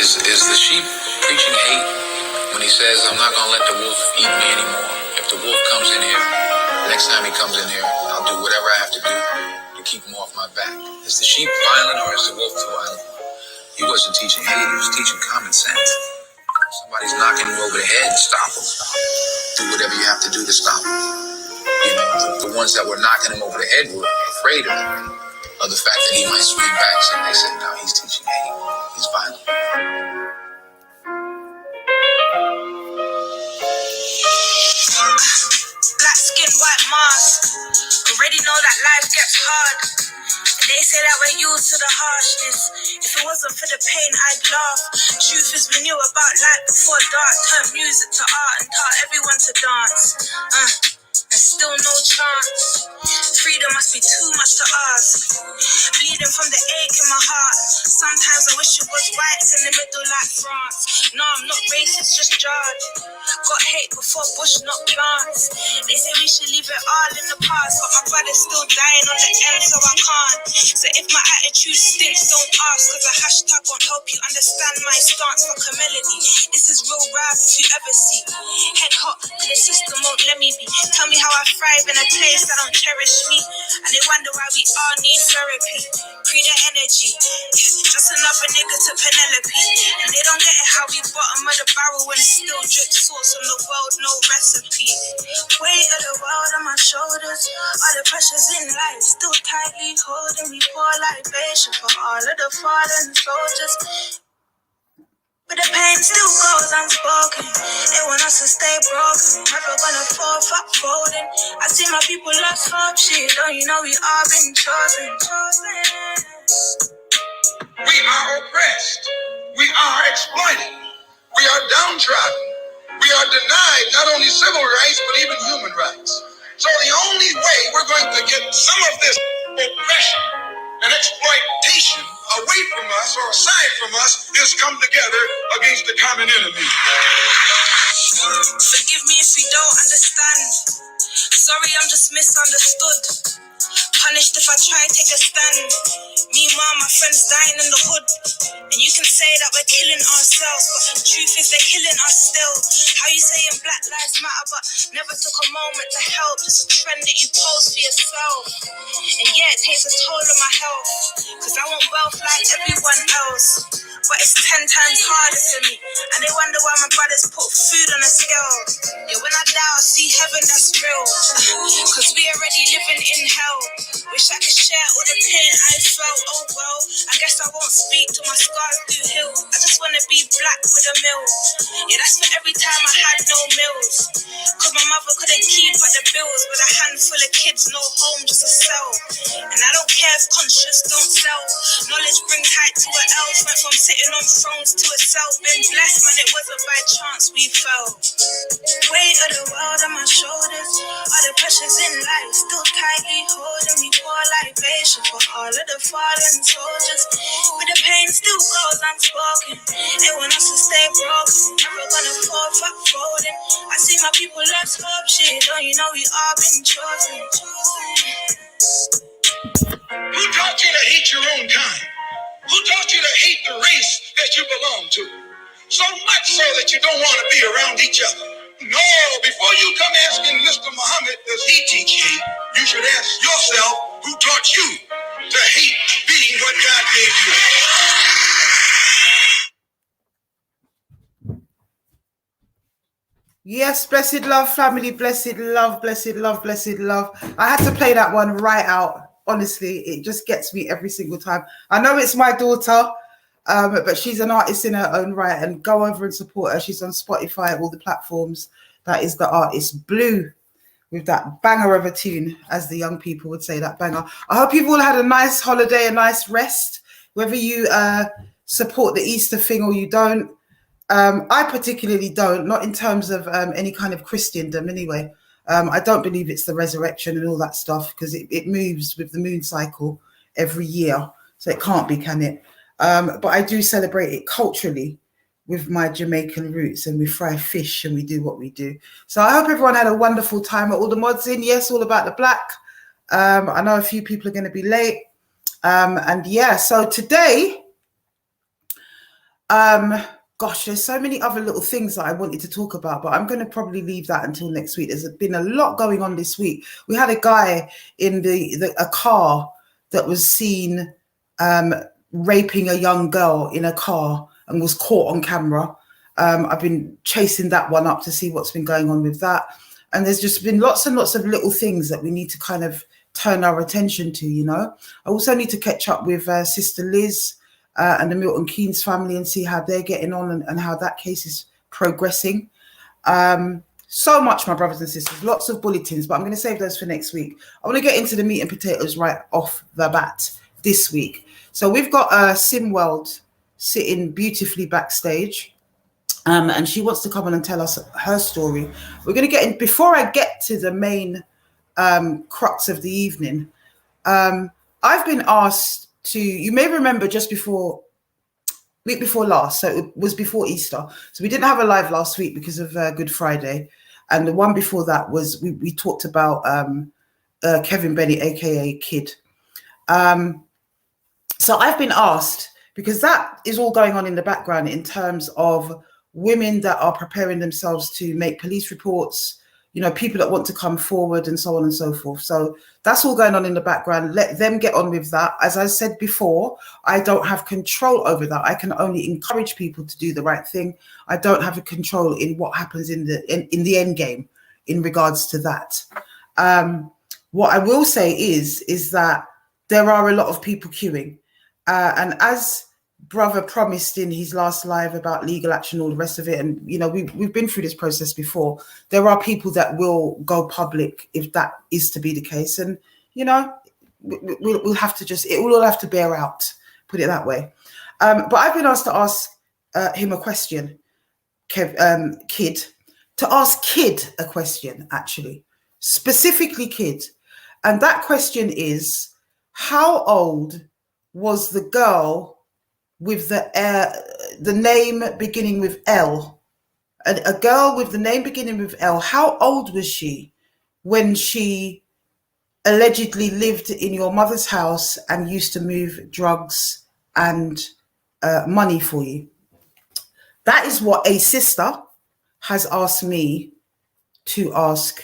Is the sheep preaching hate when he says, I'm not going to let the wolf eat me anymore? If the wolf comes in here, next time he comes in here, I'll do whatever I have to do to keep him off my back. Is the sheep violent or is the wolf violent? He wasn't teaching hate, he was teaching common sense. Somebody's knocking you over the head, stop him. Do whatever you have to do to stop him. You know, the ones that were knocking him over the head were afraid of the fact that he might swing back. So they said, no, he's teaching hate. He's violent. Black skin, white mask. Already know that life gets hard. They say that we're used to the harshness. If it wasn't for the pain, I'd laugh. Truth is we knew about light before dark. Turned music to art and taught everyone to dance. And still no chance. Freedom must be too much to ask. Bleeding from the ache in my heart. Sometimes I wish it was whites in the middle like France. No, I'm not racist, just jarred. Got hate before Bush, not plants. They say we should leave it all in the past, but my brother's still dying on the end, so I can't. So if my attitude stinks, don't ask, cause a hashtag won't help you understand my stance. Fuck a melody. This is real rap if you ever see. Head hot, but the system won't let me be. Tell me how I thrive in a place that don't cherish me. And they wonder why we all need therapy. Free the energy. Just another nigga to Penelope. And they don't get it how we bottom of the barrel and still drip sauce on the world, no recipe. Weight of the world on my shoulders. All the pressures in life still tightly holding me. Pour libation for all of the fallen soldiers. But the pain still goes unspoken. They want us to stay broken. Never gonna fall, fuck folding. I see my people lost hope, shit. Don't you know we all been chosen? We are oppressed. We are exploited. We are downtrodden. We are denied not only civil rights, but even human rights. So the only way we're going to get some of this oppression and exploitation away from us or aside from us is come together against the common enemy. Forgive me if you don't understand. Sorry, I'm just misunderstood. Punished if I try to take a stand. Meanwhile, my friends dying in the hood. And you can say that we're killing ourselves, but the truth is they're killing us still. How you saying Black Lives Matter, but never took a moment to help. Just a trend that you post for yourself. And yeah, it takes a toll on my health, cause I want wealth like everyone else. But it's 10 times harder for me. And they wonder why my brothers put food on a scale. Yeah, when I die, I'll see heaven, that's real. Cause we already living in hell. Wish I could share all the pain I felt. Oh well, I guess I won't speak till my scars do heal. I just wanna be black with a mill. Yeah, that's for every time I had no meals. Cause my mother couldn't keep up the bills. With a handful of kids, no home, just a cell. And I don't care if conscience don't sell. Knowledge brings height to an elf. Went from sitting on thrones to a cell. Been blessed, man, it wasn't by chance we fell. Weight of the world on my shoulders. All the pressures in life still tightly holding me. Pour libation for all of the fallen soldiers. But the pain still goes unspoken. They want us to stay broken. Never gonna fall, fuck folding. I see my people lost hope, shit. Don't you know we all been chosen? Who taught you to hate your own kind? Who taught you to hate the race that you belong to? So much so that you don't want to be around each other. No, before you come asking Mr. Muhammad, does he teach hate? You should ask yourself, who taught you to hate being what God gave you? Yes, blessed love, family, blessed love, blessed love, blessed love. I had to play that one right out. Honestly, it just gets me every single time. I know it's my daughter, but she's an artist in her own right, and go over and support her. She's on Spotify, all the platforms. That is the artist Blue, with that banger of a tune, as the young people would say, that banger. I hope you've all had a nice holiday, a nice rest, whether you support the Easter thing or you don't. I particularly don't, not in terms of any kind of Christendom anyway. I don't believe it's the resurrection and all that stuff, because it moves with the moon cycle every year. So it can't be, can it? But I do celebrate it culturally with my Jamaican roots, and we fry fish and we do what we do. So I hope everyone had a wonderful time. All the mods in, yes, all about the black. I know a few people are going to be late. And yeah, so today, Gosh, there's so many other little things that I wanted to talk about, but I'm going to probably leave that until next week. There's been a lot going on this week. We had a guy in a car that was seen raping a young girl in a car and was caught on camera. I've been chasing that one up to see what's been going on with that. And there's just been lots and lots of little things that we need to kind of turn our attention to, you know. I also need to catch up with Sister Liz and the Milton Keynes family and see how they're getting on and how that case is progressing. So much, my brothers and sisters, lots of bulletins, but I'm going to save those for next week. I want to get into the meat and potatoes right off the bat this week. So we've got Sim World sitting beautifully backstage, and she wants to come on and tell us her story. We're going to get in, before I get to the main crux of the evening, I've been asked to, you may remember just week before last, so it was before Easter. So we didn't have a live last week because of Good Friday. And the one before that was, we talked about Kevin Bennett, aka Kid. So I've been asked, because that is all going on in the background in terms of women that are preparing themselves to make police reports, you know, people that want to come forward and so on and so forth. So that's all going on in the background. Let them get on with that. As I said before, I don't have control over that. I can only encourage people to do the right thing. I don't have a control in what happens in the end game in regards to that. What I will say is that there are a lot of people queuing. And as brother promised in his last live about legal action, all the rest of it, and you know, we've been through this process before. There are people that will go public if that is to be the case, and you know, we'll have to it will all have to bear out, put it that way. But I've been asked to ask him a question, Kid, to ask Kid a question, actually, specifically Kid, and that question is, how old was the girl with the name beginning with L? A girl with the name beginning with L, how old was she when she allegedly lived in your mother's house and used to move drugs and money for you? That is what a sister has asked me to ask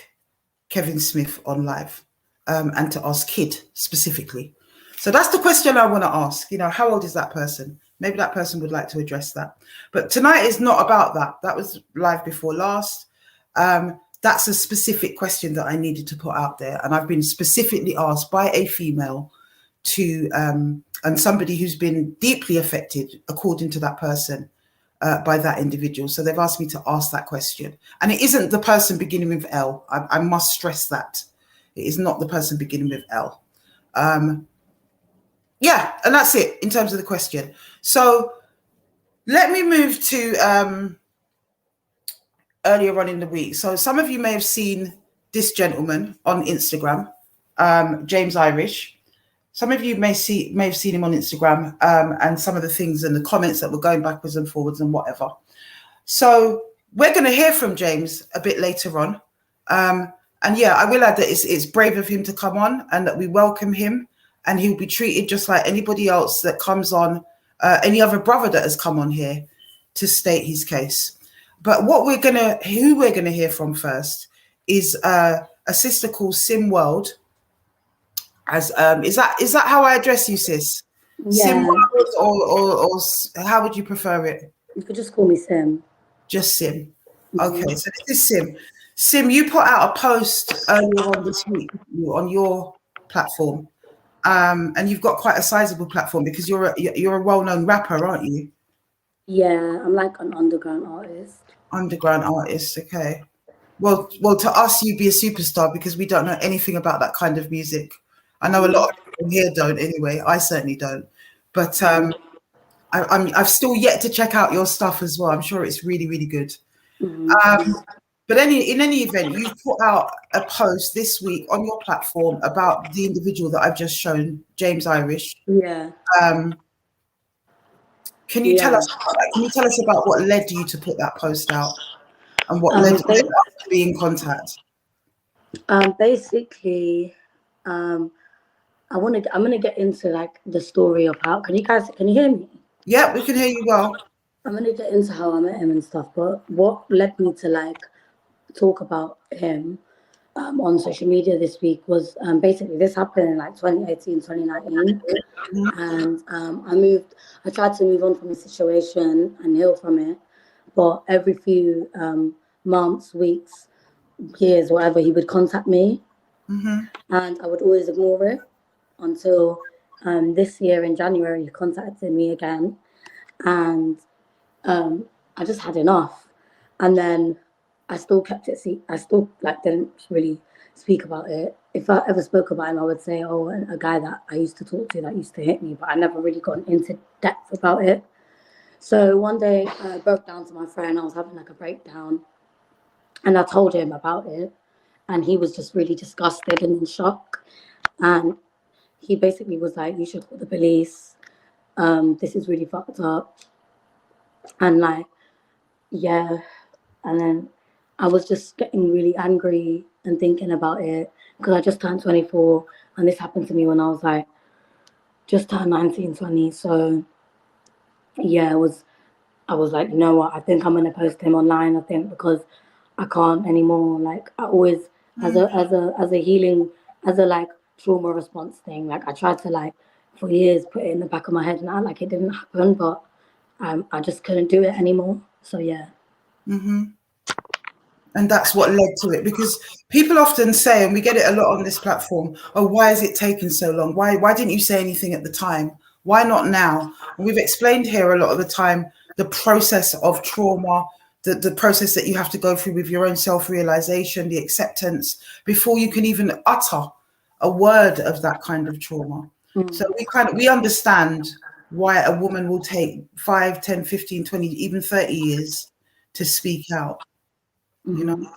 Kevin Smith on live, and to ask Kid specifically. So that's the question I want to ask. You know, how old is that person? Maybe that person would like to address that. But tonight is not about that. That was live before last. That's a specific question that I needed to put out there. And I've been specifically asked by a female to, and somebody who's been deeply affected, according to that person, by that individual. So they've asked me to ask that question. And it isn't the person beginning with L. I must stress that. It is not the person beginning with L. Yeah, and that's it in terms of the question. So let me move to earlier on in the week. So some of you may have seen this gentleman on Instagram, James Irish. Some of you may have seen him on Instagram, and some of the things and the comments that were going backwards and forwards and whatever. So we're going to hear from James a bit later on. And yeah, I will add that it's brave of him to come on and that we welcome him. And he'll be treated just like anybody else that comes on, any other brother that has come on here to state his case. But who we're gonna hear from first is a sister called Sim World. As is that how I address you, sis? Yeah. Sim World, or how would you prefer it? You could just call me Sim. Just Sim. Okay, so this is Sim. Sim, you put out a post earlier on this week on your platform. And you've got quite a sizable platform because you're a well-known rapper, aren't you? Yeah, I'm like an underground artist. Underground artist, okay. Well, to us, you'd be a superstar because we don't know anything about that kind of music. I know a lot of people here don't anyway. I certainly don't. But I've still yet to check out your stuff as well. I'm sure it's really, really good. Mm-hmm. But in any event, you've put out a post this week on your platform about the individual that I've just shown, James Irish. Yeah. Can you tell us about what led you to put that post out and what led you to be in contact? Basically, I'm gonna get into like the story of how. Can you hear me? Yeah, we can hear you well. I'm gonna get into how I met him and stuff, but what led me to like talk about him on social media this week was basically this happened in like 2018, 2019. And I tried to move on from the situation and heal from it. But every few months, weeks, years, whatever, he would contact me. And I would always ignore it until this year in January, he contacted me again. And I just had enough. And then I still kept it. I still like didn't really speak about it. If I ever spoke about him, I would say, "Oh, a guy that I used to talk to that used to hit me," but I never really got into depth about it. So one day I broke down to my friend. I was having like a breakdown, and I told him about it, and he was just really disgusted and in shock. And he basically was like, "You should call the police. This is really fucked up." And like, yeah. And then I was just getting really angry and thinking about it because I just turned 24 and this happened to me when I was like just turned 19, 20. So yeah, I was like, you know what, I think I'm gonna post him online, I think, because I can't anymore. Like I always as a healing, as a like trauma response thing, like I tried to like for years put it in the back of my head and act like it didn't happen, but I just couldn't do it anymore. So yeah. And that's what led to it, because people often say, and we get it a lot on this platform, oh, why is it taking so long? Why didn't you say anything at the time? Why not now? And we've explained here a lot of the time the process of trauma, the process that you have to go through with your own self-realization, the acceptance, before you can even utter a word of that kind of trauma. So we understand why a woman will take 5, 10, 15, 20, even 30 years to speak out. You know,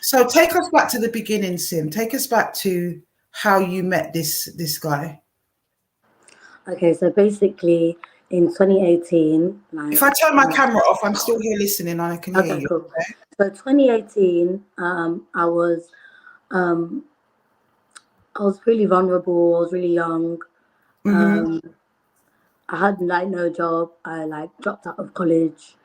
so take us back to the beginning, Sim. Take us back to how you met this guy. Okay, so basically in 2018, like If I turn my camera off, I'm still here listening and I can hear okay, you. cool. So 2018, I was really vulnerable. I was really young. I had like no job. I like dropped out of college.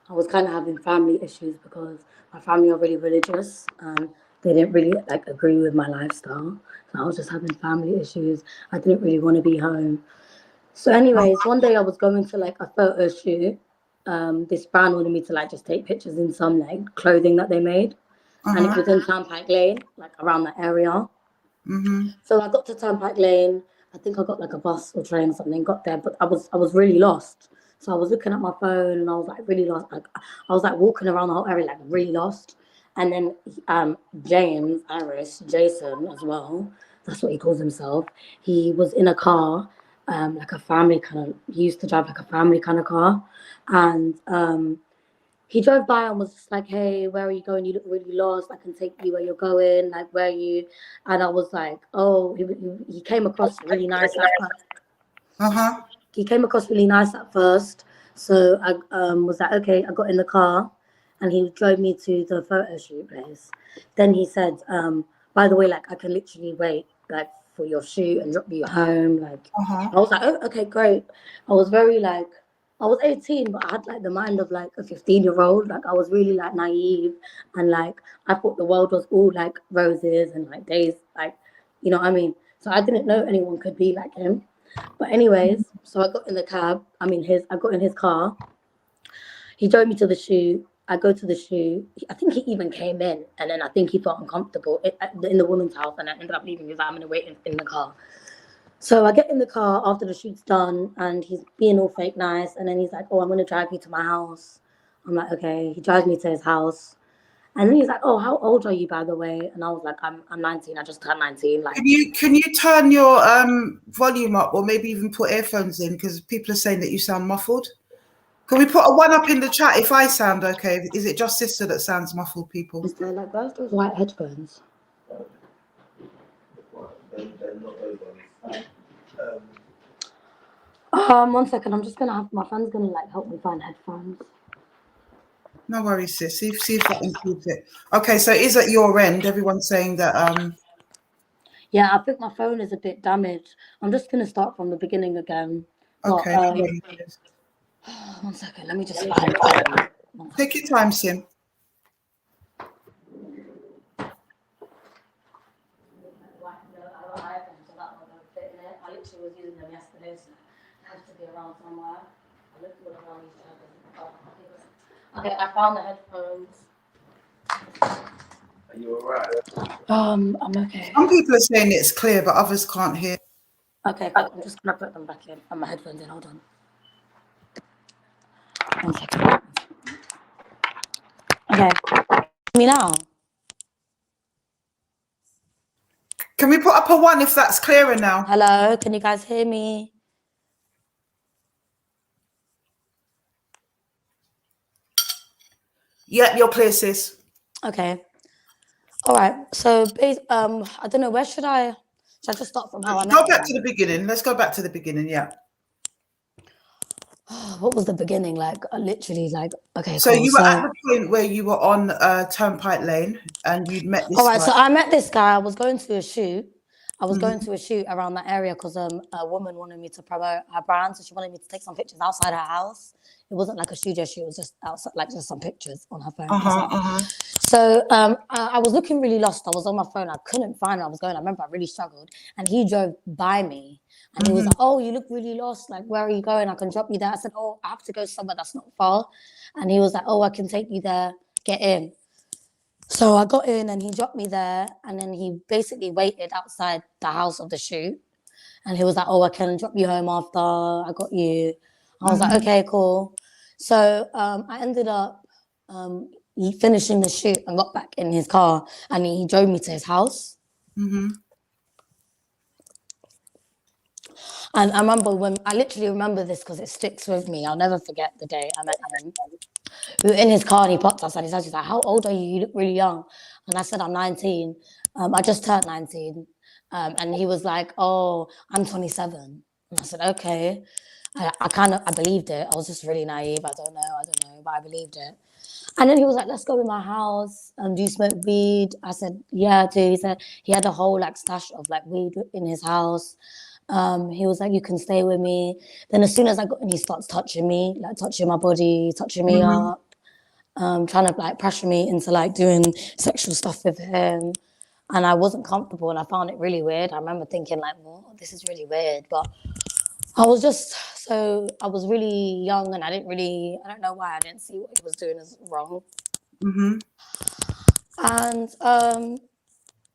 I was kind of having family issues because my family are really religious and they didn't really like agree with my lifestyle. So I was just having family issues. I didn't really want to be home. So, anyways, one day I was going to like a photo shoot. This brand wanted me to like just take pictures in some like clothing that they made, and it was in Turnpike Lane, like around that area. So I got to Turnpike Lane. I think I got like a bus or train or something. Got there, but I was really lost. So I was looking at my phone and I was like really lost. Like, I was like walking around the whole area like really lost. And then Jason as well. That's what he calls himself. He was in a car, like a family kind of. He used to drive like a family kind of car, and he drove by and was just like, "Hey, where are you going? You look really lost. I can take you where you're going. Like, where are you?" And I was like, "Oh, he came across really nice at first." He came across really nice at first. So I was like, okay. I got in the car, and he drove me to the photo shoot place. Then he said, "By the way, like I can literally wait like for your shoot and drop you home." Like I was like, "Oh, okay, great." I was very like. I was 18, but I had like the mind of like a 15-year-old. Like I was really like naive and like I thought the world was all like roses and like days, like, you know what I mean? So I didn't know anyone could be like him. But anyways, so I got in the cab. I got in his car. He drove me to the shoot. I go to the shoot. I think he even came in, and then I think he felt uncomfortable in the woman's house, and I ended up leaving because I'm gonna wait in the car. So I get in the car after the shoot's done, and he's being all fake nice, and then he's like, "Oh, I'm gonna drive you to my house." I'm like, "Okay." He drives me to his house, and then he's like, "Oh, how old are you, by the way?" And I was like, "I'm 19. I just turned 19." Like, Can you turn your volume up, or maybe even put earphones in, because people are saying that you sound muffled? Can we put a one up in the chat if I sound okay? Is it just Sister that sounds muffled, people? is there like where's those white headphones? One second. I'm just gonna have my friend's gonna like help me find headphones. No worries, sis. See if that improves it. Okay, so is at your end. Everyone's saying that. Yeah, I think my phone is a bit damaged. I'm just gonna start from the beginning again. Okay. 1 second, let me just find it. Take your time, Sim. I literally was using them yesterday, so I have to be around somewhere. I looked all around these chargers. Okay, I found the headphones. Are you alright? I'm okay. Some people are saying it's clear, but others can't hear. Okay, cool. I'm just gonna put them back in and my headphones in. Hold on. 1 second. Okay. Me now. Can we put up a 1 if that's clearer now? Hello, can you guys hear me? Yep, you're clear, sis. Okay. All right. So, I don't know. Where should I just start from how I met Go back him? to the beginning. Let's go back to the beginning. Yeah. What was the beginning like? Literally, like, okay, So cool. you were at the point where you were on Turnpike Lane and you'd met this all right. guy. So I met this guy. I was going to a shoot. Going to a shoot around that area because a woman wanted me to promote her brand, so she wanted me to take some pictures outside her house. It wasn't like a studio shoot; it was just outside, like just some pictures on her phone. So I was looking really lost. I was on my phone. I couldn't find where I was going. I remember I really struggled, and he drove by me, and he was like, "Oh, you look really lost. Like, where are you going? I can drop you there." I said, "Oh, I have to go somewhere that's not far," and he was like, "Oh, I can take you there. Get in." So I got in and he dropped me there, and then he basically waited outside the house of the shoot, and he was like, "Oh, I can drop you home after I got you." I was like, "Okay, cool." So I ended up finishing the shoot and got back in his car, and he drove me to his house. And I remember I literally remember this because it sticks with me. I'll never forget the day I met him. We were in his car and he popped outside his house. He's like, "How old are you? You look really young." And I said, "I'm 19. I just turned 19. And he was like, "Oh, I'm 27. And I said, "Okay." I believed it. I was just really naive. I don't know, but I believed it. And then he was like, "Let's go in my house. Do you smoke weed?" I said, "Yeah, I do." He said he had a whole like stash of like weed in his house. He was like, "You can stay with me." Then as soon as I got in, he starts touching me, like touching my body, touching me up, trying to like pressure me into like doing sexual stuff with him. And I wasn't comfortable and I found it really weird. I remember thinking like, "What? This is really weird." But I was really young and I don't know why I didn't see what he was doing as wrong. And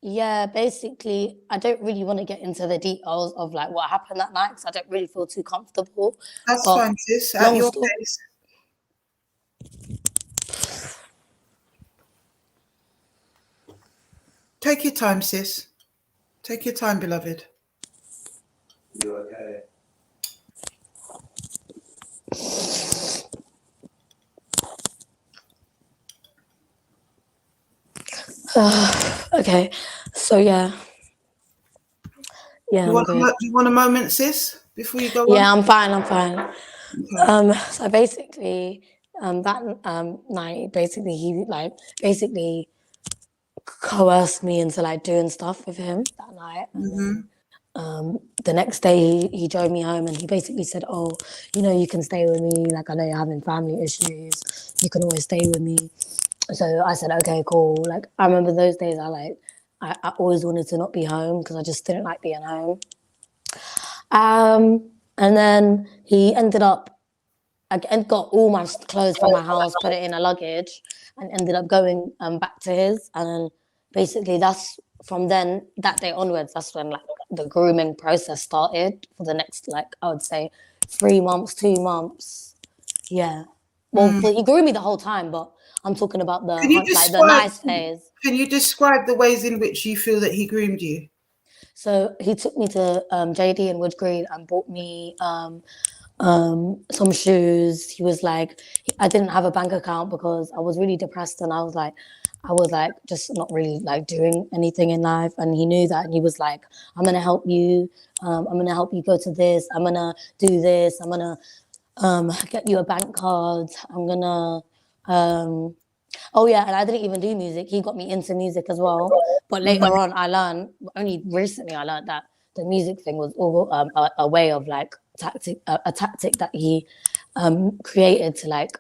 yeah, basically, I don't really want to get into the details of like what happened that night because I don't really feel too comfortable. That's But fine, sis. At your pace. Take your time, sis. Take your time, beloved. You okay? Okay, so yeah. Yeah, I'm good. You want a moment, sis, before you go on? Yeah, I'm fine. Okay. So basically, that night, basically, he like basically coerced me into like doing stuff with him that night. And then, the next day, he drove me home and he basically said, "Oh, you can stay with me. Like, I know you're having family issues. You can always stay with me." So I said, "Okay, cool." Like, I remember those days I always wanted to not be home because I just didn't like being home. And then he ended up, I got all my clothes from my house, put it in a luggage, and ended up going back to his. And then basically that's from then, that day onwards, that's when like the grooming process started for the next, like, I would say 3 months, 2 months. Yeah. Well, he groomed me the whole time, but I'm talking about the nice phase. Can you describe the ways in which you feel that he groomed you? So he took me to JD in Wood Green and bought me some shoes. He was like, I didn't have a bank account because I was really depressed and I was like just not really like doing anything in life. And he knew that, and he was like, "I'm gonna help you. I'm gonna help you go to this. I'm gonna do this. I'm gonna get you a bank card. I'm gonna oh yeah, and I didn't even do music. He got me into music as well. But later on, only recently I learned that the music thing was all a way of like a tactic that he created to like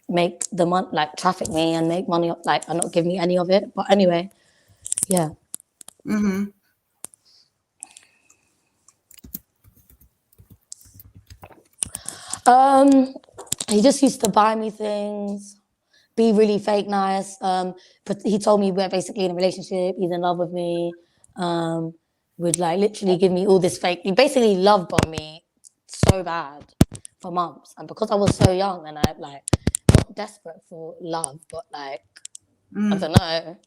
make the money, like traffic me and make money, like and not give me any of it. But anyway, yeah. Mm-hmm. He just used to buy me things, be really fake nice. But he told me we're basically in a relationship. He's in love with me. Would like literally give me all this fake. He basically love bombed me so bad for months, and because I was so young and I like not desperate for love, but like I don't know.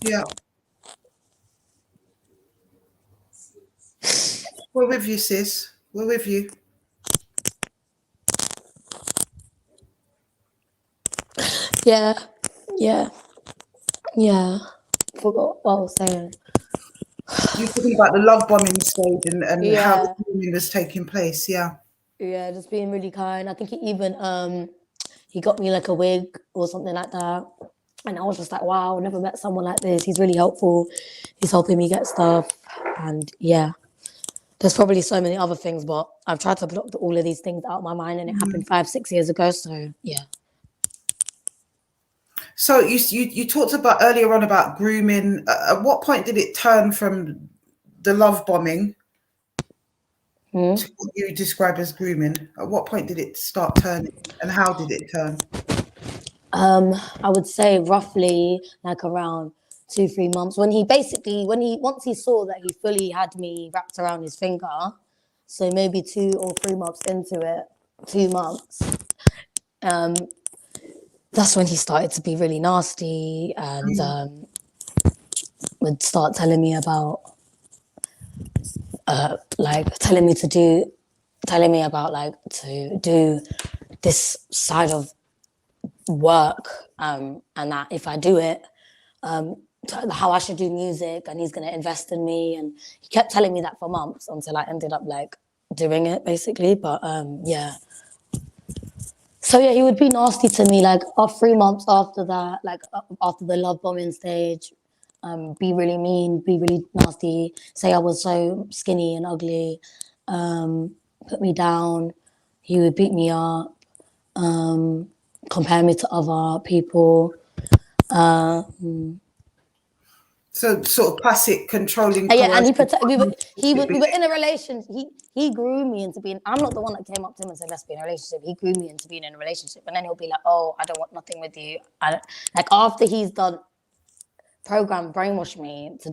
Yeah. We're with you, sis. We're with you. Yeah. Forgot what I was saying. You're talking about the love bombing stage and how the Yeah. grooming was taking place. Yeah. Yeah, just being really kind. I think he even he got me like a wig or something like that. And I was just like, wow, I never met someone like this. He's really helpful. He's helping me get stuff. And yeah, there's probably so many other things, but I've tried to block all of these things out of my mind, and it happened 5-6 years ago. So yeah. So you talked about earlier on about grooming. At what point did it turn from the love bombing to what you describe as grooming? At what point did it start turning, and how did it turn? I would say roughly like around 2-3 months when he once he saw that he fully had me wrapped around his finger. So maybe 2 or 3 months into it, 2 months. That's when he started to be really nasty and would start telling me about telling me about like to do this side of work and that if I do it how I should do music and he's going to invest in me, and he kept telling me that for months until I ended up like doing it basically. But yeah, so yeah, he would be nasty to me like 3 months after that, like after the love bombing stage. Be really mean, be really nasty, say I was so skinny and ugly, put me down. He would beat me up, compare me to other people. So sort of passive, controlling, Yeah, and coercive. we were in a relationship. He grew me into being. I'm not the one that came up to him and said let's be in a relationship. He grew me into being in a relationship, and then he'll be like, "Oh, I don't want nothing with you." Like after he's done brainwash me to.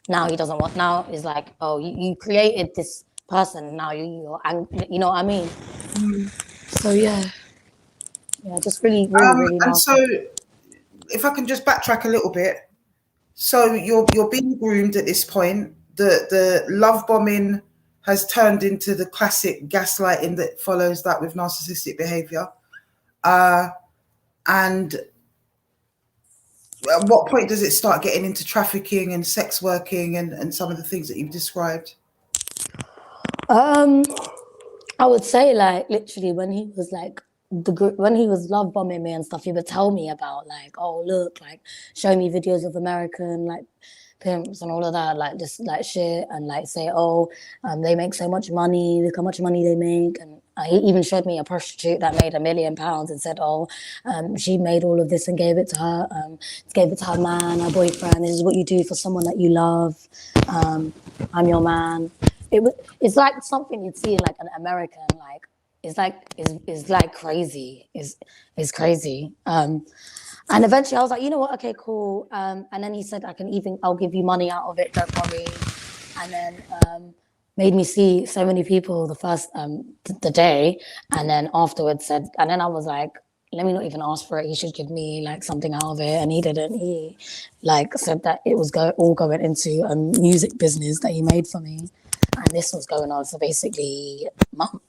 Now he doesn't want. Now he's like, "Oh, you created this person. Now you're angry." You know what I mean? So yeah, just really And nasty. so, if I can just backtrack a little bit, so you're being groomed at this point. The love bombing has turned into the classic gaslighting that follows that with narcissistic behavior. And at what point does it start getting into trafficking and sex working and some of the things that you've described? I would say like literally when he was like when he was love bombing me and stuff, he would tell me about like, oh look, like show me videos of American like pimps and all of that, like just like shit, and like say, oh, they make so much money, look how much money they make. And he even showed me a prostitute that made £1 million and said, oh, she made all of this and gave it to her man, her boyfriend. This is what you do for someone that you love. I'm your man. It's like something you'd see in like an American, like it's like crazy. It's crazy. And eventually I was like, you know what? Okay, cool. And then he said, I'll give you money out of it. Don't worry. And then made me see so many people the first the day, and then afterwards said, and then I was like, let me not even ask for it. He should give me like something out of it, and he didn't. He like said that it was all going into a music business that he made for me, and this was going on for basically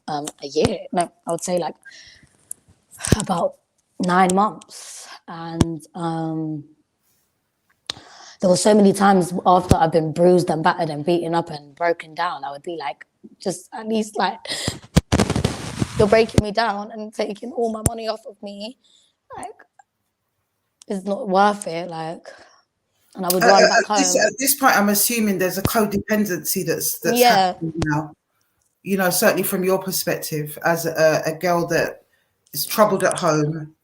a year. No, I would say like about 9 months, and there were so many times after I've been bruised and battered and beaten up and broken down, I would be like, just at least like, you're breaking me down and taking all my money off of me. Like, it's not worth it. Like, and I would run back home. At this point, I'm assuming there's a codependency that's Yeah. happening now. you know, certainly from your perspective as a girl that is troubled at home,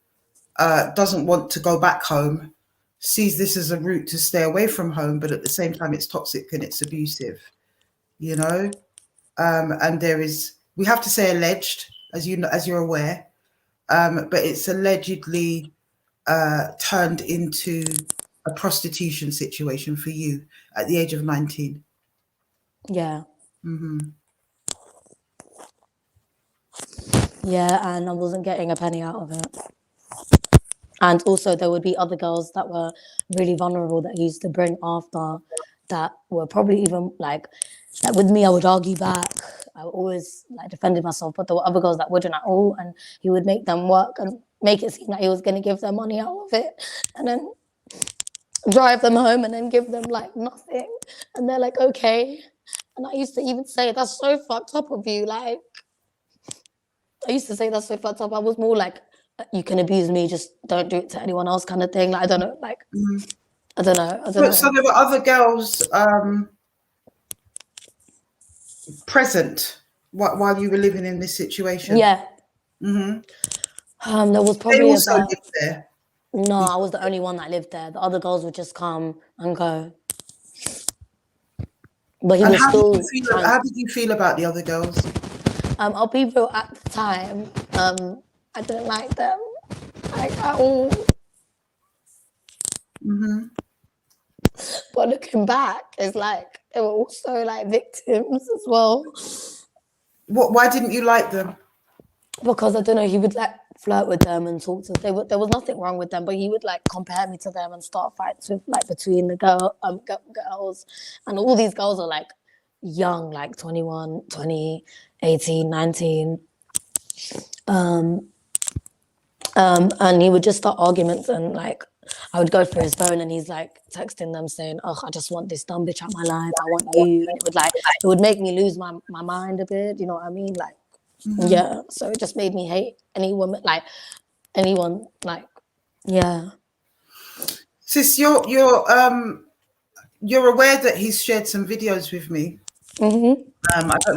doesn't want to go back home, sees this as a route to stay away from home, but at the same time it's toxic and it's abusive, you know. And there is, we have to say alleged, as you know, as you're aware, but it's allegedly turned into a prostitution situation for you at the age of 19. Yeah. Mm-hmm. Yeah, and I wasn't getting a penny out of it. And also there would be other girls that were really vulnerable that he used to bring after, that were probably even like with me, I would argue back. I always like defended myself, but there were other girls that wouldn't at all, and he would make them work and make it seem like he was going to give them money out of it, and then drive them home and then give them like nothing, and they're like, okay. And I used to even say, that's so fucked up of you. Like, I used to say that's so fucked up. I was more like, you can abuse me, just don't do it to anyone else kind of thing. Like, I don't know, like, I don't know. So there were other girls present while you were living in this situation? Yeah. Mm-hmm. There was They probably also about, lived there? no, I was the only one that lived there. The other girls would just come and go. But he And was how still how did you feel about the other girls? I'll be real, at the time, I didn't like them, like, at all. Mm-hmm. But looking back, it's like they were also like victims as well. Why didn't you like them? Because I don't know, he would like flirt with them and talk to them. There was nothing wrong with them, but he would like compare me to them and start fights with like between the girls. And all these girls are like young, like 21, 20, 18, 19. And he would just start arguments, and like I would go through his phone and he's like texting them saying, oh, I just want this dumb bitch out my life, I want you. And it would make me lose my mind a bit, you know what I mean? Like, yeah. So it just made me hate any woman, like anyone, like, yeah. Sis, you're aware that he's shared some videos with me. I don't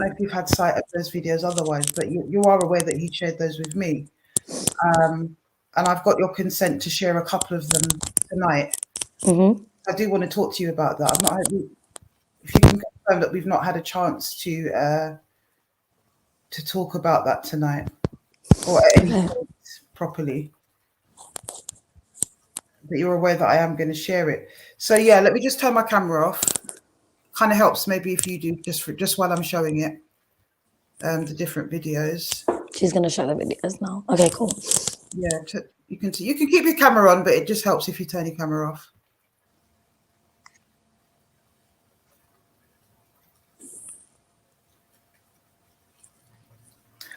know if you've had sight of those videos otherwise, but you are aware that he shared those with me. And I've got your consent to share a couple of them tonight. I do want to talk to you about that. If you can confirm that we've not had a chance to talk about that tonight, or at any point properly. But you're aware that I am going to share it. So yeah, let me just turn my camera off. Kind of helps maybe if you do just while I'm showing it, the different videos. She's gonna show the videos now. Okay, cool. Yeah, you can keep your camera on, but it just helps if you turn your camera off.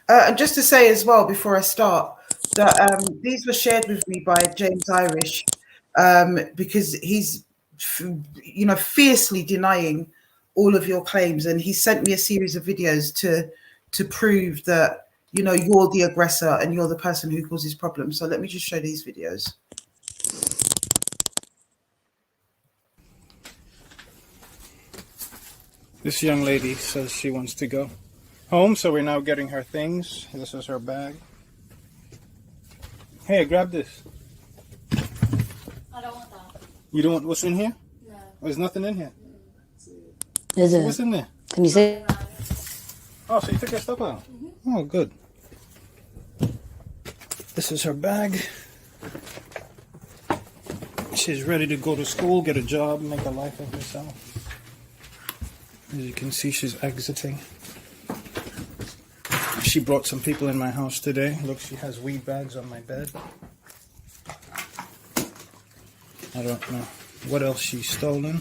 And just to say as well before I start that these were shared with me by James Irish, because he's, you know, fiercely denying all of your claims, and he sent me a series of videos to prove that, you know, you're the aggressor and you're the person who causes problems. So let me just show these videos. This young lady says she wants to go home, so we're now getting her things. This is her bag. Hey, grab this. I don't want that. You don't want what's in here? No. Oh, there's nothing in here. Is it? What's in there? Can you see? Oh, so you took your stuff out? Oh, good. This is her bag. She's ready to go to school, get a job, make a life of herself. As you can see, she's exiting. She brought some people in my house today. Look, she has weed bags on my bed. I don't know what else she's stolen.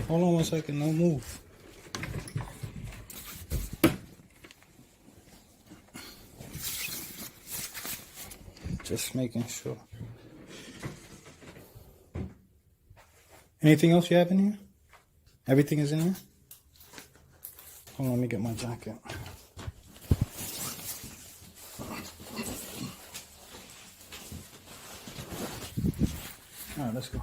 Hold on one second, no move. Just making sure. Anything else you have in here? Everything is in here? Hold on, let me get my jacket. All right, let's go.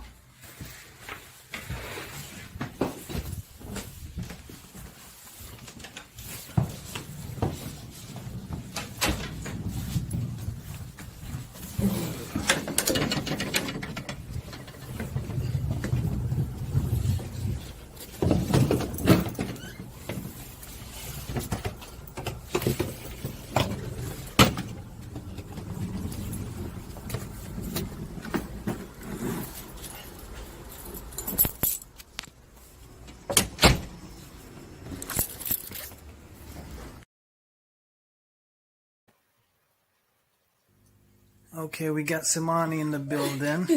Okay, we got Simani in the building.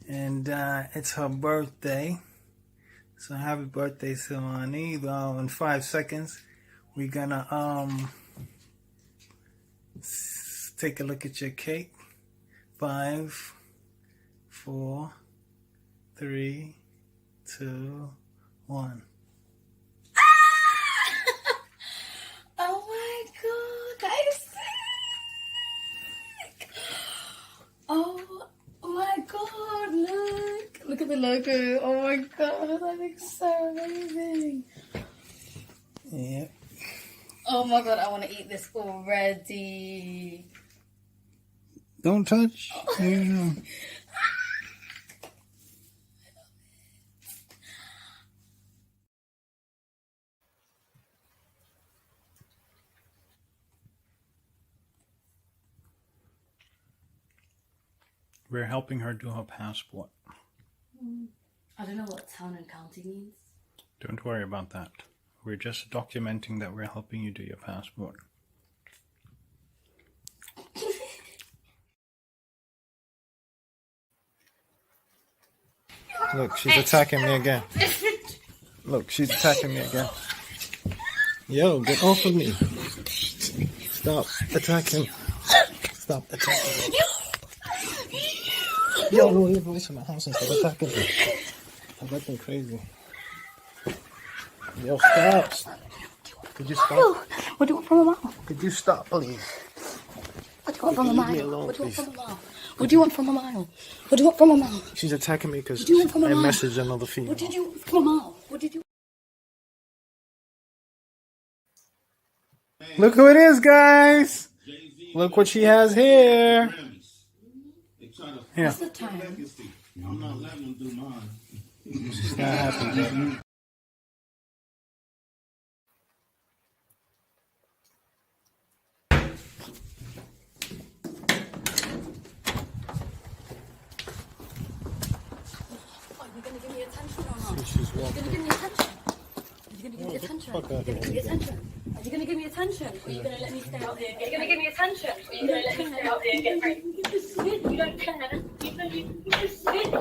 And it's her birthday. So happy birthday, Simani. In 5 seconds, we're gonna take a look at your cake. 5, 4, 3, 2, 1. Oh my god, that is sick! Oh my god, look at the logo. Oh my god, that looks so amazing. Yeah. Oh my god, I want to eat this already. Don't touch. Yeah. We're helping her do her passport. I don't know what town and county means. Don't worry about that. We're just documenting that we're helping you do your passport. Look, she's attacking me again. Look, she's attacking me again. Yo, get off of me. Stop attacking. Stop attacking me. Yo, lower your voice in my house and stop attacking me. I'm acting crazy. Yo, stop. Could you stop? What do you want from a mom? Could you stop, please? What do you want from a Leave me mom? alone, What do you want please. from a mom? What do you want from a mom? What do you want from a mom? She's attacking me because What do you want from a I mom? messaged another female. What did you want from a mom? What did you? Look who it is, guys! Look what she has here. Here. What's the time? I'm not letting them do mine. She's not happy. Are you gonna give me attention or not? She's Are you walking. gonna give me attention? Are you gonna give me attention? fuck Are you out gonna of give me here. attention? Are you gonna give me attention? Or are you gonna let me stay out here? Are you gonna give me attention? Or are you gonna let me stay out here and get free? You just sit. You don't care. You just sit.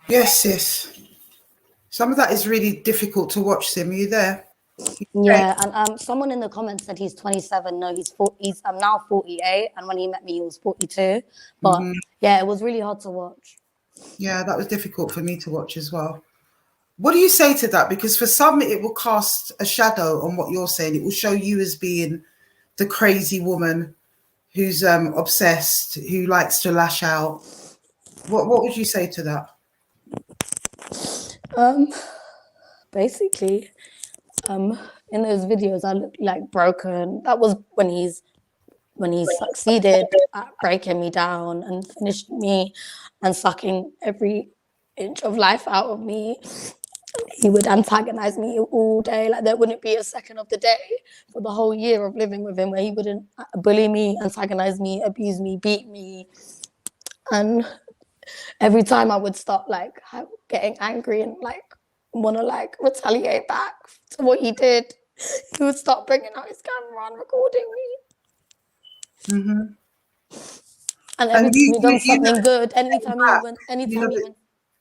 Yes, sis. Some of that is really difficult to watch, Sim. Are you there? Yeah, and someone in the comments said he's 27. No, I'm now 48, and when he met me, he was 42. But yeah, it was really hard to watch. Yeah, that was difficult for me to watch as well. What do you say to that? Because for some, it will cast a shadow on what you're saying. It will show you as being the crazy woman who's obsessed, who likes to lash out. What would you say to that? Basically, in those videos, I looked like broken. That was when he succeeded at breaking me down and finished me and sucking every inch of life out of me. He would antagonize me all day. Like there wouldn't be a second of the day for the whole year of living with him where he wouldn't bully me, antagonize me, abuse me, beat me. And every time I would start like getting angry and like want to like retaliate back to what he did, he would start bringing out his camera and recording me. And every time he done something good, anytime he went,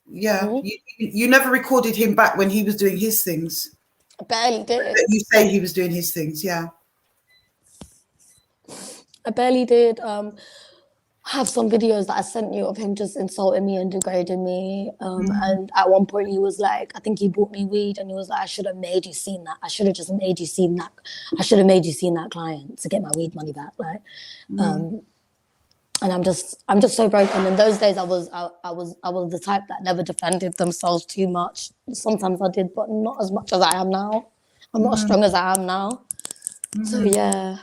Yeah, you never recorded him back when he was doing his things. I barely did. You say he was doing his things, yeah. I barely did. I have some videos that I sent you of him just insulting me and degrading me. And at one point he was like, I think he bought me weed and he was like, I should have made you seen that. I should have just made you seen that. I should have made you seen that client to get my weed money back. Like, and I'm just so broken. In those days I was the type that never defended themselves too much. Sometimes I did, but not as much as I am now. I'm not as strong as I am now. So yeah.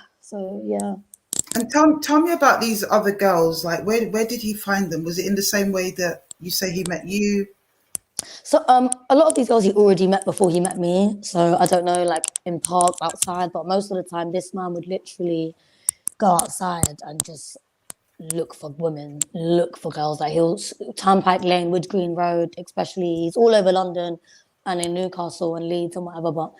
And tell me about these other girls. Like, where did he find them? Was it in the same way that you say he met you? So a lot of these girls he already met before he met me. So I don't know, like in parks, outside, but most of the time this man would literally go outside and just look for women, look for girls. Like he'll Turnpike Lane, Wood Green Road, especially. He's all over London, and in Newcastle and Leeds and whatever, but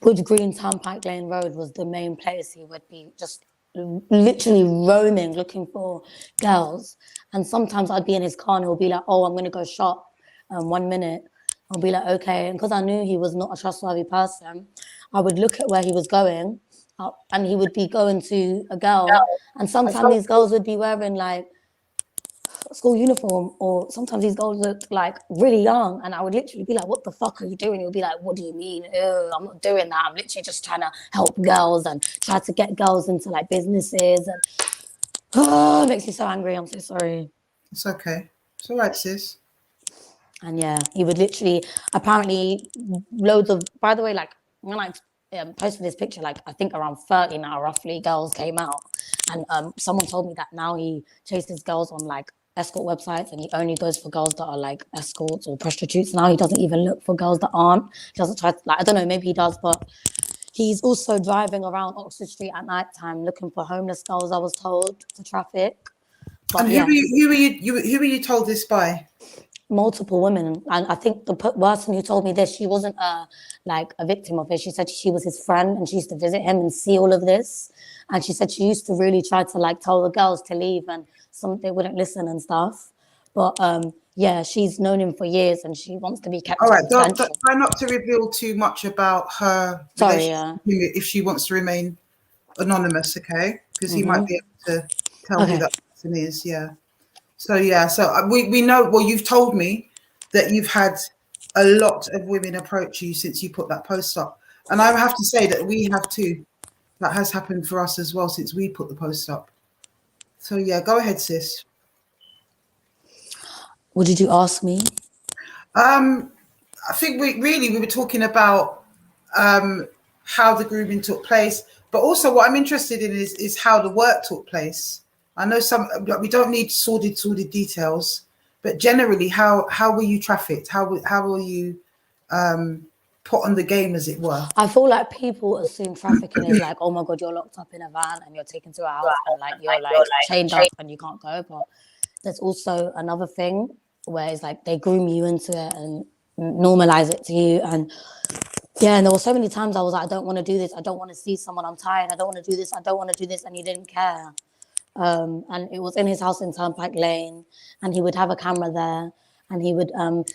Wood Green Turnpike Lane Road was the main place he would be just literally roaming, looking for girls. And sometimes I'd be in his car and he'll be like, oh, I'm going to go shop 1 minute. I'll be like, okay. And because I knew he was not a trustworthy person, I would look at where he was going and he would be going to a girl. And sometimes these girls would be wearing like school uniform, or sometimes these girls looked like really young, and I would literally be like, what the fuck are you doing? He'll be like, what do you mean? Ew, I'm not doing that. I'm literally just trying to help girls and try to get girls into like businesses, and it makes me so angry. I'm so sorry. It's okay. It's all right, sis. And yeah, he would literally, apparently loads of, by the way, like when I posted this picture, like I think around 30 now roughly girls came out, and someone told me that now he chases girls on like escort websites, and he only goes for girls that are like escorts or prostitutes. Now he doesn't even look for girls that aren't. He doesn't try to, like, I don't know, maybe he does, but he's also driving around Oxford Street at night time looking for homeless girls, I was told, to traffic. But And yeah, who were you told this by? multiple women, and I think the person who told me this, she wasn't like a victim of it. She said she was his friend and she used to visit him and see all of this, and she said she used to really try to like tell the girls to leave, and they wouldn't listen and stuff. But yeah, she's known him for years and she wants to be kept All right, confidential. try not to reveal too much about her relationship if she wants to remain anonymous, okay? Because he might be able to tell who that person is. Yeah. So yeah, so we know. Well, you've told me that you've had a lot of women approach you since you put that post up, and I have to say that we have too. That has happened for us as well since we put the post up. So yeah, go ahead, sis. What did you ask me? I think we were talking about how the grooming took place, but also what I'm interested in is how the work took place. I know we don't need sordid details, but generally, how were you trafficked? How were you put on the game, as it were? I feel like people assume trafficking is like, oh my god, you're locked up in a van and you're taken to a house and like you're like chained up and you can't go. But there's also another thing where it's like they groom you into it and normalize it to you. And yeah, and there were so many times I was like, I don't want to do this. I don't want to see someone. I'm tired. I don't want to do this. I don't want to do this. And he didn't care. And it was in his house in Turnpike Lane, and he would have a camera there, and he would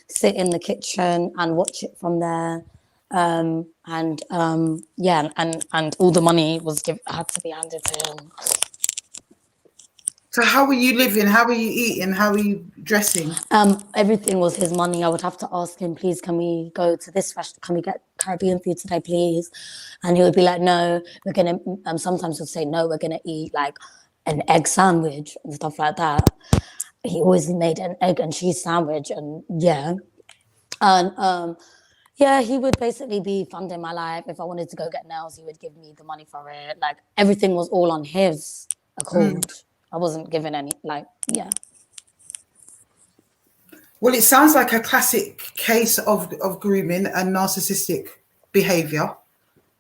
sit in the kitchen and watch it from there. Yeah, and all the money had to be handed to him. So how were you living? How were you eating? How were you dressing? Everything was his money. I would have to ask him, please, can we go to this restaurant? Can we get Caribbean food today, please? And he would be like, no, we're gonna. Sometimes he'd say, no, we're gonna eat like an egg sandwich and stuff like that. He always made an egg and cheese sandwich, and yeah, and yeah, he would basically be funding my life. If I wanted to go get nails, he would give me the money for it. Like everything was all on his accord. I wasn't given any, like, yeah. Well, it sounds like a classic case of grooming and narcissistic behavior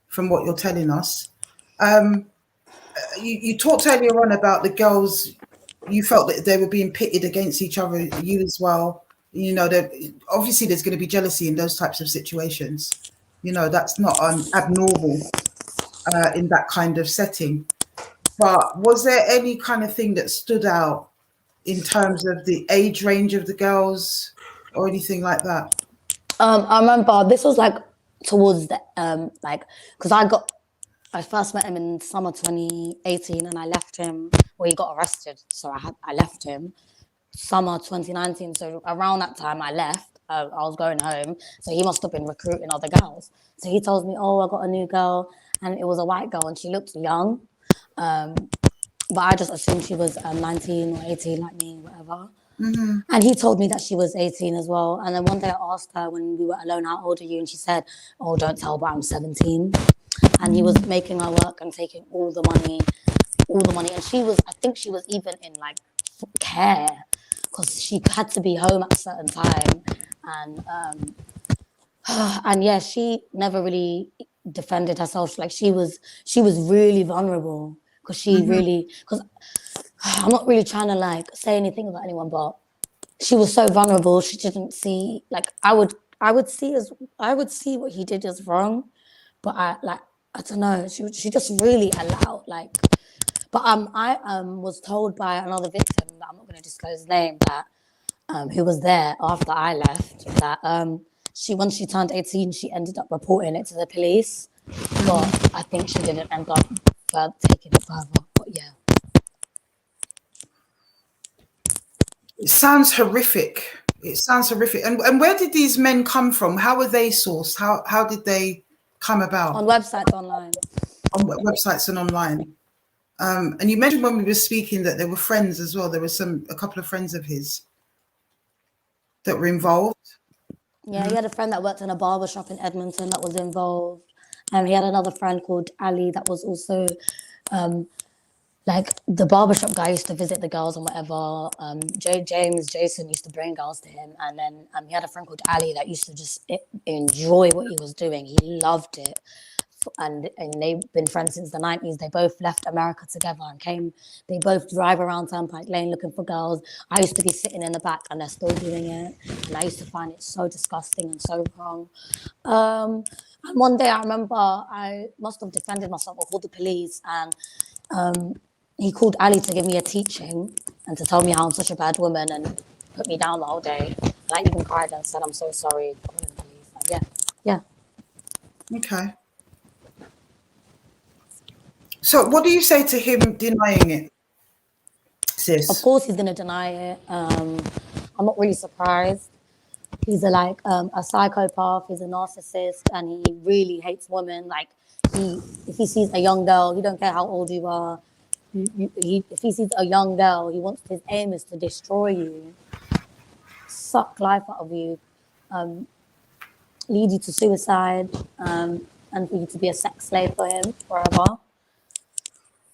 from what you're telling us. You talked earlier on about the girls, you felt that they were being pitted against each other, you as well. You know, obviously there's going to be jealousy in those types of situations. You know, that's not abnormal in that kind of setting. But was there any kind of thing that stood out in terms of the age range of the girls or anything like that? I remember this was like towards the because I first met him in summer 2018 and I left him. Well, he got arrested, so I left him summer 2019. So around that time I left. I was going home, so he must have been recruiting other girls. So he tells me, "Oh, I got a new girl, and it was a white girl, and she looked young." But I just assumed she was 19 or 18 like me, whatever. And he told me that she was 18 as well. And then one day I asked her when we were alone, how old are you? And she said, oh, don't tell, but I'm 17. And he was making her work and taking all the money. And I think she was even in like care because she had to be home at a certain time. And yeah, she never really defended herself. Like she was really vulnerable. Because I'm not really trying to like say anything about anyone, but she was so vulnerable. She didn't see, like I would I would see what he did as wrong, but I don't know. She just really allowed but I was told by another victim that I'm not going to disclose his name, that who was there after I left, that once she turned 18, she ended up reporting it to the police, but I think she didn't end up taking it further. But yeah. It sounds horrific. It sounds horrific. And where did these men come from? How were they sourced? How did they come about? On websites online. On websites and online. And you mentioned when we were speaking that there were friends as well. There were a couple of friends of his that were involved. Yeah, he had a friend that worked in a barber shop in Edmonton that was involved. And he had another friend called Ali that was also the barbershop guy used to visit the girls and whatever. Jason used to bring girls to him. And then he had a friend called Ali that used to just enjoy what he was doing. He loved it. And they've been friends since the 90s. They both left America together and came. They both drive around Turnpike Lane looking for girls. I used to be sitting in the back and they're still doing it. And I used to find it so disgusting and so wrong. And one day I remember I must have defended myself or called the police, and he called Ali to give me a teaching and to tell me how I'm such a bad woman and put me down the whole day. And I even cried and said, I'm so sorry for calling the police. Yeah. Okay. So what do you say to him denying it, sis? Of course he's going to deny it. I'm not really surprised. He's a psychopath, he's a narcissist, and he really hates women. If he sees a young girl, he don't care how old you are. If he sees a young girl, his aim is to destroy you, suck life out of you, lead you to suicide, and for you to be a sex slave for him forever.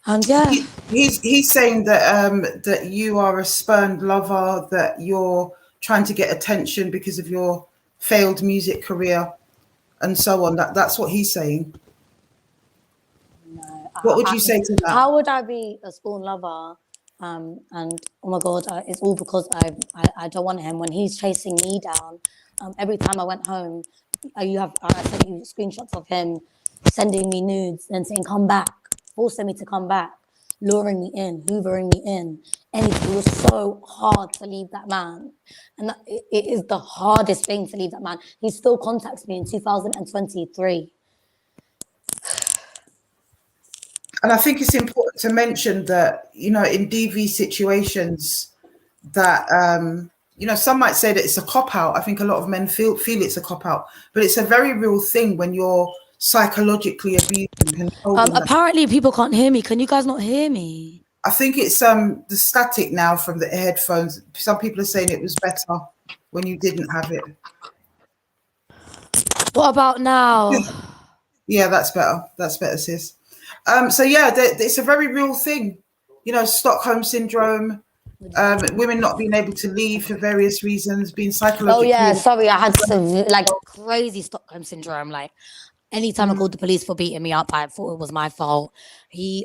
And yeah, he's saying that that you are a spurned lover, that you're trying to get attention because of your failed music career, and so on. That's what he's saying. No, what would you say to that? How would I be a spawn lover? And oh my God, it's all because I don't want him. When he's chasing me down, every time I went home, I sent you screenshots of him sending me nudes and saying, come back, forcing me to come back, luring me in, hoovering me in. And it was so hard to leave that man. And it is the hardest thing to leave that man. He still contacts me in 2023. And I think it's important to mention that, in DV situations that, some might say that it's a cop-out. I think a lot of men feel it's a cop-out, but it's a very real thing when you're psychologically abusing. Apparently people can't hear me. Can you guys not hear me? I think it's the static now from the headphones. Some people are saying it was better when you didn't have it. What about now? Yeah, that's better. That's better, sis. So yeah, it's a very real thing. Stockholm Syndrome, women not being able to leave for various reasons, being psychologically. Oh yeah, sorry, I had some crazy Stockholm Syndrome. Anytime I called the police for beating me up, I thought it was my fault. He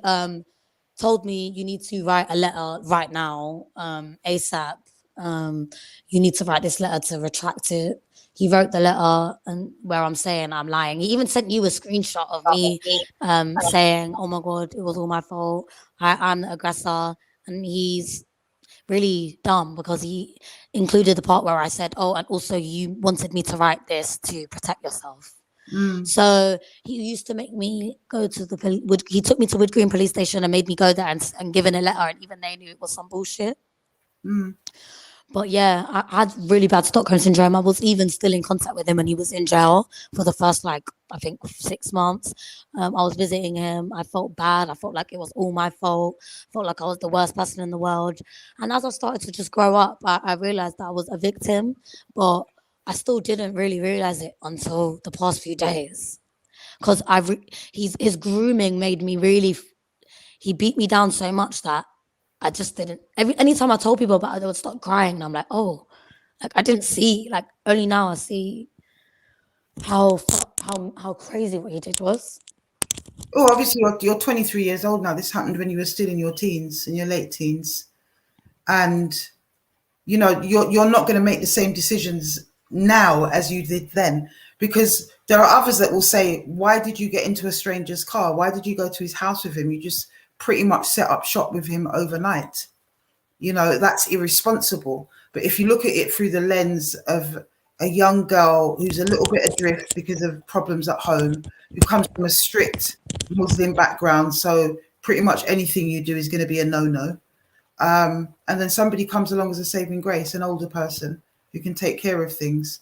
told me, you need to write a letter right now, ASAP. You need to write this letter to retract it. He wrote the letter and where I'm saying I'm lying. He even sent you a screenshot of me saying, oh my God, it was all my fault. I'm the aggressor. And he's really dumb because he included the part where I said, oh, and also you wanted me to write this to protect yourself. So he used to make me go to the police. He took me to Wood Green police station and made me go there and give in a letter. And even they knew it was some bullshit. But yeah, I had really bad Stockholm Syndrome. I was even still in contact with him when he was in jail for the first, I think 6 months. I was visiting him. I felt bad. I felt like it was all my fault. I felt like I was the worst person in the world. And as I started to just grow up, I realized that I was a victim, but I still didn't really realize it until the past few days. Because his grooming made me really, he beat me down so much that I just didn't. Anytime I told people about it, they would start crying. And I'm like, oh, I didn't see. Only now I see how crazy what he did was. Oh, obviously you're 23 years old now. This happened when you were still in your teens, in your late teens, and you're not going to make the same decisions now as you did then, because there are others that will say, why did you get into a stranger's car? Why did you go to his house with him? You just pretty much set up shop with him overnight. You know, that's irresponsible. But if you look at it through the lens of a young girl who's a little bit adrift because of problems at home, who comes from a strict Muslim background, so pretty much anything you do is going to be a no-no. And then somebody comes along as a saving grace, an older person who can take care of things.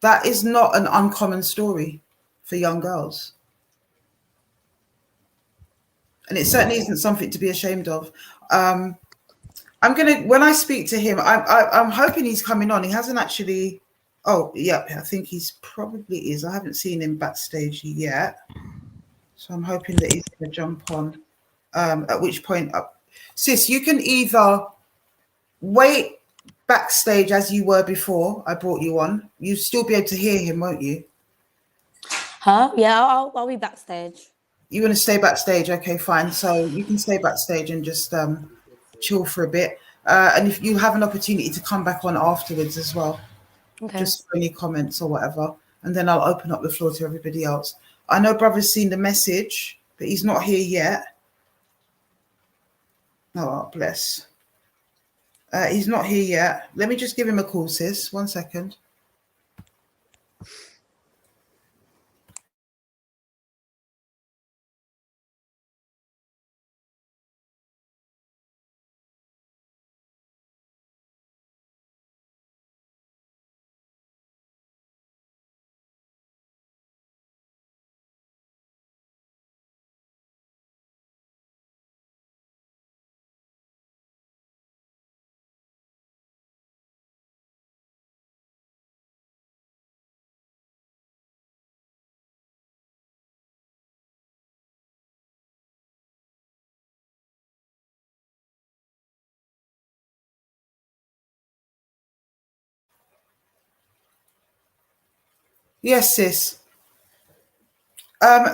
That is not an uncommon story for young girls. And it certainly isn't something to be ashamed of. I'm gonna, when I speak to him, I'm hoping he's coming on. He hasn't actually. Oh, yeah, I think he's probably is. I haven't seen him backstage yet, so I'm hoping that he's gonna jump on. At which point, sis, you can either wait backstage as you were before I brought you on. You'll still be able to hear him, won't you? Huh? Yeah, I'll be backstage. You want to stay backstage? Okay, fine. So you can stay backstage and just chill for a bit. And if you have an opportunity to come back on afterwards as well, Okay. just for any comments or whatever. And then I'll open up the floor to everybody else. I know brother's seen the message, but he's not here yet. Oh, bless. He's not here yet. Let me just give him a call, sis. 1 second. Yes, sis.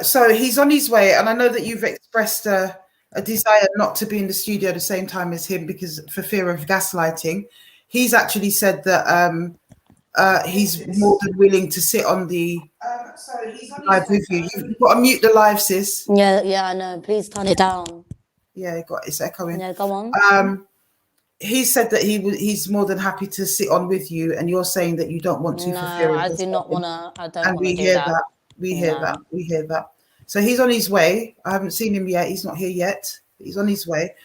So he's on his way, and I know that you've expressed a desire not to be in the studio at the same time as him because for fear of gaslighting. He's actually said that he's more than willing to sit on the live with you. You've got to mute the live, sis. Yeah, I know. Please turn it down. Yeah, it's echoing. Yeah, go on. He said that he's more than happy to sit on with you, and you're saying that you don't want to. No, for fear of I do not gaslighting. want to. I don't And want we to do hear that. that. We hear that. We hear that. So he's on his way. I haven't seen him yet. He's not here yet. He's on his way.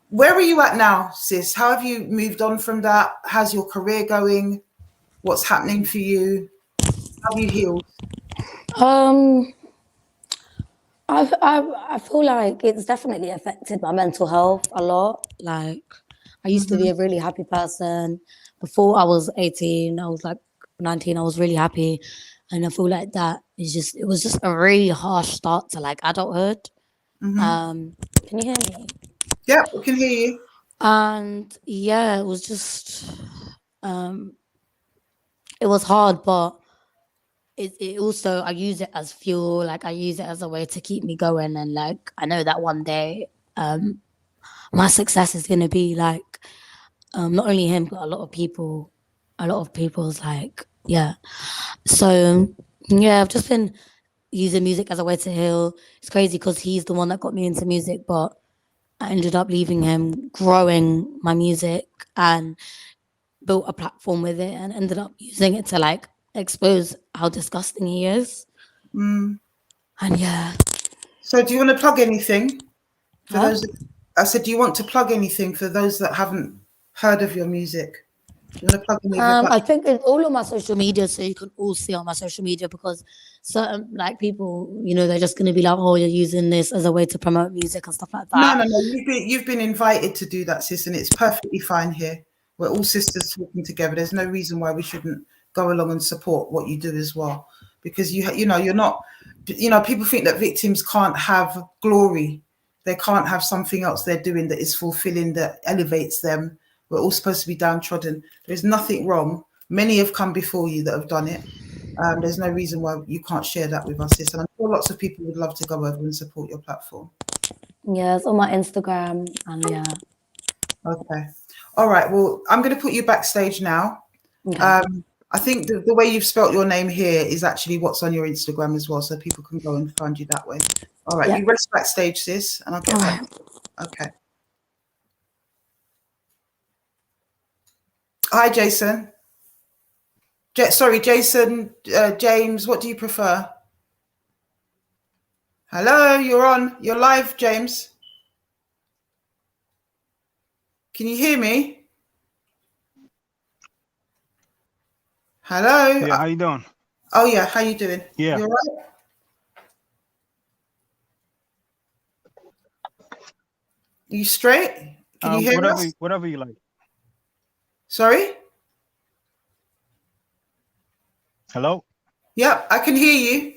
Where are you at now, sis? How have you moved on from that? How's your career going? What's happening for you? How have you healed? I feel like it's definitely affected my mental health a lot. Like, I used to be a really happy person. Before I was 18, I was like 19, I was really happy. And I feel like it was just a really harsh start to like adulthood. Can you hear me? Yeah, we can hear you. And yeah, it was just, it was hard, but it also, I use it as fuel. Like, I use it as a way to keep me going. And like, I know that one day, my success is going to be like, not only him, but a lot of people's like, yeah. So yeah, I've just been using music as a way to heal. It's crazy because he's the one that got me into music, but I ended up leaving him, growing my music and built a platform with it, and ended up using it to like expose how disgusting he is. And yeah. So do you want to plug anything for Huh? those? I said, do you want to plug anything for those that haven't heard of your music? Do you want to plug any of your I think it's all on my social media, so you can all see on my social media, because certain like people, you know, they're just going to be like, oh, you're using this as a way to promote music and stuff like that. No. You've been invited to do that, sis, and it's perfectly fine here. We're all sisters talking together. There's no reason why we shouldn't go along and support what you do as well, because you know you're not. You know, people think that victims can't have glory. They can't have something else they're doing that is fulfilling, that elevates them. We're all supposed to be downtrodden. There's nothing wrong. Many have come before you that have done it. There's no reason why you can't share that with us, sis. And I'm sure lots of people would love to go over and support your platform. Yeah, it's on my Instagram, and yeah. Okay. All right. Well, I'm going to put you backstage now. Okay. I think the way you've spelt your name here is actually what's on your Instagram as well, so people can go and find you that way. All right, Yeah. you rest backstage, sis, and I'll get All back. right. Okay. Hi, Jason. Sorry, Jason, James, what do you prefer? Hello, you're on. You're live, James. Can you hear me? Hello. Yeah, how you doing? Oh yeah, how you doing? Yeah. You all right? You straight? Can you hear us? Whatever you like. Sorry? Hello? Yep, I can hear you.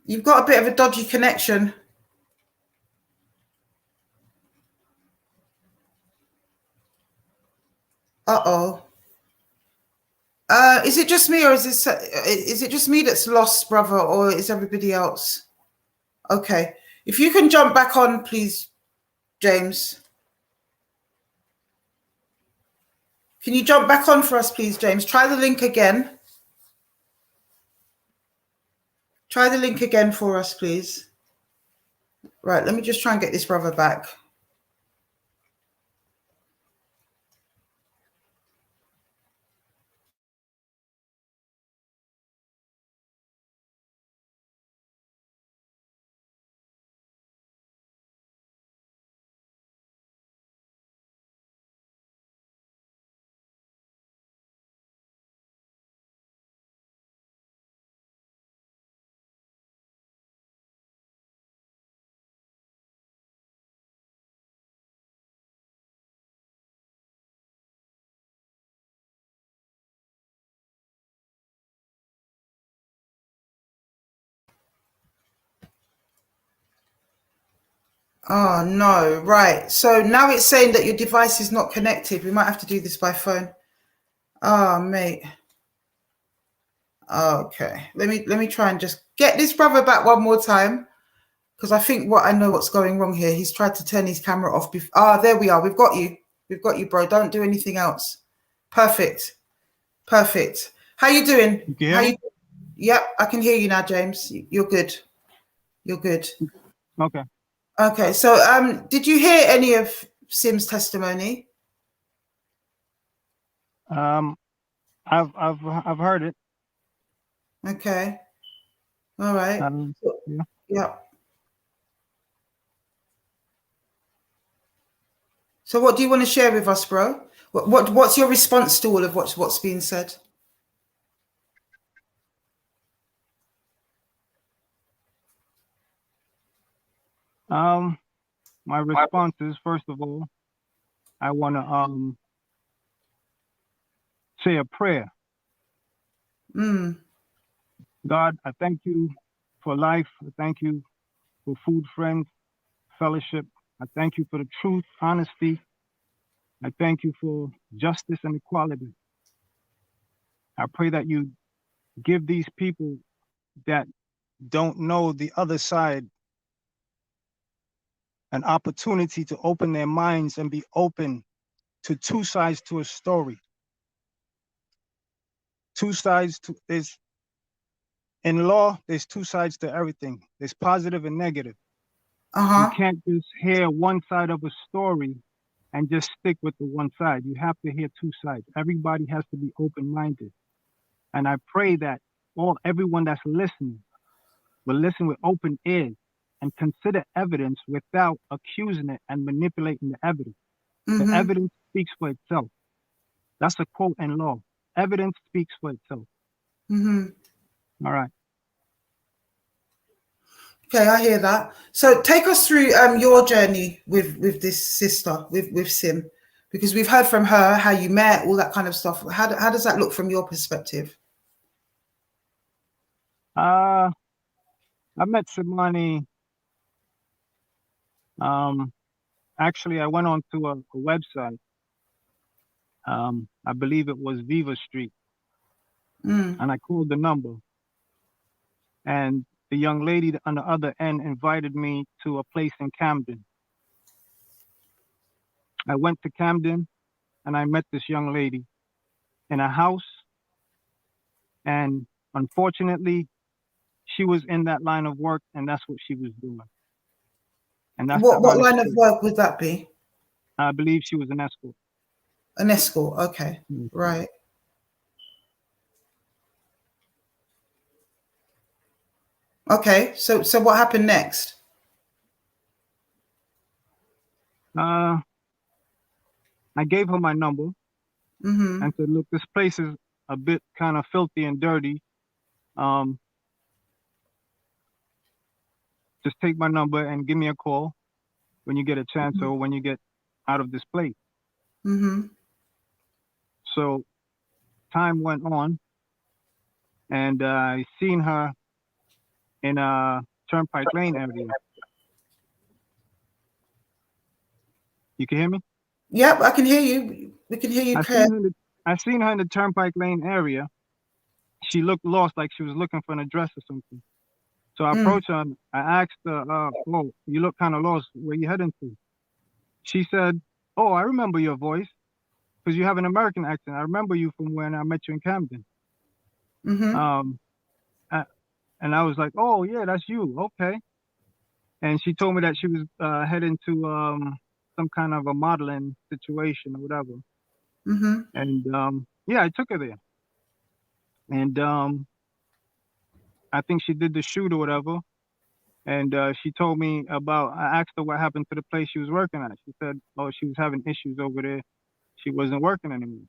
You've got a bit of a dodgy connection. Uh-oh. Is it just me, or is it just me that's lost, brother, or is everybody else? Okay. If you can jump back on, please, James. Can you jump back on for us, please, James? Try the link again. Try the link again for us, please. Right, let me just try and get this brother back. Oh, no. Right. So now it's saying that your device is not connected. We might have to do this by phone. Oh, mate. Okay. Let me try and just get this brother back one more time, because I think I know what's going wrong here. He's tried to turn his camera off. There we are. We've got you. We've got you, bro. Don't do anything else. Perfect. Perfect. How you doing? You can hear me? Yep, I can hear you now, James. You're good. You're good. Okay. Okay. So, did you hear any of Sim's testimony? I've heard it. Okay. All right. Yeah. Yeah. So what do you want to share with us, bro? What's your response to all of what's being said? My response is, first of all, I want to say a prayer. God, I thank you for life. I thank you for food, friends, fellowship. I thank you for the truth, honesty. I thank you for justice and equality. I pray that you give these people that don't know the other side an opportunity to open their minds and be open to two sides to a story. Two sides to is in law, there's two sides to everything. There's positive and negative. You can't just hear one side of a story and just stick with the one side. You have to hear two sides. Everybody has to be open-minded. And I pray that everyone that's listening will listen with open ears and consider evidence without accusing it and manipulating the evidence. The evidence speaks for itself. That's a quote in law. Evidence speaks for itself. All right. Okay, I hear that. So take us through your journey with this sister, with Sim, because we've heard from her how you met, all that kind of stuff. How does that look from your perspective? I met Simani. Actually, I went on to a website. I believe it was Viva Street. And I called the number. And the young lady on the other end invited me to a place in Camden. I went to Camden. and I met this young lady in a house, and unfortunately, she was in that line of work, and that's what she was doing. And that's the What honest line of truth. work would that be? I believe she was an escort. An escort. Okay. Right. Okay. So what happened next? I gave her my number and said, look, this place is a bit kind of filthy and dirty. Just take my number and give me a call when you get a chance or when you get out of this place. So time went on, and I seen her in a Turnpike Lane area. You can hear me? Yep, I can hear you. We can hear you clear. I seen her in the Turnpike Lane area. She looked lost, like she was looking for an address or something. So I approached her and I asked her, oh, you look kind of lost. Where you heading to? She said, oh, I remember your voice because you have an American accent. I remember you from when I met you in Camden. And I was like, oh, yeah, that's you. Okay. And she told me that she was heading to some kind of a modeling situation or whatever. And yeah, I took her there. And I think she did the shoot or whatever. And she told me I asked her what happened to the place she was working at. She said, oh, she was having issues over there. She wasn't working anymore.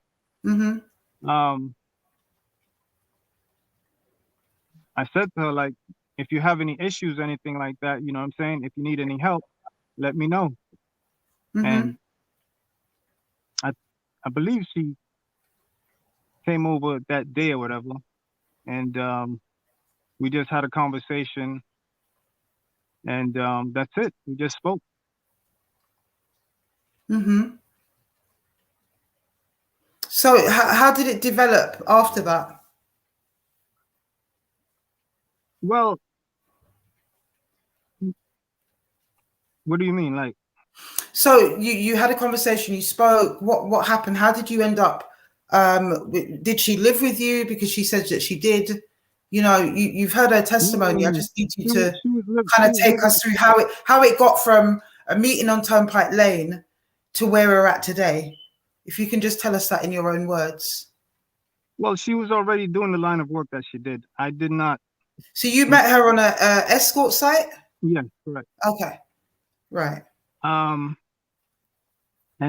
I said to her, like, if you have any issues, anything like that, you know what I'm saying? If you need any help, let me know. And I believe she came over that day or whatever. And we just had a conversation. And that's it. We just spoke. So how did it develop after that? Well, what do you mean? Like, so you had a conversation, you spoke, what happened? How did you end up? Did she live with you? Because she said that she did. You know, you've heard her testimony. I just need you to kind of take us through how it got from a meeting on Turnpike Lane to where we're at today. If you can just tell us that in your own words. Well, she was already doing the line of work that she did. I did not. So you met her on a escort site? Yes, correct. Okay, right. And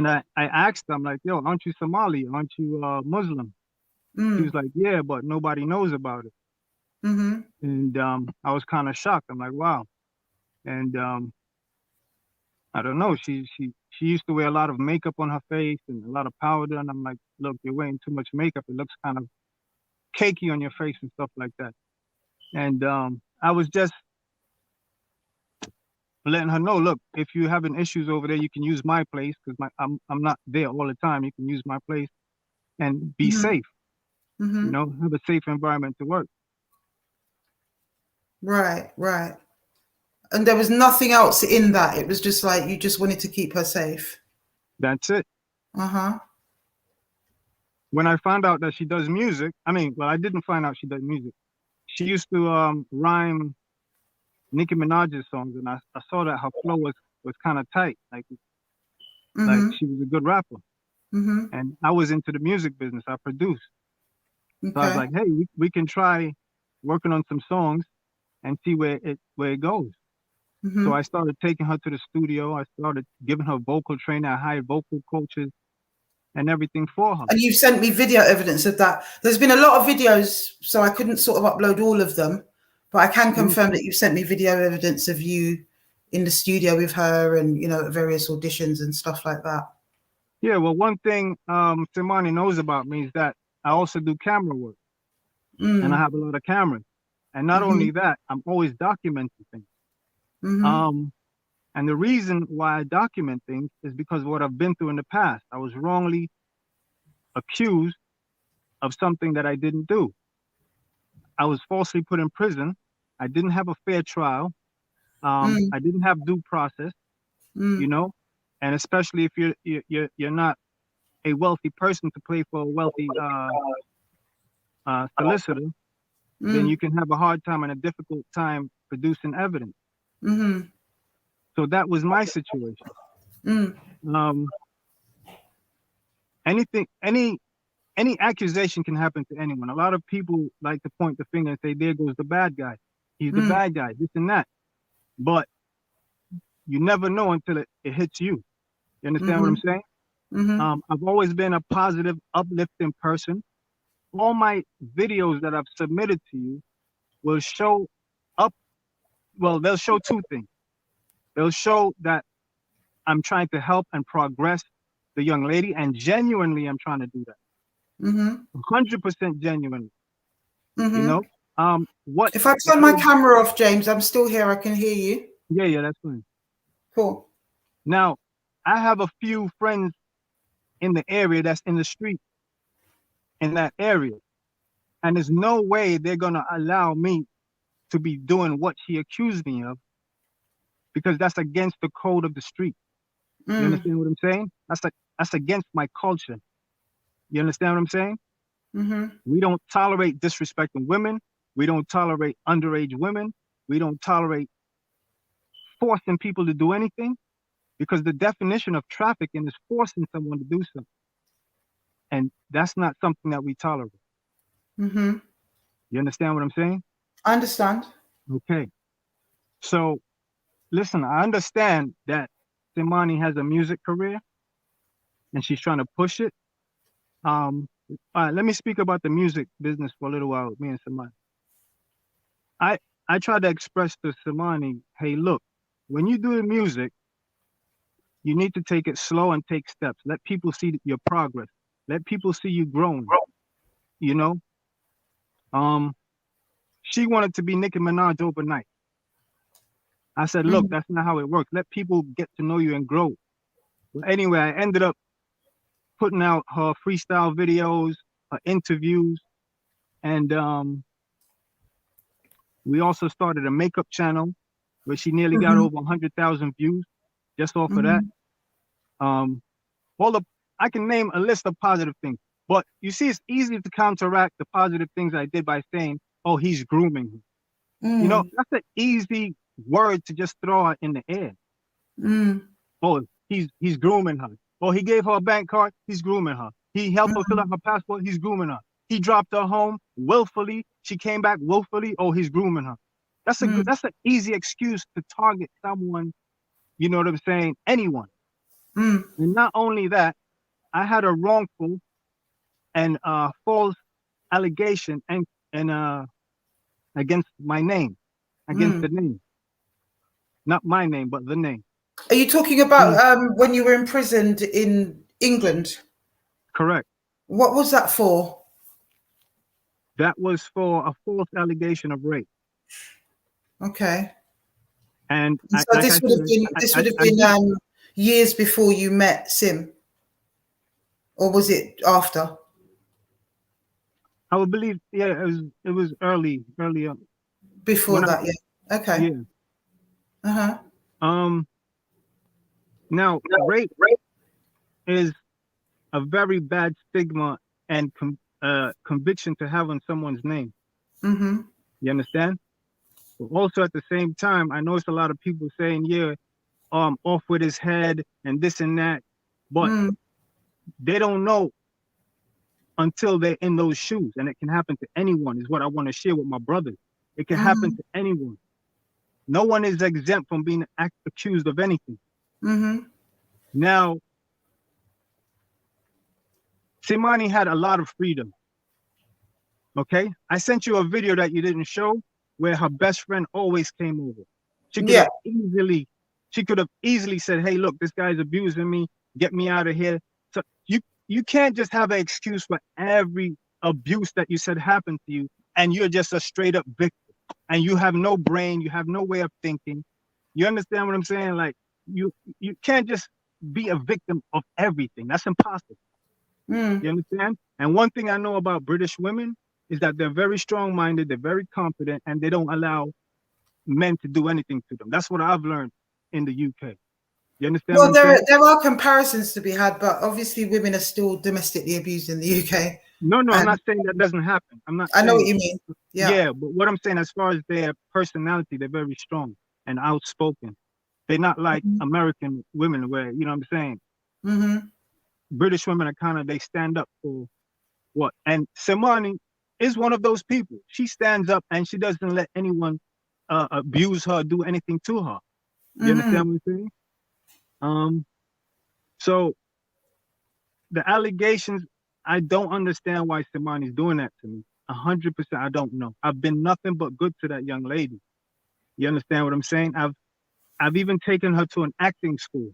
I asked them, like, yo, aren't you Somali? Aren't you Muslim? She was like, yeah, but nobody knows about it. And I was kind of shocked. I'm like, wow. And I don't know. She used to wear a lot of makeup on her face and a lot of powder. And I'm like, look, you're wearing too much makeup. It looks kind of cakey on your face and stuff like that. And I was just letting her know, look, if you're having issues over there, you can use my place because I'm not there all the time. You can use my place and be safe. You know, have a safe environment to work. Right. And there was nothing else in that. It was just like you just wanted to keep her safe. That's it. When I found out that she does music, I didn't find out she does music. She used to rhyme Nicki Minaj's songs, and I saw that her flow was kind of tight, like she was a good rapper. And I was into the music business. I produced. So I was like, hey, we can try working on some songs and see where it goes. So I started taking her to the studio. I started giving her vocal training. I hired vocal coaches and everything for her. And you've sent me video evidence of that. There's been a lot of videos, so I couldn't sort of upload all of them, but I can confirm that you've sent me video evidence of you in the studio with her and, you know, various auditions and stuff like that. Yeah, well, one thing Simani knows about me is that I also do camera work. And I have a lot of cameras. And not only that, I'm always documenting things. And the reason why I document things is because of what I've been through in the past. I was wrongly accused of something that I didn't do. I was falsely put in prison. I didn't have a fair trial. I didn't have due process, you know, and especially if you're not a wealthy person to play for a wealthy solicitor, then you can have a hard time and a difficult time producing evidence. Mm-hmm. So that was my situation. Any accusation can happen to anyone. A lot of people like to point the finger and say, there goes the bad guy. He's the bad guy, this and that. But you never know until it hits you. You understand what I'm saying? I've always been a positive, uplifting person. All my videos that I've submitted to you will show up. Well, they'll show two things. They'll show that I'm trying to help and progress the young lady, and genuinely I'm trying to do that. 100% genuinely. You know, what if I turn my camera off, James, I'm still here. I can hear you. Yeah, that's fine. Cool. Now, I have a few friends in the area that's in the street in that area, and there's no way they're gonna allow me to be doing what she accused me of, because that's against the code of the street. You understand what I'm saying? That's against my culture. You understand what I'm saying? We don't tolerate disrespecting women. We don't tolerate underage women. We don't tolerate forcing people to do anything, because the definition of trafficking is forcing someone to do something. And that's not something that we tolerate. You understand what I'm saying? I understand. Okay. So, listen, I understand that Simani has a music career and she's trying to push it. All right, let me speak about the music business for a little while with me and Simani. I tried to express to Simani, hey, look, when you do the music, you need to take it slow and take steps. Let people see your progress. Let people see you growing. You know? She wanted to be Nicki Minaj overnight. I said, look, that's not how it works. Let people get to know you and grow. Well, anyway, I ended up putting out her freestyle videos, her interviews, and we also started a makeup channel where she nearly got over 100,000 views just off of that. I can name a list of positive things, but you see, it's easy to counteract the positive things I did by saying, oh, he's grooming her. You know, that's an easy word to just throw out in the air. Oh, he's grooming her. Oh, he gave her a bank card, he's grooming her. He helped her fill out her passport, he's grooming her. He dropped her home willfully, she came back willfully, oh, he's grooming her. That's an easy excuse to target someone, you know what I'm saying, anyone. And not only that, I had a wrongful and false allegation and against my name, against the name. Not my name, but the name. Are you talking about when you were imprisoned in England? Correct. What was that for? That was for a false allegation of rape. Okay. And so this would have been years before you met Sim, or was it after? I would believe, yeah, it was early on. Before that, yeah. Okay. Yeah. Now, rape is a very bad stigma and conviction to have on someone's name. You understand? But also at the same time, I noticed a lot of people saying, yeah, off with his head and this and that, but they don't know until they're in those shoes, and it can happen to anyone, is what I want to share with my brothers. It can happen to anyone. No one is exempt from being accused of anything. Now, Simani had a lot of freedom. Okay, I sent you a video that you didn't show where her best friend always came over. She could have easily said, hey, look, this guy's abusing me, get me out of here. So you can't just have an excuse for every abuse that you said happened to you, and you're just a straight up victim, and you have no brain, you have no way of thinking. You understand what I'm saying? Like, you can't just be a victim of everything. That's impossible. You understand? And one thing I know about British women is that they're very strong-minded, they're very confident, and they don't allow men to do anything to them. That's what I've learned in the UK. You understand Well, what I'm saying? there are comparisons to be had, but obviously women are still domestically abused in the UK. No, I'm And not saying that doesn't happen. I'm not I know saying. what you mean. Yeah. Yeah, but what I'm saying, as far as their personality, they're very strong and outspoken. They're not like American women, where, you know what I'm saying? Mm-hmm. British women are kind of, they stand up for what? And Simani is one of those people. She stands up and she doesn't let anyone abuse her, do anything to her. You Mm-hmm. understand what I'm saying? So the allegations, I don't understand why Simani's doing that to me. 100%, I don't know. I've been nothing but good to that young lady. You understand what I'm saying? I've even taken her to an acting school.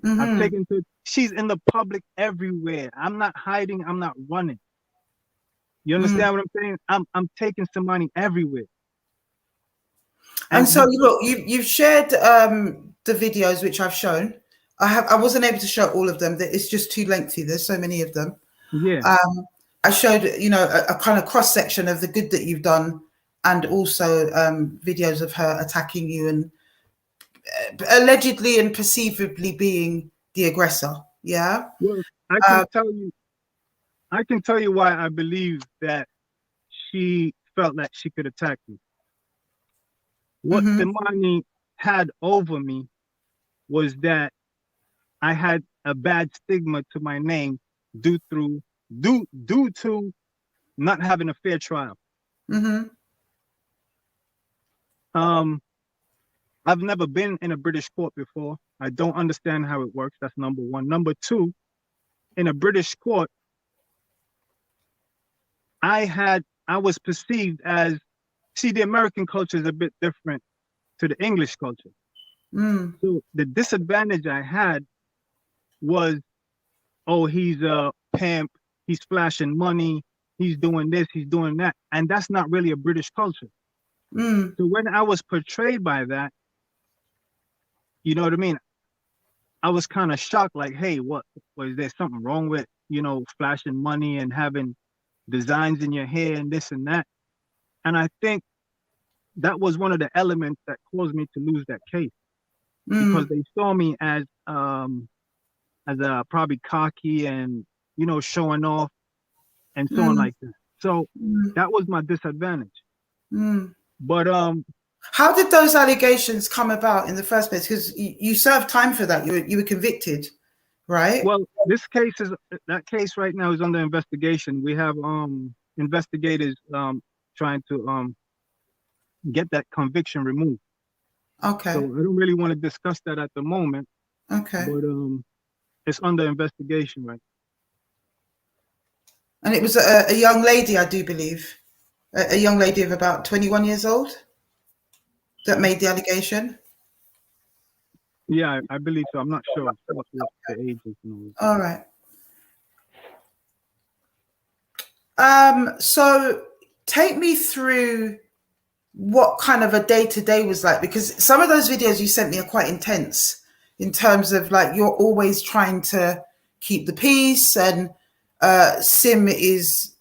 I've Mm-hmm. taken to, she's in the public everywhere. I'm not hiding, I'm not running. You understand what I'm saying? I'm taking Simani everywhere. And And so look, you've shared the videos which I've shown. I wasn't able to show all of them. It's just too lengthy. There's so many of them. yeah. I showed, a kind of cross section of the good that you've done, and also videos of her attacking you and allegedly and perceivably being the aggressor. Yeah. Well, I can tell you why I believe that she felt that she could attack me. What Simani had over me was that I had a bad stigma to my name due to not having a fair trial. I've never been in a British court before. I don't understand how it works. That's number one. Number two, in a British court, I was perceived as, see, the American culture is a bit different to the English culture. So the disadvantage I had was, oh, he's a pimp, he's flashing money, he's doing this, he's doing that. And that's not really a British culture. So when I was portrayed by that, you know what I mean? I was kind of shocked, like, hey, what was there something wrong with, flashing money and having designs in your hair and this and that? And I think that was one of the elements that caused me to lose that case, because they saw me as probably cocky and, showing off and so on like that. So that was my disadvantage. But how did those allegations come about in the first place? Because you served time for that. You were convicted, right? Well, that case right now is under investigation. We have investigators trying to get that conviction removed. Okay. So I don't really want to discuss that at the moment. Okay. But it's under investigation, right? And it was a young lady, I do believe, a young lady of about 21 years old that made the allegation. Yeah, I believe so. I'm not sure what the age is. All right. So take me through what kind of a day-to-day was like, because some of those videos you sent me are quite intense in terms of, like, you're always trying to keep the peace, and Sim is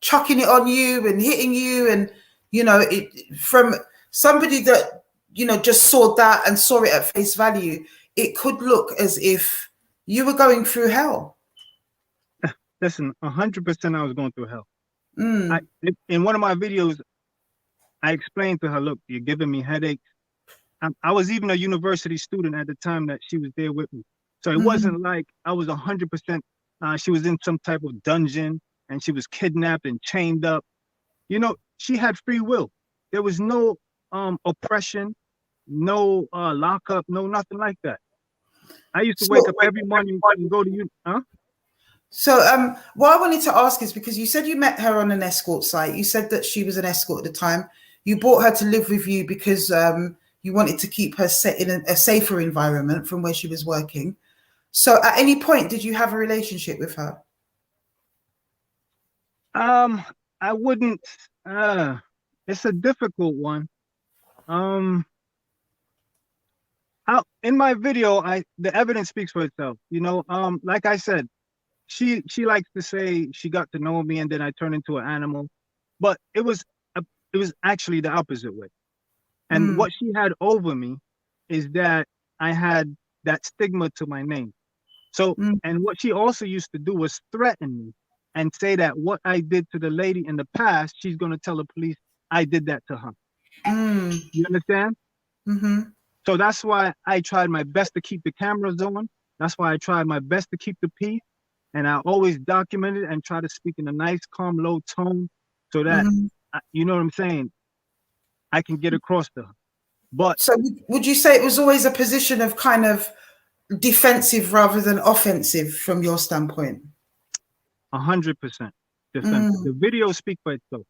chucking it on you and hitting you, and it from somebody that just saw that and saw it at face value, it could look as if you were going through hell. Listen, 100% I was going through hell. In one of my videos, I explained to her, look, you're giving me headaches. I was even a university student at the time that she was there with me. So it wasn't like I was 100%, she was in some type of dungeon and she was kidnapped and chained up. She had free will. There was no oppression, no lockup, no nothing like that. I used to wake up every morning and go to So what I wanted to ask is, because you said you met her on an escort site. You said that she was an escort at the time. You brought her to live with you because you wanted to keep her set in a safer environment from where she was working. So at any point, did you have a relationship with her? I wouldn't. It's a difficult one. In my video, the evidence speaks for itself. Like I said, she likes to say she got to know me and then I turned into an animal, but it was actually the opposite way. And what she had over me is that I had that stigma to my name. So, and what she also used to do was threaten me and say that what I did to the lady in the past, she's going to tell the police I did that to her. You understand? So that's why I tried my best to keep the cameras on. That's why I tried my best to keep the peace. And I always document it and try to speak in a nice, calm, low tone so that, you know what I'm saying, I can get across to her. But so would you say it was always a position of kind of defensive rather than offensive from your standpoint? 100% defensive. The videos speak for itself.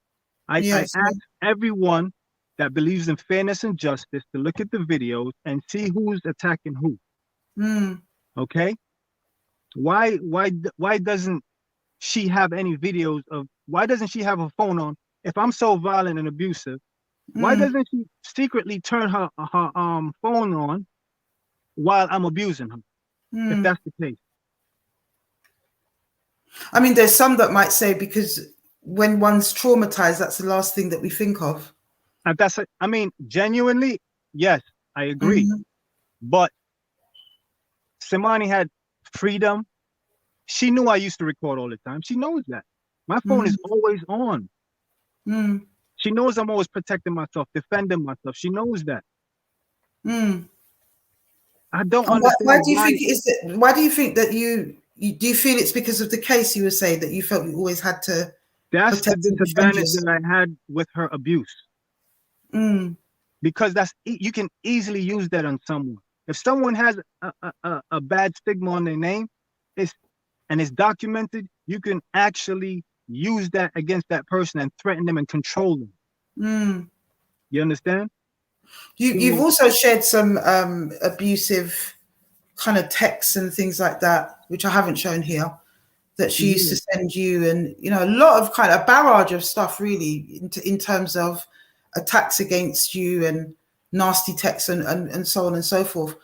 I ask everyone that believes in fairness and justice to look at the videos and see who's attacking who. Okay? Why doesn't she have any videos of, why doesn't she have her phone on? If I'm so violent and abusive, why doesn't she secretly turn her phone on while I'm abusing her? If that's the case. I mean, there's some that might say because when one's traumatized, that's the last thing that we think of. I mean, genuinely, yes, I agree. But Simani had freedom. She knew I used to record all the time. She knows that. My phone is always on. She knows I'm always protecting myself, defending myself. She knows that. I don't understand. Why do you think it is that? Why do you think that you do you feel it's because of the case you were saying that you felt you always had to? That's the disadvantage that I had with her abuse. Because you can easily use that on someone. If someone has a bad stigma on their name, and it's documented, you can actually use that against that person and threaten them and control them. You understand? You've also shared some abusive kind of texts and things like that, which I haven't shown here, that she used to send you, and a lot of kind of barrage of stuff really in terms of attacks against you and nasty texts and so on and so forth.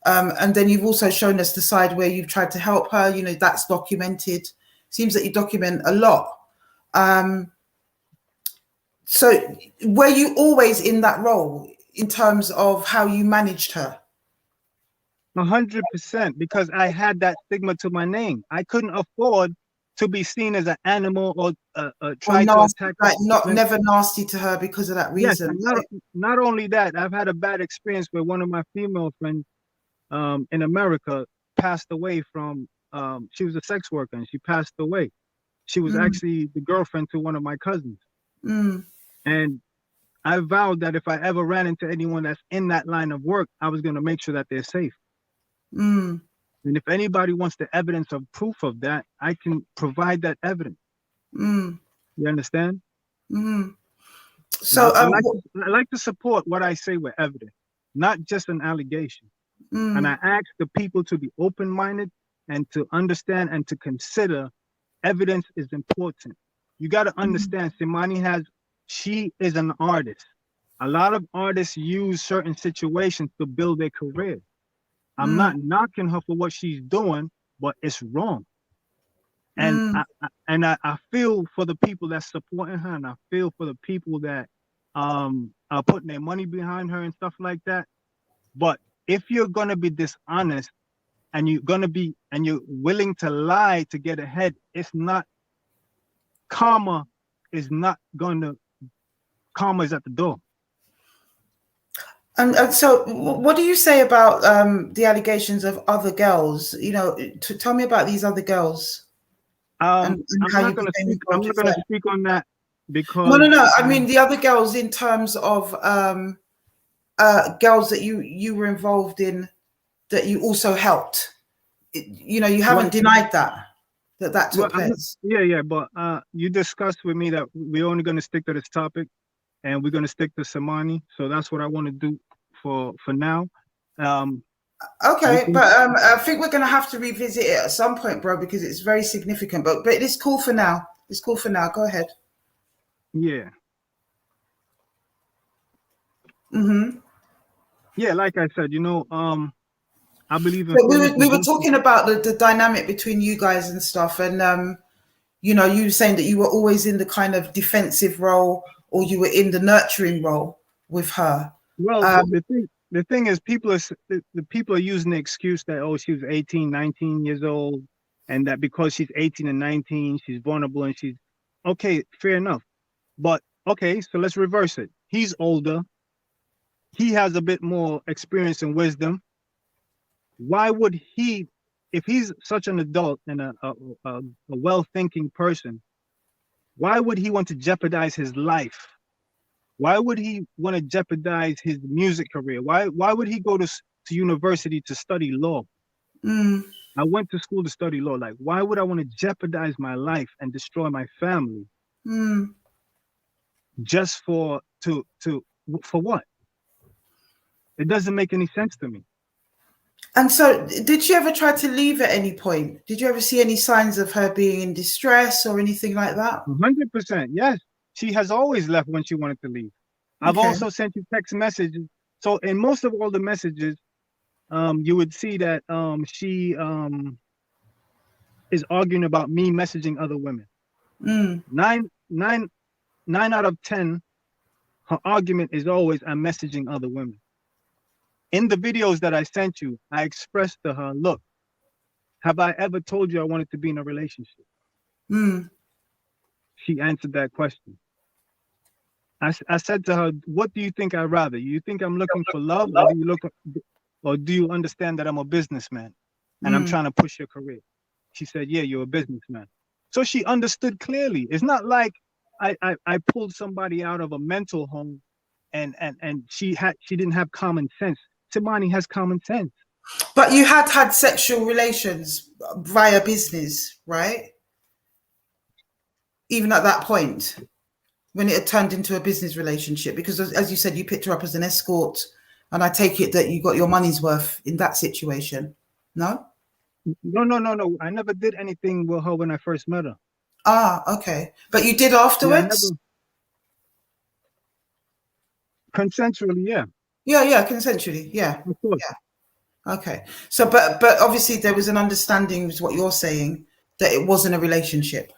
And then you've also shown us the side where you've tried to help her. That's documented. Seems that you document a lot. So were you always in that role in terms of how you managed her? 100%, because I had that stigma to my name. I couldn't afford to be seen as an animal or try to attack her. Never nasty to her because of that reason. Yes, not only that, I've had a bad experience where one of my female friends in America passed away from, she was a sex worker and she passed away. She was actually the girlfriend to one of my cousins. And I vowed that if I ever ran into anyone that's in that line of work, I was going to make sure that they're safe. And if anybody wants the evidence of proof of that, I can provide that evidence. You understand? So I like to support what I say with evidence, not just an allegation. And I ask the people to be open-minded and to understand and to consider evidence is important. You got to understand, Simani she is an artist. A lot of artists use certain situations to build their career. I'm not knocking her for what she's doing, but it's wrong. And I feel for the people that's supporting her, and I feel for the people that are putting their money behind her and stuff like that. But if you're gonna be dishonest and you're willing to lie to get ahead, karma is at the door. And so what do you say about the allegations of other girls? Tell me about these other girls. I'm not going to speak on that because no. I mean the other girls in terms of girls that you were involved in, that you also helped. You haven't denied that took place. But you discussed with me that we're only going to stick to this topic, and we're going to stick to Simani. So that's what I want to do for now. Okay, but I think we're going to have to revisit it at some point, bro, because it's very significant. But it's cool for now. It's cool for now. Go ahead. Yeah. Yeah, like I said, I believe in. We were talking about the dynamic between you guys and stuff, and you were saying that you were always in the kind of defensive role, or you were in the nurturing role with her. Well, the thing is, the people are using the excuse that, oh, she was 18, 19 years old, and that because she's 18 and 19, she's vulnerable and she's okay, fair enough. But okay, so let's reverse it. He's older. He has a bit more experience and wisdom. Why would he, if he's such an adult and a well-thinking person, why would he want to jeopardize his life? Why would he want to jeopardize his music career? Why would he go to university to study law? I went to school to study law. Like, why would I want to jeopardize my life and destroy my family just for what? It doesn't make any sense to me. And so, did she ever try to leave at any point? Did you ever see any signs of her being in distress or anything like that? 100%, yes. She has always left when she wanted to leave. I've also sent you text messages. So in most of all the messages, you would see that she is arguing about me messaging other women. 9 out of 10, her argument is always I'm messaging other women. In the videos that I sent you, I expressed to her, look, have I ever told you I wanted to be in a relationship? She answered that question. I said to her, what do you think I'd rather? You think I'm looking for love, or do you understand that I'm a businessman and I'm trying to push your career? She said, yeah, you're a businessman. So she understood clearly. It's not like I pulled somebody out of a mental home and she didn't have common sense. Simani has common sense. But you had sexual relations via business, right? Even at that point, when it had turned into a business relationship, because as you said, you picked her up as an escort, and I take it that you got your money's worth in that situation. No? No. I never did anything with her when I first met her. Ah, okay. But you did afterwards? Consensually, yeah. Yeah, consensually, yeah. Of course. Yeah. Okay. So, but obviously there was an understanding, is what you're saying, that it wasn't a relationship.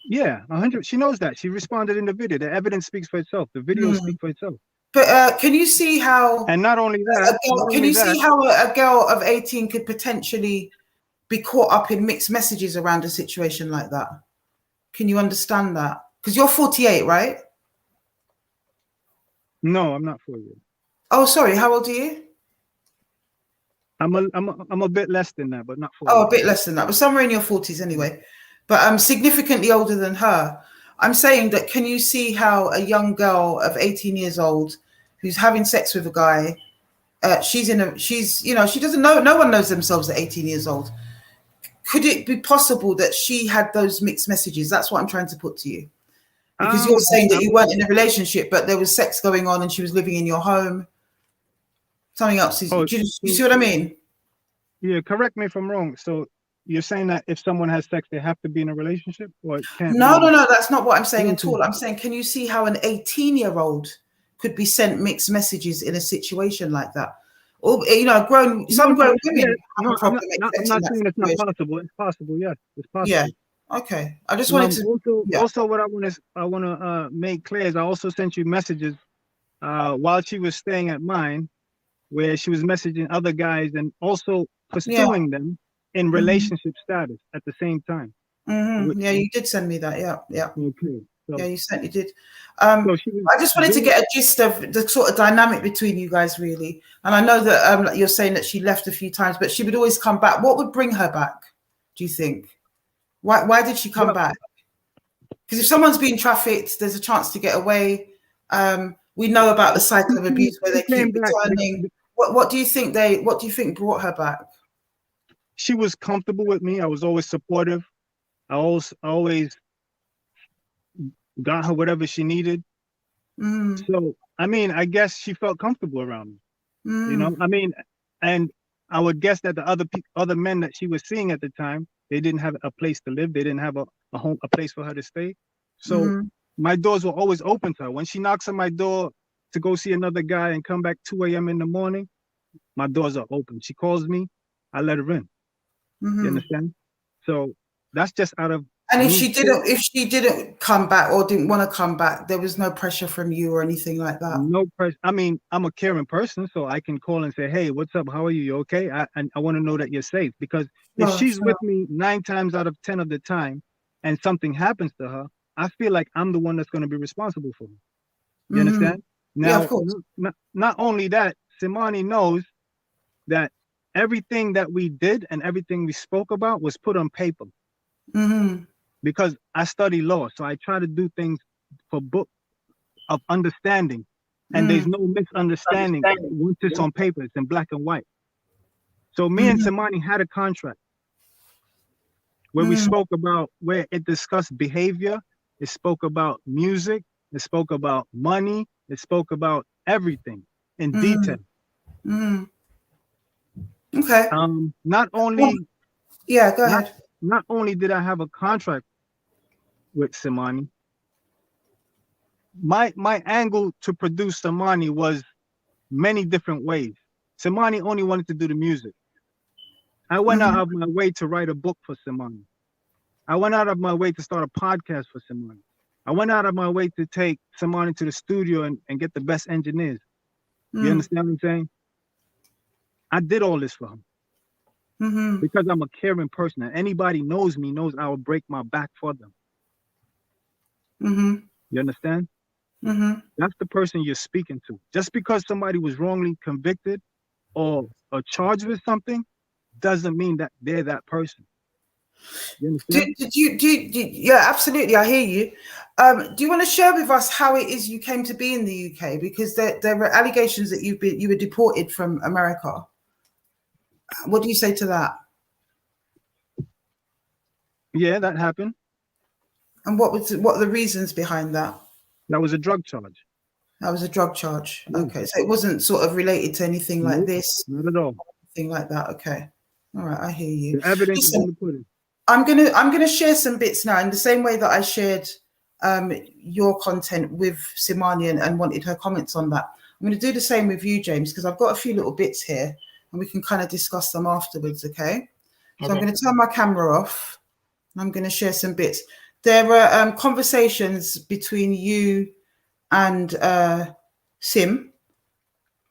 Yeah, 100. She knows that. She responded in the video. The evidence speaks for itself. The video speaks for itself. But can you see how? And not only that, see how a girl of 18 could potentially be caught up in mixed messages around a situation like that? Can you understand that? Because you're 48, right? No, I'm not 48. Oh, sorry. How old are you? I'm a bit less than that, but not 48. Oh, a bit less than that, but somewhere in your 40s anyway. But I'm significantly older than her. I'm saying that, can you see how a young girl of 18 years old who's having sex with a guy, she doesn't know, no one knows themselves at 18 years old. Could it be possible that she had those mixed messages? That's what I'm trying to put to you. Because you're saying that you weren't in a relationship, but there was sex going on and she was living in your home. Something else. Do you see what I mean? Yeah, correct me if I'm wrong. So you're saying that if someone has sex, they have to be in a relationship, or it can't? No, that's not what I'm saying at all. I'm saying, can you see how an 18-year-old could be sent mixed messages in a situation like that? Or, grown women. Yeah, I'm not saying it's not possible. It's possible. Yes, it's possible. Yeah. Okay. I just wanted to. Also, what I want to make clear is I also sent you messages while she was staying at mine, where she was messaging other guys and also pursuing them in relationship status at the same time. Yeah, you did send me that. Yeah. Okay. So, yeah, you did. I just wanted to get a gist of the sort of dynamic between you guys, really. And I know that you're saying that she left a few times, but she would always come back. What would bring her back, do you think? Why did she come back? Because if someone's being trafficked, there's a chance to get away. We know about the cycle of abuse where they keep returning. What do you think brought her back? She was comfortable with me. I was always supportive. I always got her whatever she needed. So, I mean, I guess she felt comfortable around me. And I would guess that the other men that she was seeing at the time, they didn't have a place to live. They didn't have a home, a place for her to stay. So my doors were always open to her. When she knocks on my door to go see another guy and come back 2 a.m. in the morning, my doors are open. She calls me, I let her in. You understand? So that's just out of And Me if she didn't come back or didn't want to come back, there was no pressure from you or anything like that. no pressure. I mean, I'm a caring person, so I can call and say, "Hey, what's up? How are you? You okay?" I want to know that you're safe, because if Sure, she's with sure. me 9 times out of 10 of the time, and something happens to her, I feel like I'm the one that's going to be responsible for her. You Mm-hmm. understand? Yeah, of Now, course. not only that, Simani knows that everything that we did and everything we spoke about was put on paper, Mm-hmm. because I study law, so I try to do things for book of understanding, and there's no misunderstanding once it's on paper. It's in black and white. So me and Mm-hmm. Samani had a contract where we Mm-hmm. spoke about, where it discussed behavior, it spoke about music, it spoke about money, it spoke about everything in Mm-hmm. detail. Mm-hmm. Okay. Not Well, only yeah, go not ahead. not only did I have a contract with Samani, my angle to produce Samani was many different ways. Samani only wanted to do the music. I went Mm-hmm. out of my way to write a book for Samani. I went out of my way to start a podcast for Samani. I went out of my way to take Samani to the studio and get the best engineers. You understand what I'm saying? I did all this for him Mm-hmm. because I'm a caring person. And anybody knows me knows I will break my back for them. Mm-hmm. You understand? Mm-hmm. That's the person you're speaking to. Just because somebody was wrongly convicted or charged with something doesn't mean that they're that person. You understand? Yeah, absolutely. I hear you. Do you want to share with us how it is you came to be in the UK? Because there were allegations that you were deported from America. What do you say to that? Yeah, that happened. And what are the reasons behind that? That was a drug charge. That was a drug charge. Yeah. Okay, so it wasn't sort of related to anything like Nope, this, not at all. anything like that. Okay, all right, I hear you. The evidence is Listen, in the pudding. I'm gonna share some bits now in the same way that I shared your content with Simani and wanted her comments on that. I'm going to do the same with you, James, because I've got a few little bits here and we can kind of discuss them afterwards. Okay. So I'm going to turn my camera off and I'm going to share some bits. There were conversations between you and Sim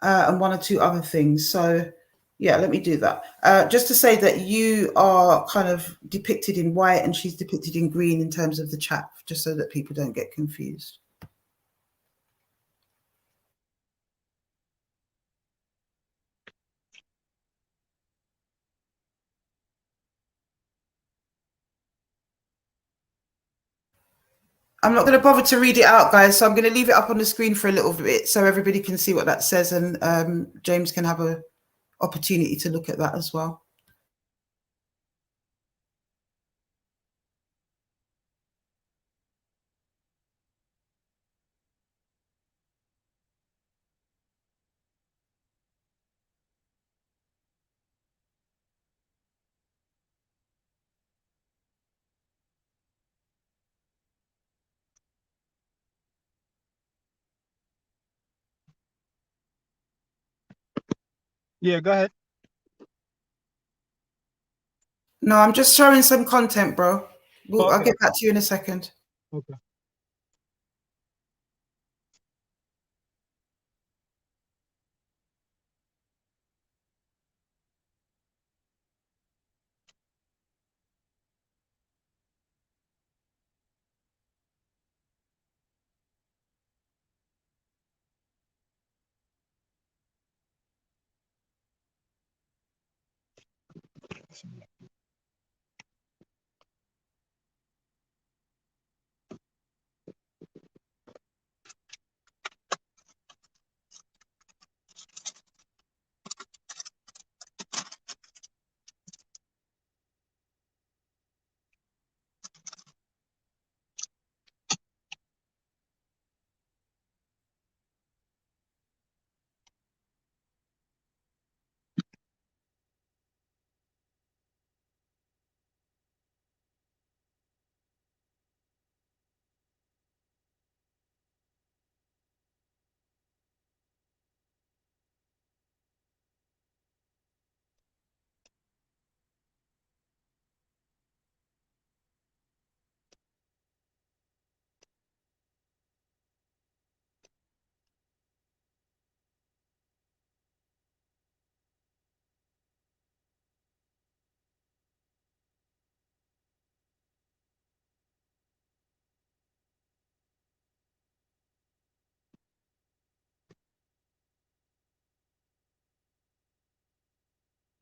and one or two other things. So yeah, let me do that. Just to say that you are kind of depicted in white and she's depicted in green in terms of the chat, just so that people don't get confused. I'm not going to bother to read it out, guys, so I'm going to leave it up on the screen for a little bit so everybody can see what that says, and James can have an opportunity to look at that as well. Yeah, go ahead. No, I'm just showing some content, bro. I'll Okay. get back to you in a second. Okay.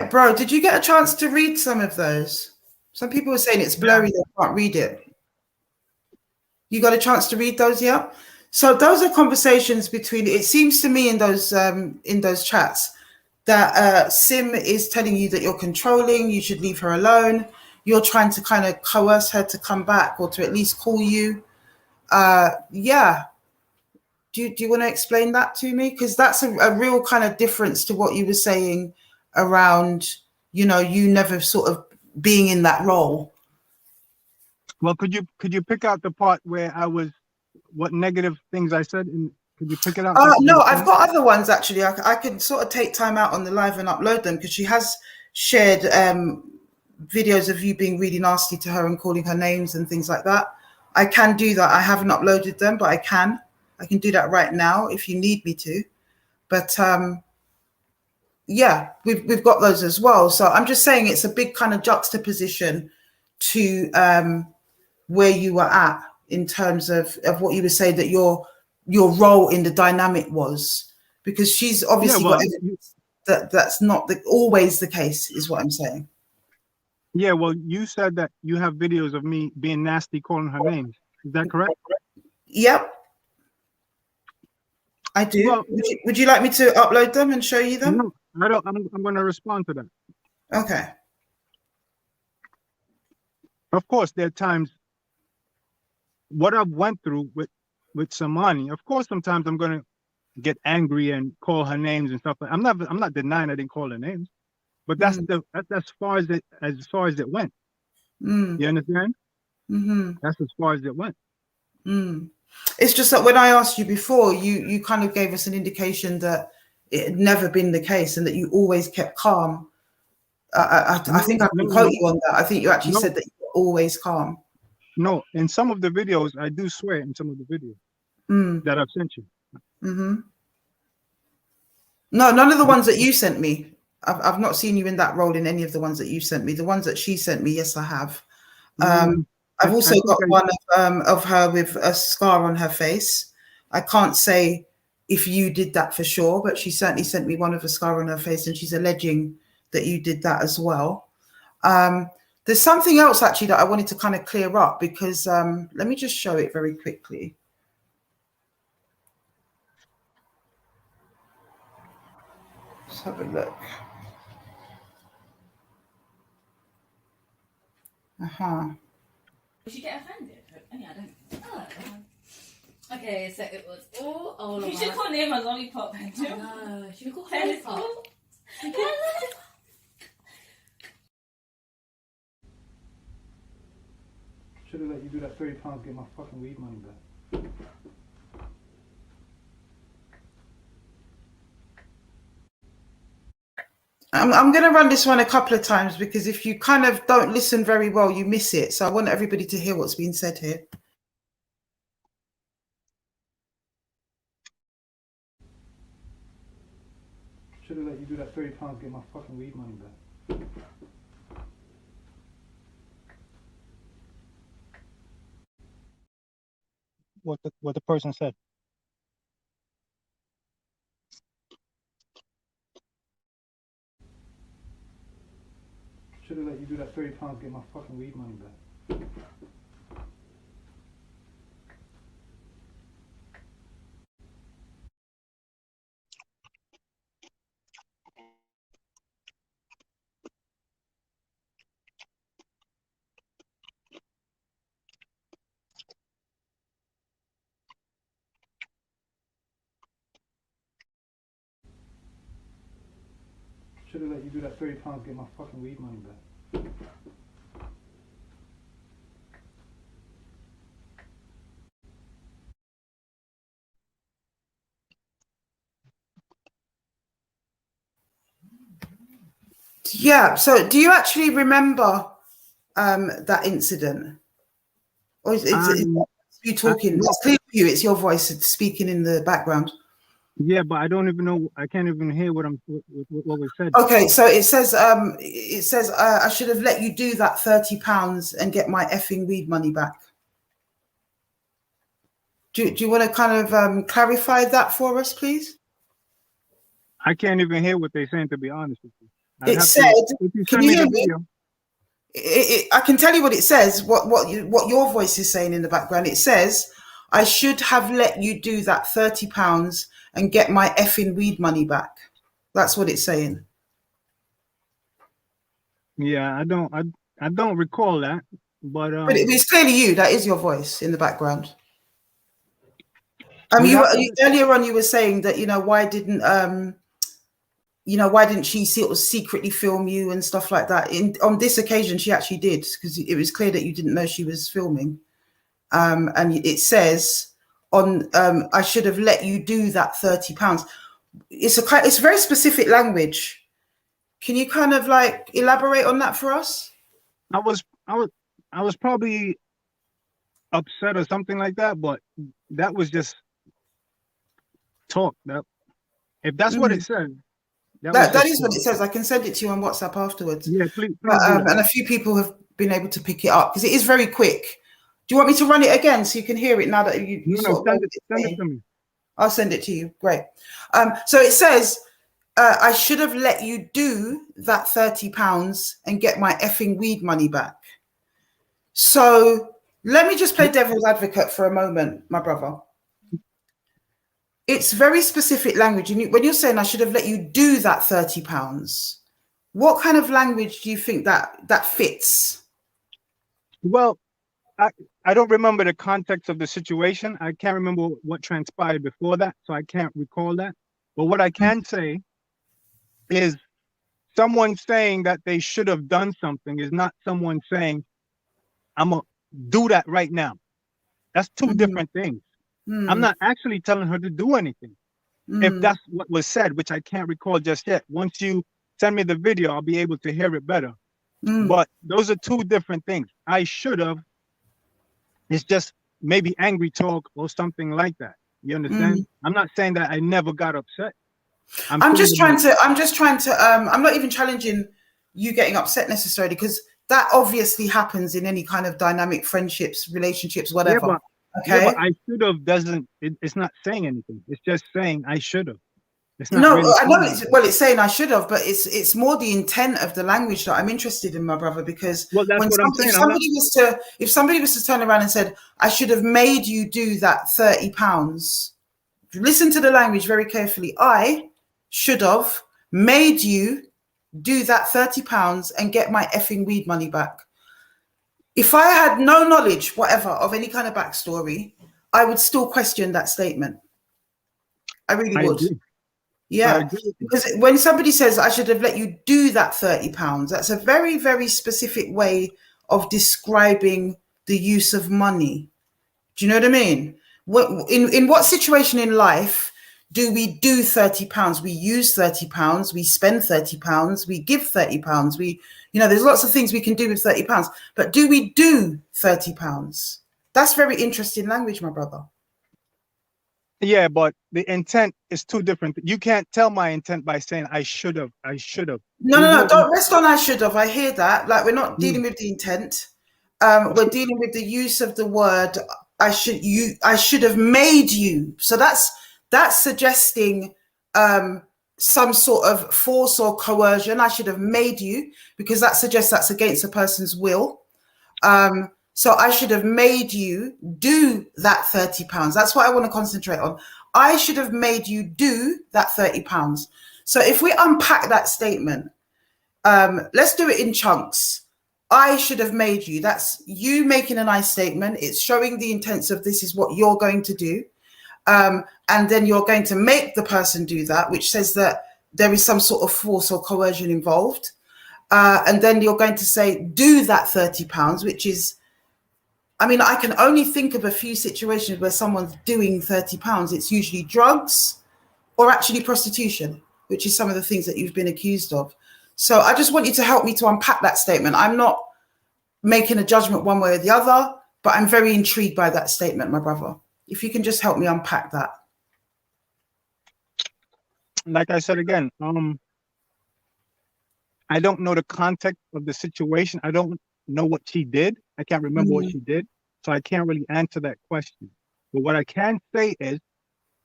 Bro, did you get a chance to read some of those? Some people were saying it's blurry, they can't read it. You got a chance to read those, yeah? So those are conversations between, it seems to me in those chats that Sim is telling you that you're controlling, you should leave her alone. You're trying to kind of coerce her to come back or to at least call you. Yeah. Do you want to explain that to me? Because that's a real kind of difference to what you were saying around, you know, you never sort of being in that role. Well, could you pick out the part where I was, what negative things I said? And could you pick it out? No, I've got other ones actually. I could sort of take time out on the live and upload them because she has shared videos of you being really nasty to her and calling her names and things like that. I can do that. I haven't uploaded them, but I can do that right now if you need me to. But yeah, we've got those as well. So I'm just saying it's a big kind of juxtaposition to where you were at in terms of what you were saying that your role in the dynamic was, because she's obviously got evidence that's not always the case, is what I'm saying. Yeah, well, you said that you have videos of me being nasty, calling her names. Is that correct? Yep, I do. Well, would you like me to upload them and show you them? No, I don't. I'm going to respond to that. Okay. Of course, there are times what I've went through with Samani. Of course, sometimes I'm going to get angry and call her names and stuff. I'm not denying I didn't call her names, but that's as far as it went. You understand? That's as far as it went. It's just that when I asked you before, you kind of gave us an indication that it had never been the case and that you always kept calm. I think I can quote you on that. I think you actually said that you were always calm. No, in some of the videos, I do swear in some of the videos that I've sent you. No, none of the ones that you sent me. I've not seen you in that role in any of the ones that you sent me. The ones that she sent me, yes, I have. I've also got one of her with a scar on her face. I can't say if you did that for sure, but she certainly sent me one of a scar on her face, and she's alleging that you did that as well. There's something else actually that I wanted to kind of clear up, because let me just show it very quickly. Let's have a look. Did you get offended? I don't. Oh. Okay, so it was all you should call him a lollipop. No, should we call him lollipop? Should have let you do that 30 pounds, get my fucking weed money back. I'm going to run this one a couple of times, because if you kind of don't listen very well, you miss it. So I want everybody to hear what's being said here. Should have let you do that 30 pounds, get my fucking weed money back. What the person said. Should have let you do that 30 pounds, get my fucking weed money back. Should have let you do that 30 pounds, get my fucking weed money back. Yeah. So do you actually remember that incident? Or is you talking? It's clear for you. It's your voice speaking in the background. Yeah, but I don't even know. I can't even hear what was said. Okay, so it says I should have let you do that 30 pounds and get my effing weed money back. Do you want to kind of clarify that for us, please? I can't even hear what they're saying, to be honest with you. It said, if you can send you me hear the me? video. I can tell you what it says, what your voice is saying in the background. It says, I should have let you do that £30 and get my effing weed money back. That's what it's saying. Yeah, I don't recall that, but But it's clearly you. That is your voice in the background. we have to. Earlier on you were saying that, why didn't she sort of secretly film you and stuff like that? On this occasion, she actually did, because it was clear that you didn't know she was filming. And it says I should have let you do that £30. It's very specific language. Can you kind of like elaborate on that for us? I was probably upset or something like that, but that was just talk. If that's what it said, That is what it says. I can send it to you on WhatsApp afterwards. Yeah, please do that. And a few people have been able to pick it up because it is very quick. Do you want me to run it again so you can hear it now that you sort of send it to me. I'll send it to you. Great. So it says, I should have let you do that £30 and get my effing weed money back. So let me just play devil's advocate for a moment, my brother. It's very specific language. When you're saying I should have let you do that £30, what kind of language do you think that fits? Well, I don't remember the context of the situation. I can't remember what transpired before that, so I can't recall that. But what I can say is someone saying that they should have done something is not someone saying, I'm going to do that right now. That's two different things. I'm not actually telling her to do anything. If that's what was said, which I can't recall just yet. Once you send me the video, I'll be able to hear it better. But those are two different things. I should have. It's just maybe angry talk or something like that. You understand? I'm not saying that I never got upset. I'm not even challenging you getting upset necessarily, because that obviously happens in any kind of dynamic friendships, relationships, whatever. Yeah, but I should have it's not saying anything. It's just saying I should have. It's not. No, really, I know it's saying I should have, but it's more the intent of the language that I'm interested in, my brother. Because if somebody was to turn around and said, I should have made you do that £30, listen to the language very carefully. I should have made you do that £30 and get my effing weed money back. If I had no knowledge whatever of any kind of backstory, I would still question that statement. I really would. Agree. Yeah, because when somebody says I should have let you do that £30, that's a very, very specific way of describing the use of money. Do you know what I mean? In what situation in life do we do £30? We use £30, we spend £30, we give £30. There's lots of things we can do with £30, but do we do £30? That's very interesting language, my brother. Yeah, but the intent is two different. You can't tell my intent by saying I should have. No, don't rest on I should have. I hear that. Like, we're not dealing with the intent. We're dealing with the use of the word I should have made you. So that's suggesting some sort of force or coercion. I should have made you, because that suggests that's against a person's will. So I should have made you do that £30. That's what I want to concentrate on. I should have made you do that £30. So if we unpack that statement, let's do it in chunks. I should have made you. That's you making a nice statement. It's showing the intent of this is what you're going to do. And then you're going to make the person do that, which says that there is some sort of force or coercion involved. And then you're going to say, do that £30, which is, I can only think of a few situations where someone's doing £30. It's usually drugs or actually prostitution, which is some of the things that you've been accused of. So I just want you to help me to unpack that statement. I'm not making a judgment one way or the other, but I'm very intrigued by that statement, my brother. If you can just help me unpack that. Like I said again, I don't know the context of the situation. I don't know what she did. I can't remember what she did. So I can't really answer that question. But what I can say is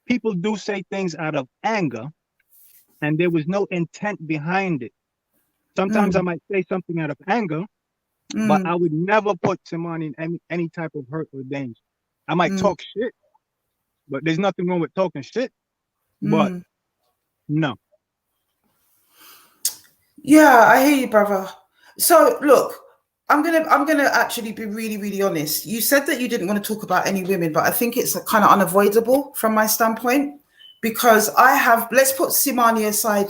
people do say things out of anger, and there was no intent behind it. Sometimes I might say something out of anger, but I would never put Simani in any type of hurt or danger. I might talk shit, but there's nothing wrong with talking shit. But no. Yeah, I hear you, brother. So look, I'm gonna actually be really, really honest. You said that you didn't want to talk about any women, but I think it's kind of unavoidable from my standpoint, because I have, let's put Simani aside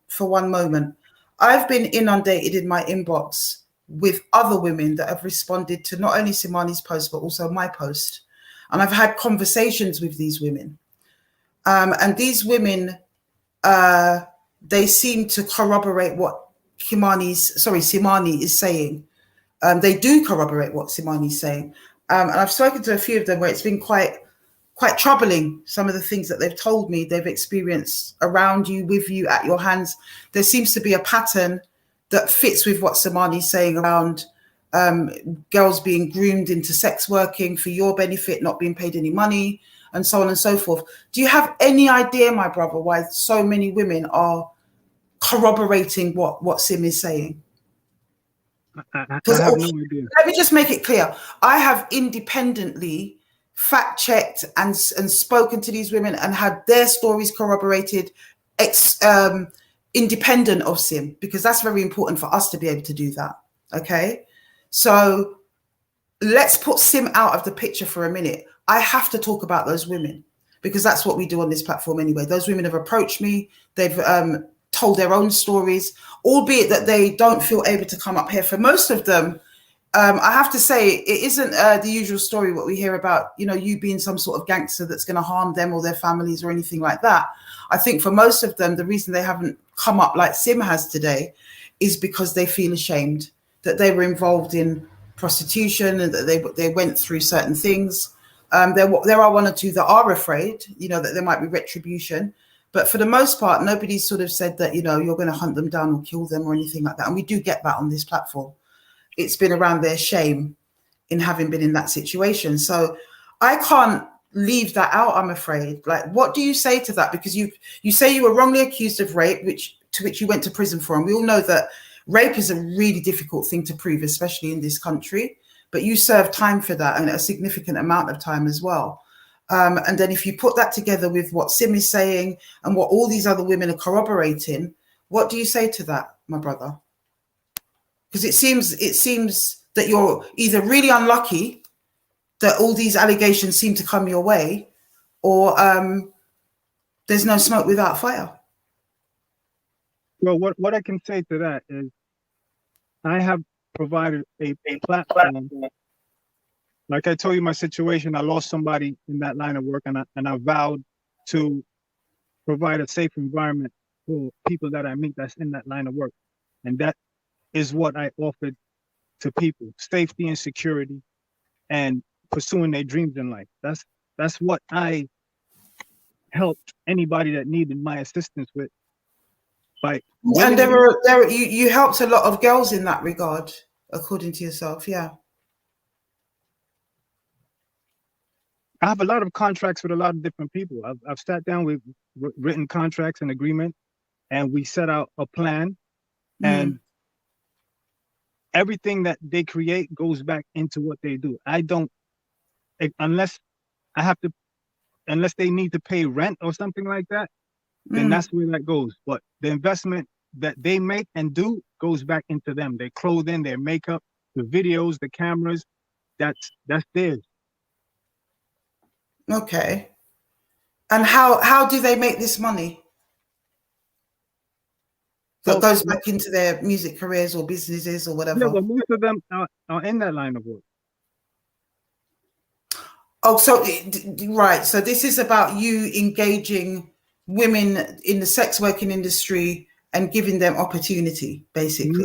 for one moment. I've been inundated in my inbox with other women that have responded to not only Simani's post, but also my post. And I've had conversations with these women. And these women, they seem to corroborate what Simani is saying. They do corroborate what Simani is saying. And I've spoken to a few of them where it's been quite troubling, some of the things that they've told me they've experienced around you, with you, at your hands. There seems to be a pattern that fits with what Simani's saying around girls being groomed into sex working for your benefit, not being paid any money, and so on and so forth. Do you have any idea, my brother, why so many women are corroborating what Sim is saying? I have no idea. Let me just make it clear. I have independently fact-checked and spoken to these women and had their stories corroborated independent of Sim, because that's very important for us to be able to do that. Okay? So let's put Sim out of the picture for a minute. I have to talk about those women because that's what we do on this platform anyway. Those women have approached me. They've told their own stories, albeit that they don't feel able to come up here. For most of them, I have to say, it isn't the usual story what we hear about, you being some sort of gangster that's going to harm them or their families or anything like that. I think for most of them, the reason they haven't come up like Sim has today is because they feel ashamed that they were involved in prostitution and that they went through certain things. There are one or two that are afraid, that there might be retribution. But for the most part, nobody's sort of said that, you're going to hunt them down or kill them or anything like that. And we do get that on this platform. It's been around their shame in having been in that situation. So I can't leave that out, I'm afraid. Like, what do you say to that? Because you say you were wrongly accused of rape, to which you went to prison for. And we all know that rape is a really difficult thing to prove, especially in this country. But you served time for that, and a significant amount of time as well. And then if you put that together with what Sim is saying and what all these other women are corroborating, what do you say to that, my brother? Because it seems that you're either really unlucky that all these allegations seem to come your way, or there's no smoke without fire. Well, what I can say to that is I have provided a platform. Like I told you, my situation, I lost somebody in that line of work, and I vowed to provide a safe environment for people that I meet that's in that line of work. And that is what I offered to people: safety and security and pursuing their dreams in life. That's what I helped anybody that needed my assistance with. And you helped a lot of girls in that regard, according to yourself. Yeah. I have a lot of contracts with a lot of different people. I've sat down with written contracts and agreement, and we set out a plan, and everything that they create goes back into what they do. I don't, unless they need to pay rent or something like that, then that's where that goes. But the investment that they make and do goes back into them. Their clothing, their makeup, the videos, the cameras, that's theirs. Okay. And how do they make this money that goes back into their music careers or businesses or whatever? Yeah, well, most of them are in that line of work. Oh, so right. So this is about you engaging women in the sex working industry and giving them opportunity, basically.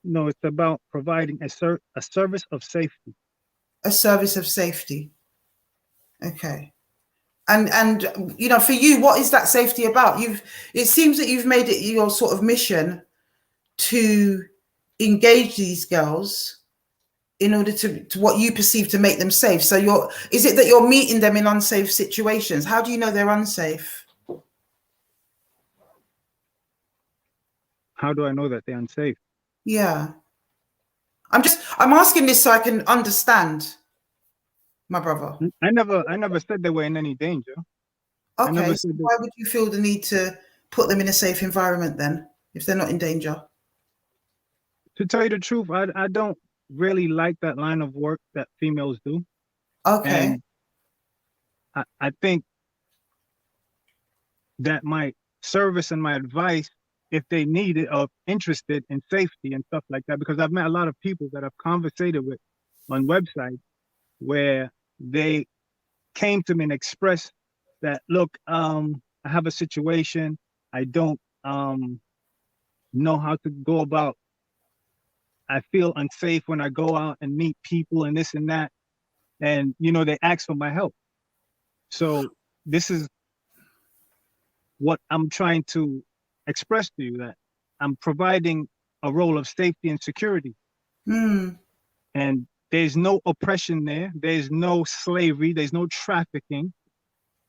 No, it's about providing a service of safety. A service of safety. Okay. And for you, what is that safety about? It seems that you've made it your sort of mission to engage these girls in order to what you perceive to make them safe. So is it that you're meeting them in unsafe situations? How do you know they're unsafe? How do I know that they're unsafe? Yeah. I'm asking this so I can understand, my brother. I never said they were in any danger. I never Okay, so said that. why would you feel the need to put them in a safe environment then, if they're not in danger? To tell you the truth, I don't really like that line of work that females do. Okay. And I think that my service and my advice, if they need it or interested in safety and stuff like that, because I've met a lot of people that I've conversated with on websites where they came to me and expressed that, look, I have a situation. I don't know how to go about. I feel unsafe when I go out and meet people and this and that. And, they ask for my help. So this is what I'm trying to express to you, that I'm providing a role of safety and security. Mm. And there's no oppression there. There's no slavery. There's no trafficking.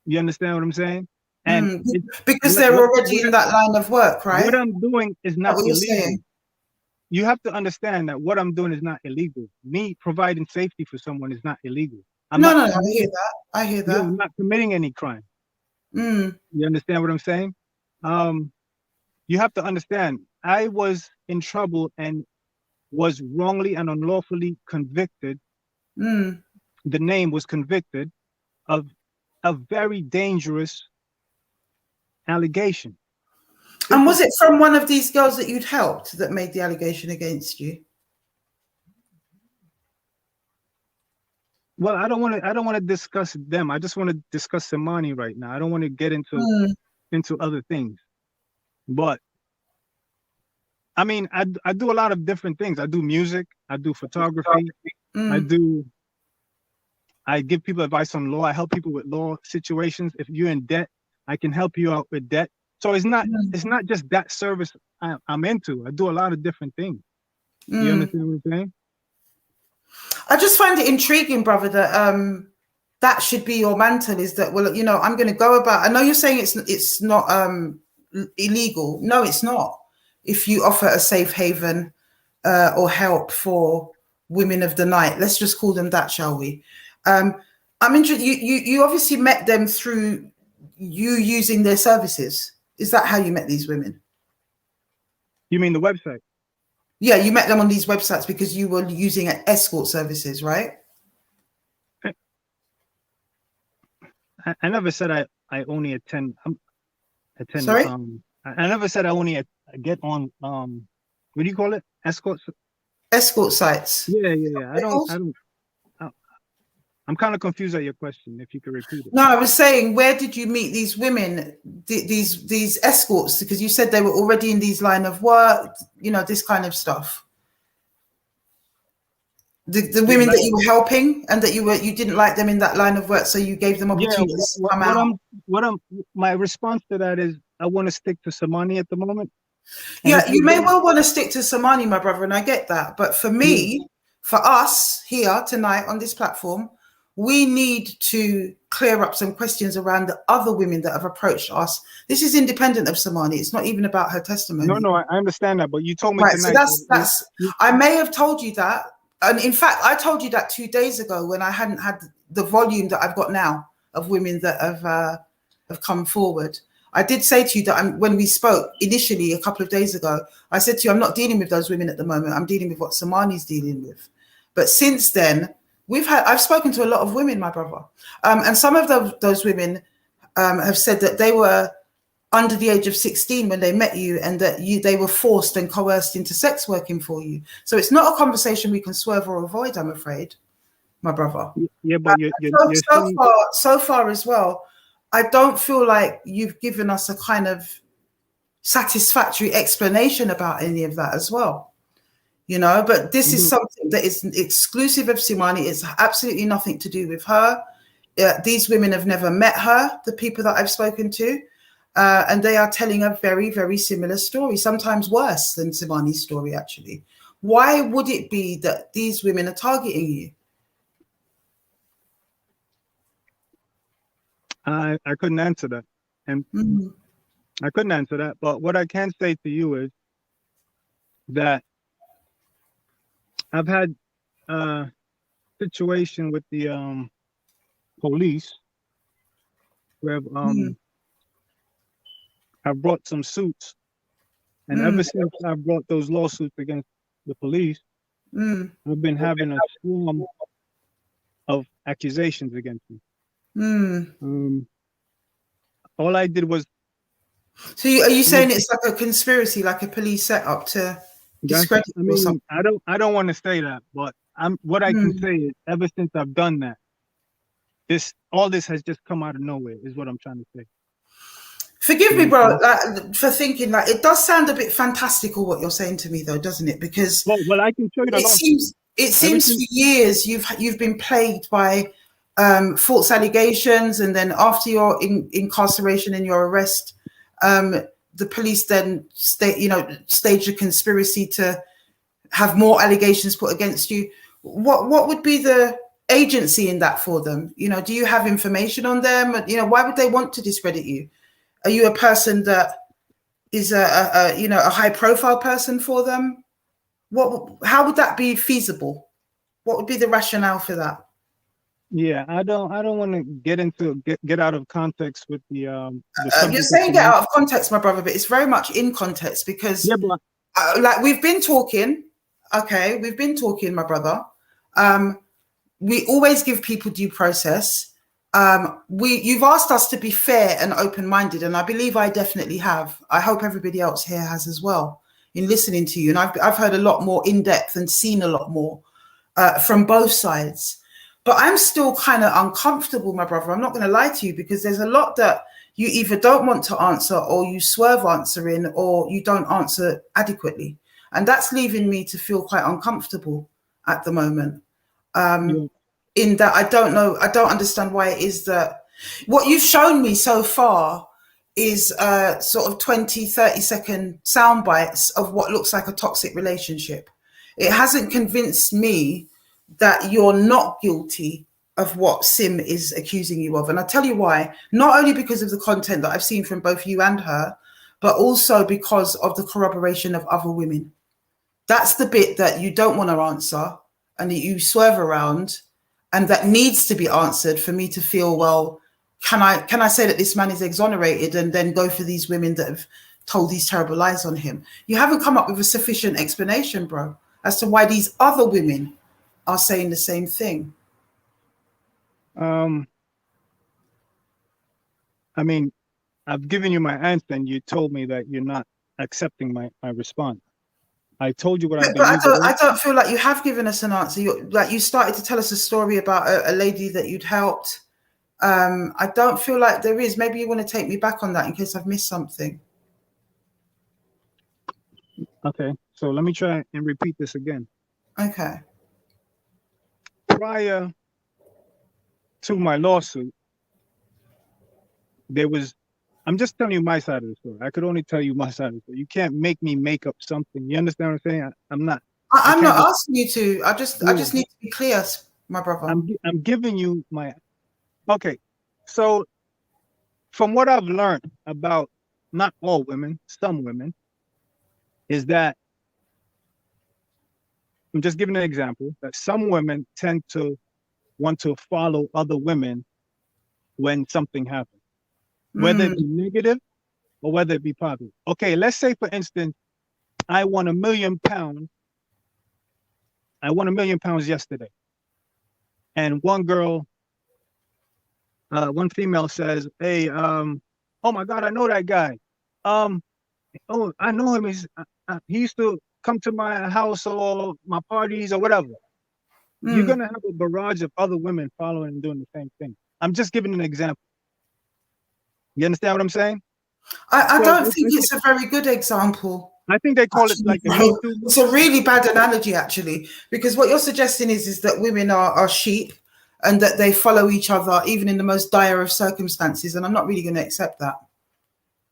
You understand what I'm saying? And Because they're already in that line of work, right? what I'm doing is Is that not what you're illegal. saying? You have to understand that what I'm doing is not illegal. Me providing safety for someone is not illegal. No, I hear that. I hear that. I'm not committing any crime. Mm. You understand what I'm saying? You have to understand, I was in trouble and was wrongly and unlawfully convicted. Mm. The name was convicted of a very dangerous allegation. And was it from one of these girls that you'd helped that made the allegation against you? Well, I don't want to discuss them. I just want to discuss Samani right now. I don't want to get into other things. But I mean, I do a lot of different things. I do music. I do photography. I give people advice on law. I help people with law situations. If you're in debt, I can help you out with debt. So it's not just that service I'm into. I do a lot of different things. You understand what I'm saying? I just find it intriguing, brother, that that should be your mantle. Is that, well, I'm going to go about. I know you're saying it's not illegal. No, it's not. If you offer a safe haven or help for women of the night, let's just call them that, shall we? I'm interested. You obviously met them through you using their services. Is that how you met these women? You mean the website? Yeah, you met them on these websites because you were using escort services, right? I never said I only attend. Sorry? I never said I only get on. What do you call it? Escort sites. Yeah. I'm kind of confused at your question. If you could repeat it. No, I was saying, where did you meet these women, these escorts? Because you said they were already in these line of work, this kind of stuff. The women that you were helping and that you didn't like them in that line of work, so you gave them opportunities to come out. My response to that is I want to stick to Samani at the moment. Yeah, you may well want to stick to Samani, my brother, and I get that. But for me, for us here tonight on this platform, we need to clear up some questions around the other women that have approached us. This is independent of Samani. It's not even about her testimony. No, I understand that, but you told me tonight. So that's. I may have told you that, and in fact, I told you that 2 days ago when I hadn't had the volume that I've got now of women that have come forward. I did say to you that when we spoke initially a couple of days ago, I said to you, I'm not dealing with those women at the moment. I'm dealing with what Samani's dealing with. But since then, I've spoken to a lot of women, my brother. And some of those women have said that they were under the age of 16 when they met you, and that they were forced and coerced into sex working for you. So it's not a conversation we can swerve or avoid, I'm afraid, my brother. Yeah, but so far as well, I don't feel like you've given us a kind of satisfactory explanation about any of that as well. But this is something that is exclusive of Simani. It's absolutely nothing to do with her. These women have never met her, the people that I've spoken to, and they are telling a very, very similar story, sometimes worse than Simani's story, actually. Why would it be that these women are targeting you? I couldn't answer that. And I couldn't answer that. But what I can say to you is that I've had a situation with the police where I've brought some suits, and ever since I brought those lawsuits against the police, I've been having a swarm of accusations against me. All I did was. So are you saying it's like a conspiracy, like a police setup to discredit you or something? I don't want to say that, but what I can say is ever since I've done that, all this has just come out of nowhere, is what I'm trying to say. Forgive me, bro, for thinking that it does sound a bit fantastical what you're saying to me, though, doesn't it? Because well, I can show you the law. It seems for years you've been plagued by false allegations, and then after your incarceration and your arrest, the police then stage a conspiracy to have more allegations put against you. What would be the agency in that for them? Do you have information on them? Why would they want to discredit you? Are you a person that is a high profile person for them? How would that be feasible? What would be the rationale for that? Yeah, I don't want to get out of context with the you're saying get out of context, my brother, but it's very much in context because like we've been talking, my brother. We always give people due process. You've asked us to be fair and open-minded, and I believe I definitely have. I hope everybody else here has as well in listening to you. And I've heard a lot more in depth and seen a lot more from both sides. But I'm still kind of uncomfortable, my brother. I'm not going to lie to you, because there's a lot that you either don't want to answer, or you swerve answering, or you don't answer adequately. And that's leaving me to feel quite uncomfortable at the moment. In that I don't understand why it is that what you've shown me so far is sort of 20-30 second sound bites of what looks like a toxic relationship. It hasn't convinced me that you're not guilty of what Sim is accusing you of. And I'll tell you why. Not only because of the content that I've seen from both you and her, but also because of the corroboration of other women. That's the bit that you don't want to answer and that you swerve around, and that needs to be answered for me to feel, well, can I say that this man is exonerated and then go for these women that have told these terrible lies on him? You haven't come up with a sufficient explanation, bro, as to why these other women are saying the same thing. I mean, I've given you my answer, and you told me that you're not accepting my response. I told you what I believe. I don't feel like you have given us an answer. You started to tell us a story about a lady that you'd helped. I don't feel like there is. Maybe you want to take me back on that in case I've missed something. Okay, so let me try and repeat this again. Okay. Prior to my lawsuit, I'm just telling you my side of the story. I could only tell you my side of the story. You can't make me make up something. You understand what I'm saying? I'm not asking you to. I just need to be clear, my brother. I'm giving you my. Okay, so from what I've learned about not all women, some women, is that I'm just giving an example that some women tend to want to follow other women when something happens. Whether it be negative or whether it be positive. Okay, let's say, for instance, I won £1 million. I won £1 million yesterday. And one girl, one female says, hey, oh my God, I know that guy. Oh, I know him. He used to come to my house or my parties or whatever. You're going to have a barrage of other women following and doing the same thing. I'm just giving an example. You understand what I'm saying? I don't think it's a very good example. I think they call it like it's a really bad analogy, actually, because what you're suggesting is that women are sheep and that they follow each other even in the most dire of circumstances, and I'm not really going to accept that.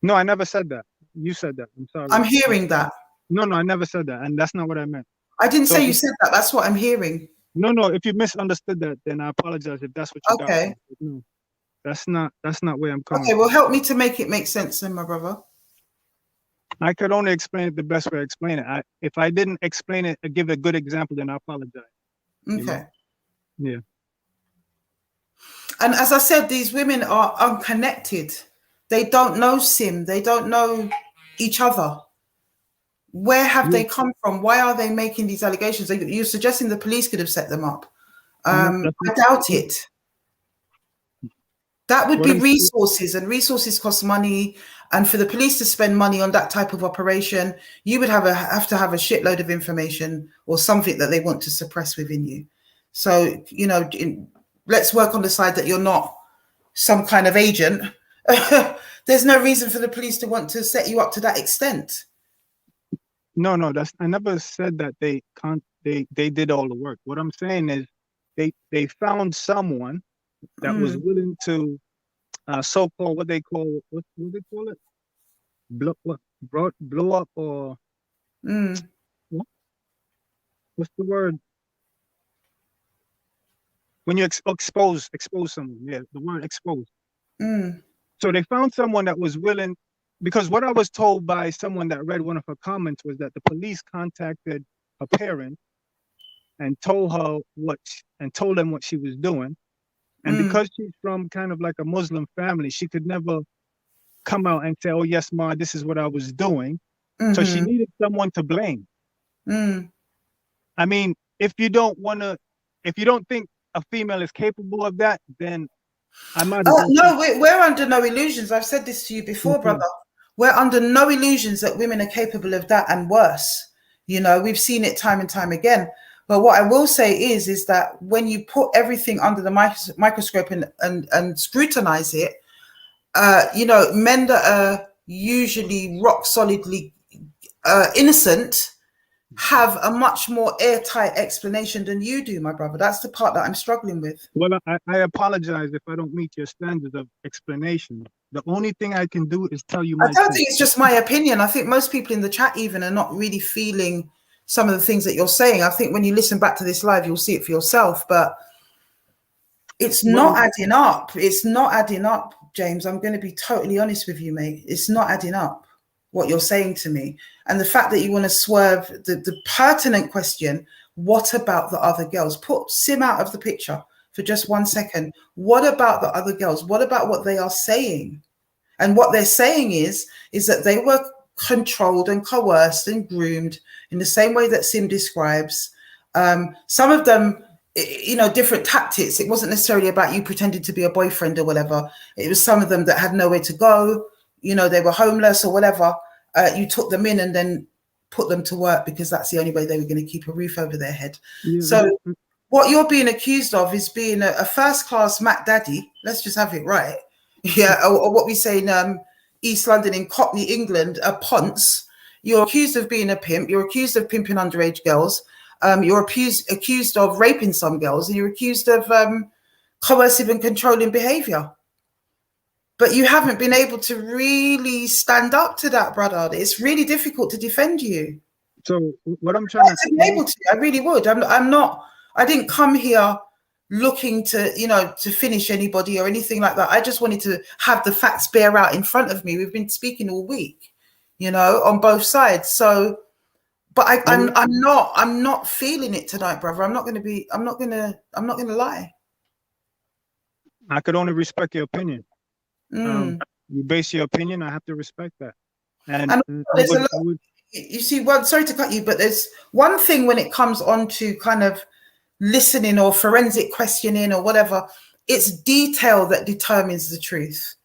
No, I never said that. You said that. I'm sorry. I'm hearing that. No, I never said that, and that's not what I meant. I didn't say you said that. That's what I'm hearing. No, if you misunderstood that, then I apologize if that's what you got. Okay. No, that's not where I'm coming. Okay, well, help me to make it make sense then, my brother. I could only explain it the best way I explain it. If I didn't explain it, give a good example, then I apologize. Okay. You know? Yeah. And as I said, these women are unconnected. They don't know Sim. They don't know each other. Where have they come from? Why are they making these allegations? You're suggesting the police could have set them up. I doubt it. That would be resources, and resources cost money. And for the police to spend money on that type of operation, you would have to have a shitload of information or something that they want to suppress within you. So, you know, let's work on the side that you're not some kind of agent. There's no reason for the police to want to set you up to that extent. No, I never said that they did all the work. What I'm saying is they found someone that was willing to so-called what they call what they call it? Blow up or what's the word? When you expose someone, yeah, the word expose. So they found someone that was willing, because what I was told by someone that read one of her comments was that the police contacted her parents and told them what she was doing. And because she's from kind of like a Muslim family, she could never come out and say, "Oh yes, Ma, this is what I was doing." So she needed someone to blame. I mean, if you don't think a female is capable of that, then I might as well. No, we're under no illusions. I've said this to you before, brother. We're under no illusions that women are capable of that and worse. You know, we've seen it time and time again. But what I will say is that when you put everything under the microscope and scrutinize it, you know, men that are usually rock solidly innocent have a much more airtight explanation than you do, my brother. That's the part that I'm struggling with. Well, I apologize if I don't meet your standards of explanation. The only thing I can do is tell you my I don't think it's just my opinion. I think most people in the chat even are not really feeling some of the things that you're saying. I think when you listen back to this live, you'll see it for yourself, but it's not adding up. It's not adding up, James. I'm going to be totally honest with you, mate. It's not adding up, what you're saying to me. And the fact that you want to swerve the pertinent question, what about the other girls? Put Sim out of the picture for just 1 second. What about the other girls? What about what they are saying? And what they're saying is that they were controlled and coerced and groomed in the same way that Sim describes. Some of them, you know, different tactics. It wasn't necessarily about you pretending to be a boyfriend or whatever. It was some of them that had nowhere to go. You know, they were homeless or whatever. You took them in and then put them to work because that's the only way they were going to keep a roof over their head. Yeah. So what you're being accused of is being a first-class Mac Daddy. Let's just have it right. Yeah, or what we say in East London, in Cockney, England, a ponce. You're accused of being a pimp. You're accused of pimping underage girls. You're accused of raping some girls, and you're accused of coercive and controlling behavior. But you haven't been able to really stand up to that, brother. It's really difficult to defend you. So what I'm trying to be able to, I really would. I'm not. I didn't come here looking to, you know, to finish anybody or anything like that. I just wanted to have the facts bear out in front of me. We've been speaking all week, you know, on both sides. So, but I'm not feeling it tonight, brother. I'm not going to lie. I could only respect your opinion. You base your opinion, I have to respect that. And there's a lot, you see, well, sorry to cut you, but there's one thing when it comes on to kind of listening or forensic questioning or whatever, it's detail that determines the truth.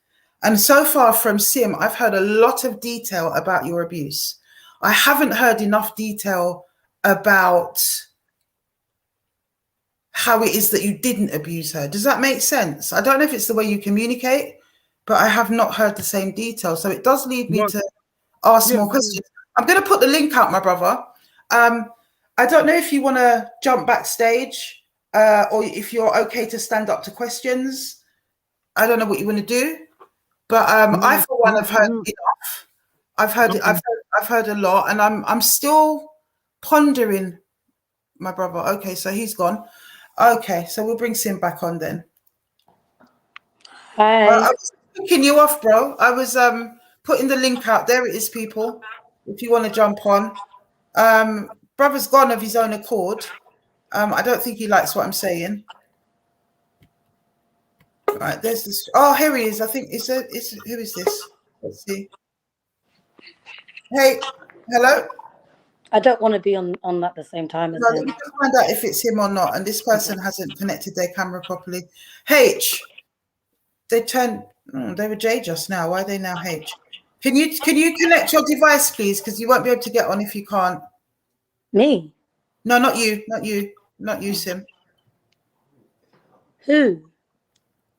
And so far from Sim, I've heard a lot of detail about your abuse. I haven't heard enough detail about how it is that you didn't abuse her. Does that make sense? I don't know if it's the way you communicate, but I have not heard the same detail. So it does lead me to ask more questions. I'm going to put the link out, my brother. I don't know if you want to jump backstage or if you're okay to stand up to questions. I don't know what you want to do, but I, for one, have heard enough. I've heard a lot, and I'm still pondering, my brother. Okay, so he's gone. Okay, so we'll bring Sim back on then. Hi. I was picking you off, bro. I was putting the link out. There it is, people. if you want to jump on. Brother's gone of his own accord. I don't think he likes what I'm saying. Right, there's this. Oh, here he is. I think it's who is this? Let's see. Hey, hello. I don't want to be on that at the same time as No, let him. me just find out if it's him or not. And this person hasn't connected their camera properly. H. They turned. They were J just now. Why are they now H? Can you connect your device, please? Because you won't be able to get on if you can't. Me? No, not you. Not you. Not you, Sim. Who?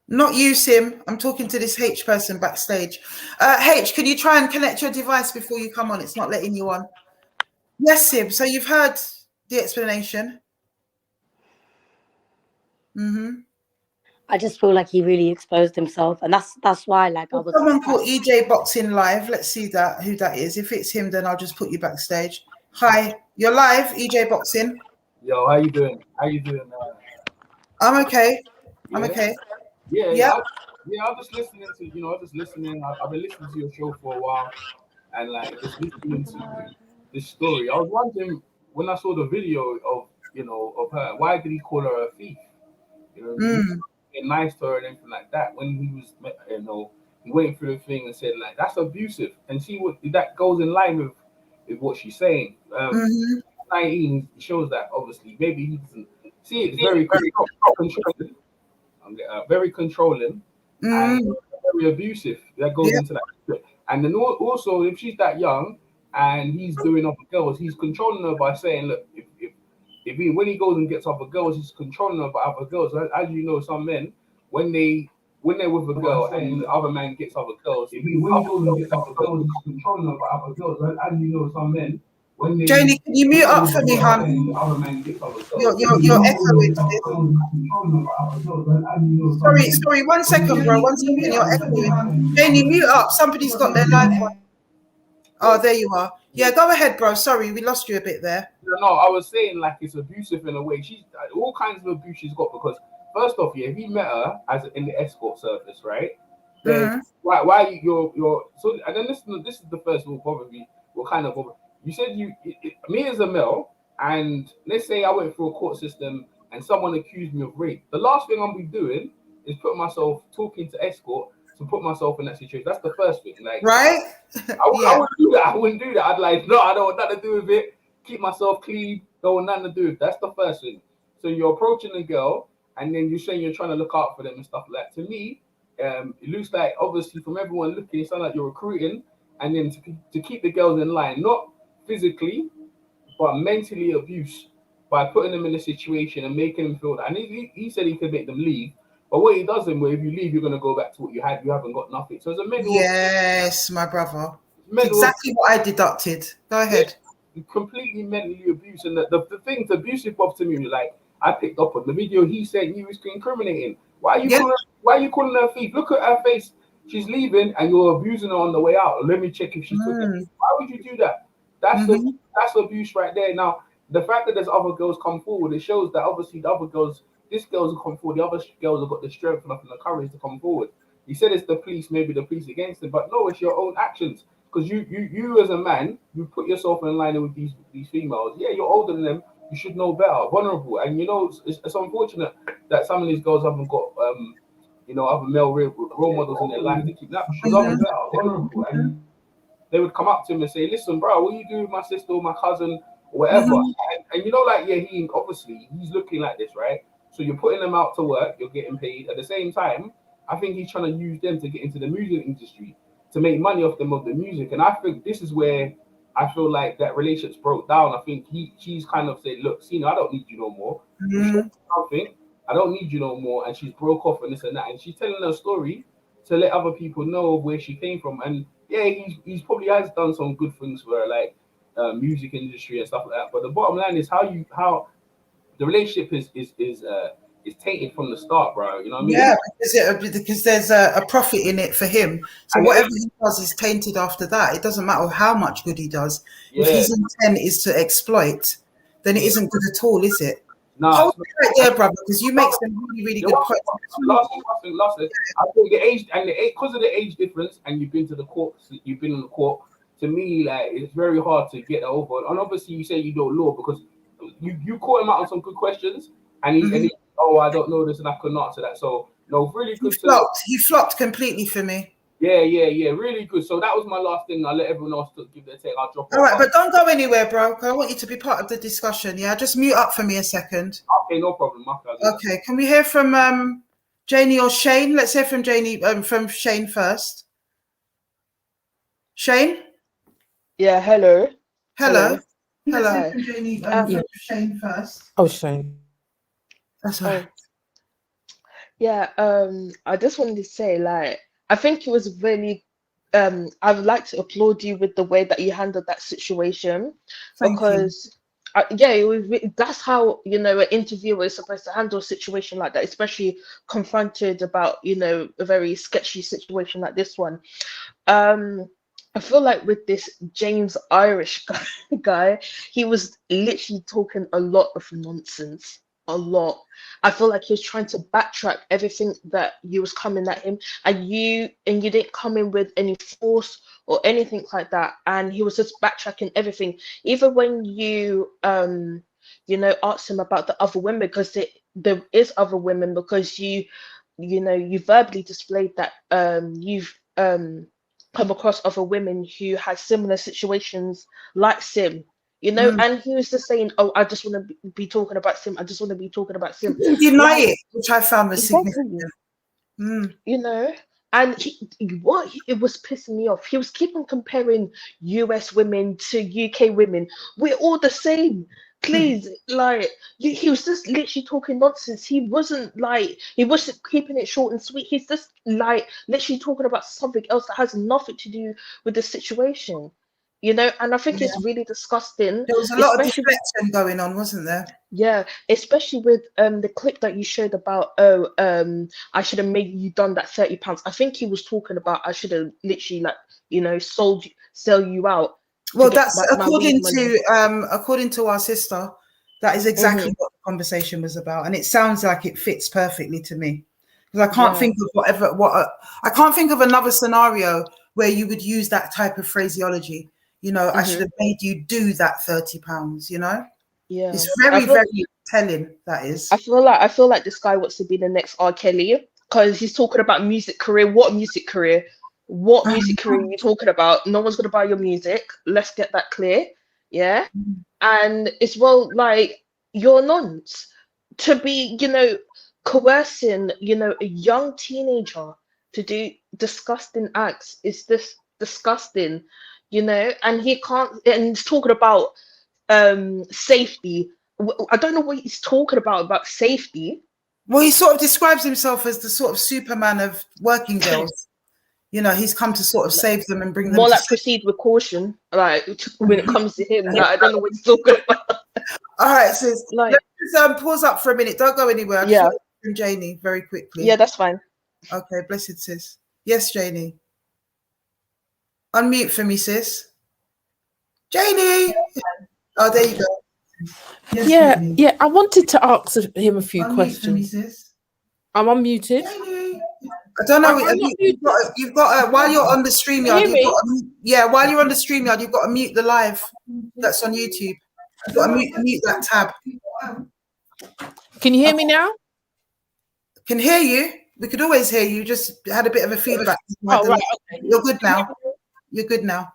Not you, Sim. I'm talking to this H person backstage. H, can you try and connect your device before you come on? It's not letting you on. Yes, Sim. So you've heard the explanation. I just feel like he really exposed himself, and that's why, like, I was. Someone called EJ Boxing Live. Let's see who that is. If it's him, then I'll just put you backstage. Hi, you're live, EJ Boxing. Yo, how you doing? How you doing? I'm okay. Yeah? I'm okay. Yeah. I'm just listening to, I've been listening to your show for a while, and like just listening to this story. I was wondering when I saw the video of her, why did he call her a thief? You know, he was being nice to her and everything like that. When he was, he went through the thing and said like that's abusive, and see what that goes in line with what she's saying. 19 shows that obviously maybe he doesn't see it's very controlling, very controlling and very abusive. That goes into that. And then also if she's that young and he's doing other girls, he's controlling her by saying, look, if he when he goes and gets other girls, he's controlling her by other girls. As you know, some men when they're with a girl and the other man gets other girls, if he when he goes and gets other girls, he's controlling her by other girls. As you know, some men Janie, can you mute up for me, hon? You're echoing. Sorry, 1 second, bro. 1 second, you're echoing. Janie, mute up. Somebody's got their live on. Oh, there you are. Yeah, go ahead, bro. Sorry, we lost you a bit there. No, I was saying like it's abusive in a way. She's all kinds of abuse she's got because first off, yeah, he met her as in the escort service, right? Then why you're so and then this is the first will probably will kind of you said me as a male, and let's say I went through a court system and someone accused me of rape. The last thing I'll be doing is put myself talking to escort to put myself in that situation. That's the first thing. Like, right? I wouldn't do that. I wouldn't do that. I'd like, no, I don't want nothing to do with it. Keep myself clean. Don't want nothing to do with it. That's the first thing. So you're approaching a girl, and then you're saying you're trying to look out for them and stuff like that. To me, it looks like obviously from everyone looking, it sounds like you're recruiting, and then to keep the girls in line, not physically, but mentally abuse by putting them in a situation and making them feel that. And he said he could make them leave. But what he doesn't, where if you leave, you're going to go back to what you had. You haven't got nothing. So it's a mental. Yes, my brother. Exactly what I deducted. Go ahead. Completely mentally abused. And the thing, the abusive Bob to me, like I picked up on the video he said he was incriminating. Why are you calling her a thief? Look at her face. She's leaving and you're abusing her on the way out. Let me check if she took it. Why would you do that? That's abuse right there. Now, the fact that there's other girls come forward, it shows that obviously the other girls, this girl's come forward, the other girls have got the strength enough and the courage to come forward. He said it's the police, maybe the police against him, but no, it's your own actions. Because you as a man, you put yourself in line with these females. Yeah, you're older than them. You should know better. Vulnerable, and it's unfortunate that some of these girls haven't got other male role models in their life to keep that. Vulnerable, and they would come up to him and say, "Listen, bro, what you do with my sister or my cousin or whatever?" And he obviously he's looking like this, right? So you're putting them out to work, you're getting paid. At the same time, I think he's trying to use them to get into the music industry to make money off them of the music. And I think this is where I feel like that relationship's broke down. I think she's kind of said, "Look, Cena, I don't need you no more. Something, I don't need you no more." And she's broke off and this and that. And she's telling her story to let other people know where she came from. And yeah, he's probably has done some good things for her, like music industry and stuff like that. But the bottom line is how the relationship is tainted from the start, bro. You know what I mean? Yeah, because there's a profit in it for him. So whatever he does is tainted after that. It doesn't matter how much good he does. If his intent is to exploit, then it isn't good at all, is it? Hold it right there, brother, because you make some really, really good points. Last thing. I think the age because of the age difference, and you've been in the court to me, like, it's very hard to get over. And obviously, you say you don't know because you caught him out on some good questions, and he oh, I don't know this and I couldn't answer that. So no, really good. He flopped completely for me. Yeah, really good. So that was my last thing. I'll let everyone else give their take. I'll drop off. All right, but don't go anywhere, bro. I want you to be part of the discussion. Yeah, just mute up for me a second. Okay, no problem. Okay, can we hear from Janie or Shane? Let's hear from Janie. From Shane first. Shane. Yeah. Hello. Hello. Hi. From Janie. From Shane first. Oh, Shane. That's all right. Yeah. I just wanted to say, like, I think it was really. I would like to applaud you with the way that you handled that situation, because it was. That's how, you know, an interviewer is supposed to handle a situation like that, especially confronted about, you know, a very sketchy situation like this one. I feel like with this James Irish guy, he was literally talking a lot of nonsense. A lot. I feel like he was trying to backtrack everything that you was coming at him, and you didn't come in with any force or anything like that. And he was just backtracking everything. Even when you you know, asked him about the other women, because there is other women, because you know, you verbally displayed that you've come across other women who had similar situations like Sim, you know, and he was just saying, "Oh, I just want to be talking about Sim. I just want to be talking about Sim." He didn't deny it, which I found was significant. You know, and it was pissing me off. He was keeping comparing US women to UK women. We're all the same. Please, like, he was just literally talking nonsense. He wasn't keeping it short and sweet. He's just like literally talking about something else that has nothing to do with the situation, you know. And I think it's really disgusting. There was a lot of deflection going on, wasn't there? Yeah, especially with the clip that you showed about, I should have made you done that £30. I think he was talking about, I should have literally, like, you know, sell you out. Well, that's according to our sister. That is exactly what the conversation was about, and it sounds like it fits perfectly to me, because I can't think of I can't think of another scenario where you would use that type of phraseology. You know, I should have made you do that £30. You know, it's very telling. That is. I feel like this guy wants to be the next R. Kelly, because he's talking about music career. What music career? What music career are you talking about? No one's gonna buy your music. Let's get that clear. Yeah. And it's, well, like, you're nonce to be, you know, coercing, you know, a young teenager to do disgusting acts. It's this disgusting, you know, and he can't, and he's talking about safety. I don't know what he's talking about safety. Well, he sort of describes himself as the sort of Superman of working girls. You know, he's come to sort of save them and bring them more like proceed with caution, like, when it comes to him. Like, I don't know what he's talking about. All right, sis. Like, let's pause up for a minute. Don't go anywhere. I just want to hear from Janie very quickly. Yeah, that's fine. Okay, blessed sis. Yes, Janie. Unmute for me, sis. Janie. Oh, there you go. Yes, yeah. I wanted to ask him a few questions. For me, sis. I'm unmuted. Janie. I don't know. You've got while you're on the StreamYard, while you're on the StreamYard, you've got to mute the live that's on YouTube. You've got to mute that tab. Can you hear me now? Can hear you. We could always hear you. Just had a bit of a feedback. Oh, right. Okay. You're good now. You're good now.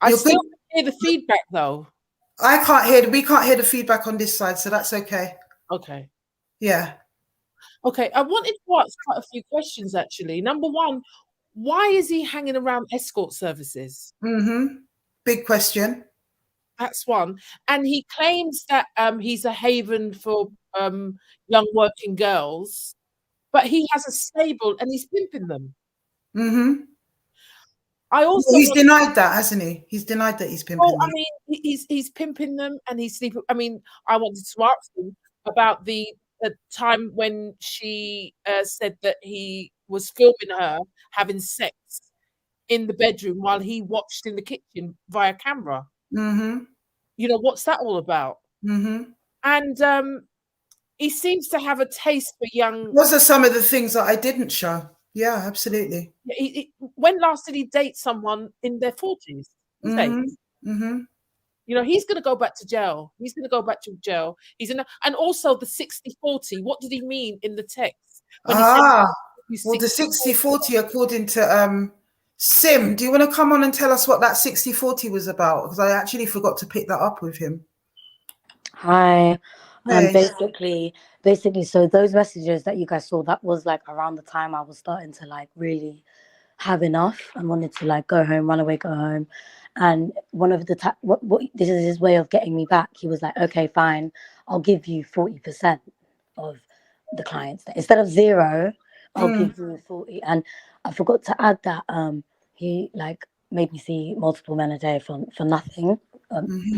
I still hear the feedback though. We can't hear the feedback on this side, so that's okay. Okay. Yeah. Okay. I wanted to ask quite a few questions, actually. Number one, why is he hanging around escort services? Big question. That's one. And he claims that he's a haven for young working girls, but he has a stable and he's pimping them. I also he's denied that, hasn't he? He's denied that he's pimping them. I mean, he's pimping them and he's sleeping. I mean, I wanted to ask him about the time when she said that he was filming her having sex in the bedroom while he watched in the kitchen via camera. You know, what's that all about? And he seems to have a taste for young. Those are some of the things that I didn't show. Yeah, absolutely. When last did he date someone in their 40s? You know, he's going to go back to jail. He's going to go back to jail. And also the 60-40. What did he mean in the text when he said well, the 60-40 according to Sim. Do you want to come on and tell us what that 60-40 was about? Because I actually forgot to pick that up with him. Hi. Hey. Basically, so those messages that you guys saw, that was like around the time I was starting to like really have enough and wanted to like go home, run away, go home. And one of the this is his way of getting me back. He was like, okay, fine, I'll give you 40% of the clients. Instead of 0, I'll give you 40. And I forgot to add that he like made me see multiple men a day for nothing